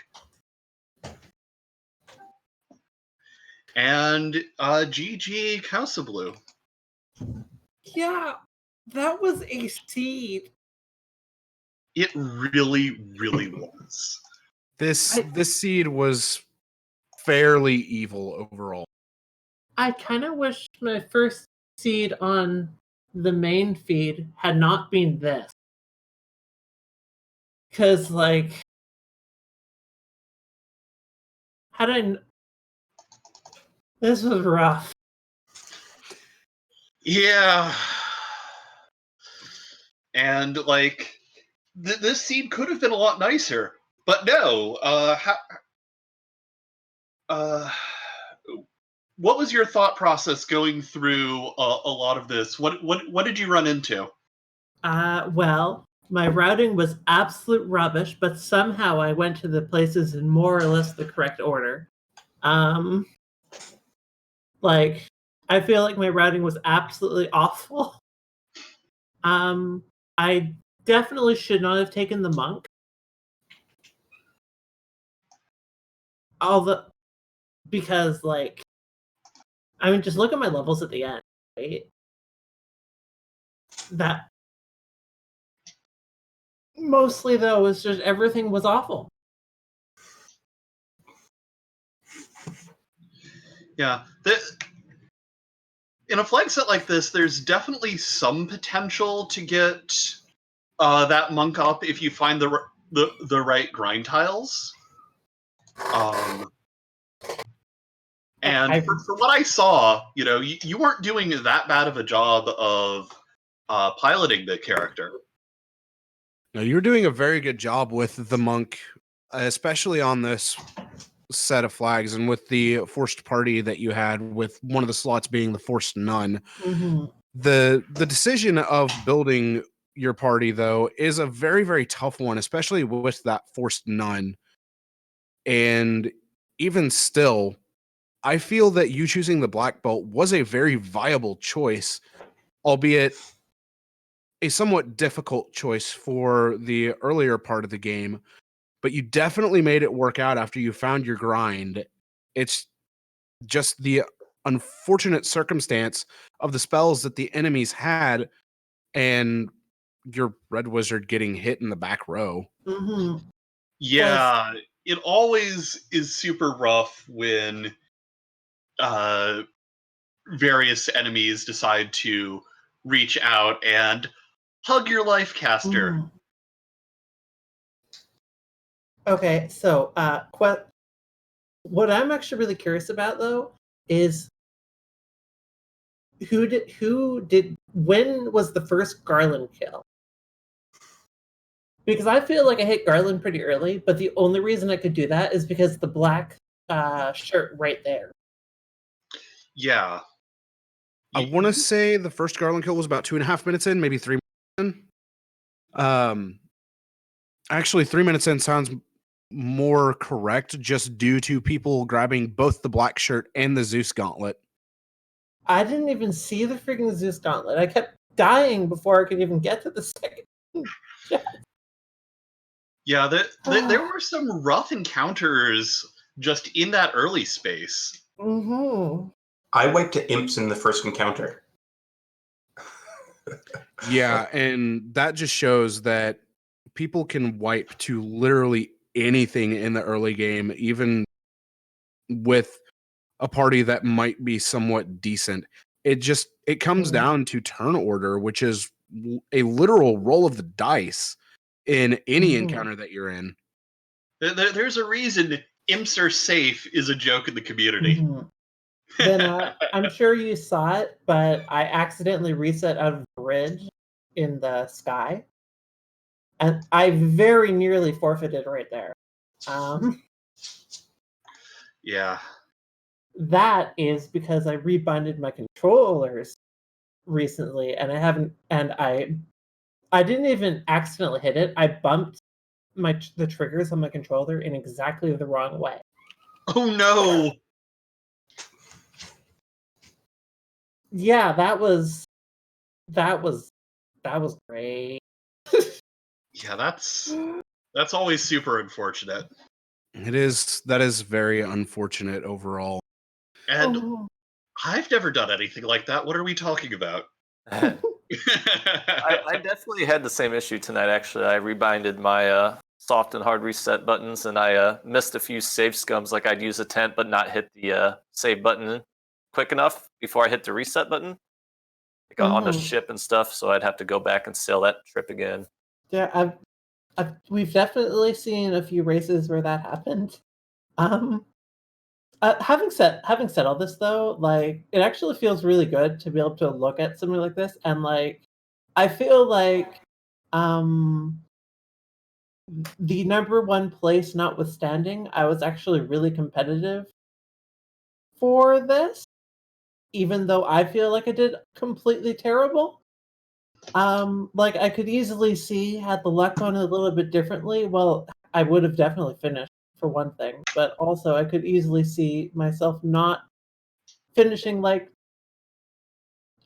And GG Blue. Yeah, that was a seed. It really, really was. This seed was fairly evil overall. I kind of wish my first seed on the main feed had not been this. Because, like, this was rough. Yeah. And, like, this seed could have been a lot nicer. But no. What was your thought process going through a lot of this? What did you run into? Well, my routing was absolute rubbish, but somehow I went to the places in more or less the correct order. Like, I feel like my routing was absolutely awful. I definitely should not have taken the monk. Because, like, I mean, just look at my levels at the end, right? That mostly, though, was just everything was awful. Yeah. In a flag set like this, there's definitely some potential to get that monk up if you find the right grind tiles. And from what I saw, you weren't doing that bad of a job of piloting the character. No, you were doing a very good job with the monk, especially on this set of flags and with the forced party that you had, with one of the slots being the forced nun. Mm-hmm. The decision of building your party, though, is a very, very tough one, especially with that forced nun. And even still, I feel that you choosing the black belt was a very viable choice, albeit a somewhat difficult choice for the earlier part of the game. But you definitely made it work out after you found your grind. It's just the unfortunate circumstance of the spells that the enemies had and your red wizard getting hit in the back row. Mm-hmm. Yeah, it always is super rough when various enemies decide to reach out and hug your life caster. Mm. Okay, so what I'm actually really curious about though is when was the first Garland kill? Because I feel like I hit Garland pretty early, but the only reason I could do that is because the black shirt right there. Yeah. I want to say the first Garland kill was about 2.5 minutes in, maybe 3 minutes in. Actually, 3 minutes in sounds more correct, just due to people grabbing both the black shirt and the Zeus gauntlet. I didn't even see the freaking Zeus gauntlet. I kept dying before I could even get to the second. Yeah, there were some rough encounters just in that early space. Mm-hmm. I wiped to imps in the first encounter. Yeah, and that just shows that people can wipe to literally anything in the early game, even with a party that might be somewhat decent. It comes down to turn order, which is a literal roll of the dice in any encounter that you're in. There's a reason imps are safe is a joke in the community. Mm-hmm. Then I'm sure you saw it, but I accidentally reset out of the bridge in the sky. And I very nearly forfeited right there. Yeah. That is because I rebinded my controllers recently, and I didn't even accidentally hit it. I bumped the triggers on my controller in exactly the wrong way. Oh no. Yeah, that was great. Yeah, that's always super unfortunate. That is very unfortunate overall. And Oh. I've never done anything like that. What are we talking about? I definitely had the same issue tonight, actually. I rebinded my soft and hard reset buttons, and I missed a few save scums. Like I'd use a tent but not hit the save button quick enough before I hit the reset button. Like on the ship and stuff, so I'd have to go back and sail that trip again. Yeah, we've definitely seen a few races where that happened. Having said all this though, like it actually feels really good to be able to look at something like this, and like I feel like the number one place notwithstanding, I was actually really competitive for this, even though I feel like I did completely terrible. Like I could easily see had the luck gone a little bit differently, well, I would have definitely finished for one thing, but also I could easily see myself not finishing like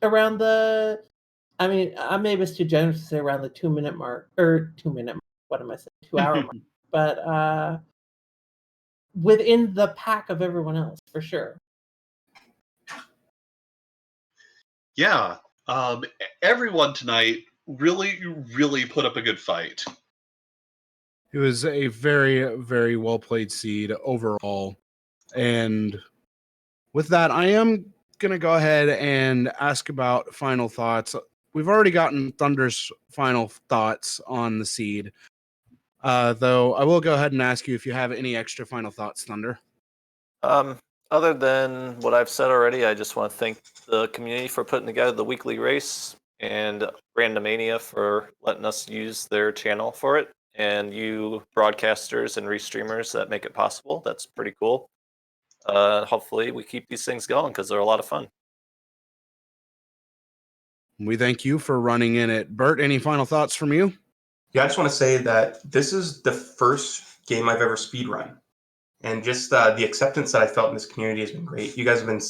around the maybe it's too generous to say around the 2 minute mark or 2 minute what am I saying 2 hour mark, but within the pack of everyone else for sure. Yeah. Everyone tonight really put up a good fight. It was a very, very well played seed overall. And with that, I am going to go ahead and ask about final thoughts. We've already gotten Thunder's final thoughts on the seed. Though I will go ahead and ask you if you have any extra final thoughts, Thunder. Other than what I've said already, I just want to thank the community for putting together the weekly race and Randomania for letting us use their channel for it, and you broadcasters and restreamers that make it possible. That's pretty cool. Hopefully we keep these things going because they're a lot of fun. We thank you for running in it. Bert, any final thoughts from you? Yeah, I just want to say that this is the first game I've ever speedrun. And just the acceptance that I felt in this community has been great. You guys have been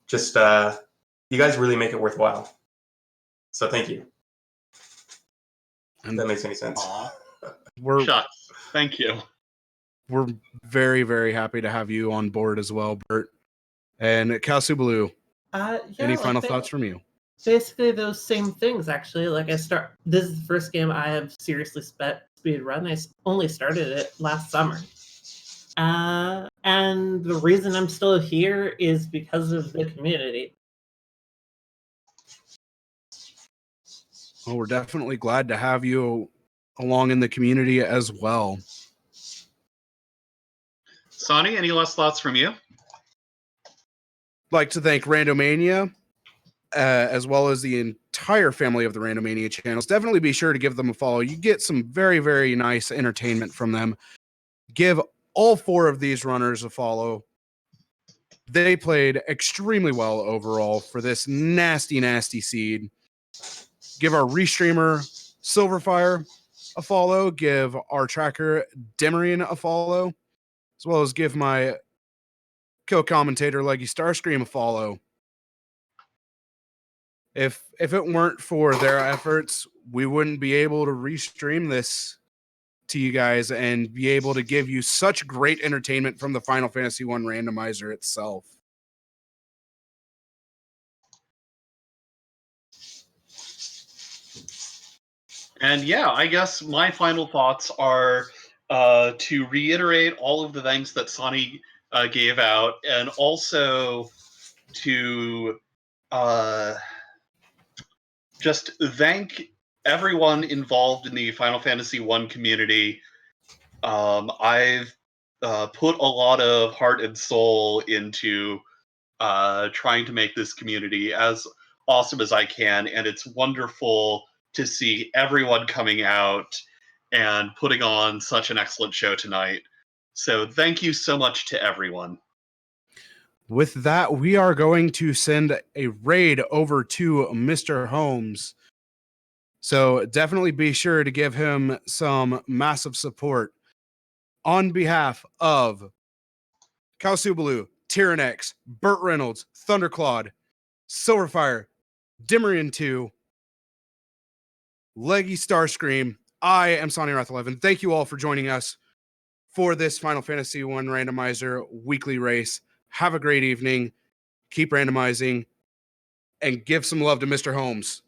just, you guys really make it worthwhile. So thank you. If that makes any sense. Shucks. Thank you. We're very, very happy to have you on board as well, Bert. And Kalsu Blue, any final thoughts from you? Basically those same things, actually. Like this is the first game I have seriously speed run. I only started it last summer. And the reason I'm still here is because of the community. Well, we're definitely glad to have you along in the community as well. Sonny, any last thoughts from you? Like to thank Randomania, as well as the entire family of the Randomania channels. Definitely be sure to give them a follow. You get some very, very nice entertainment from them. Give all 4 of these runners a follow. They played extremely well overall for this nasty, nasty seed. Give our restreamer Silverfire a follow. Give our tracker Demarian a follow, as well as give my co-commentator Leggy Starscream a follow. If it weren't for their efforts, we wouldn't be able to restream this to you guys and be able to give you such great entertainment from the Final Fantasy 1 randomizer itself. And yeah, I guess my final thoughts are to reiterate all of the thanks that Sonny gave out, and also to just thank everyone involved in the Final Fantasy 1 community. I've put a lot of heart and soul into trying to make this community as awesome as I can, and it's wonderful to see everyone coming out and putting on such an excellent show tonight. So thank you so much to everyone. With that, we are going to send a raid over to Mr. Holmes. So definitely be sure to give him some massive support. On behalf of Kalsubalu, Tyrannex, Burt Reynolds, Thunderclawed, Silverfire, Dimmerian 2, Leggy Starscream, I am Sonny Wrath 11. Thank you all for joining us for this Final Fantasy 1 randomizer weekly race. Have a great evening. Keep randomizing and give some love to Mr. Holmes.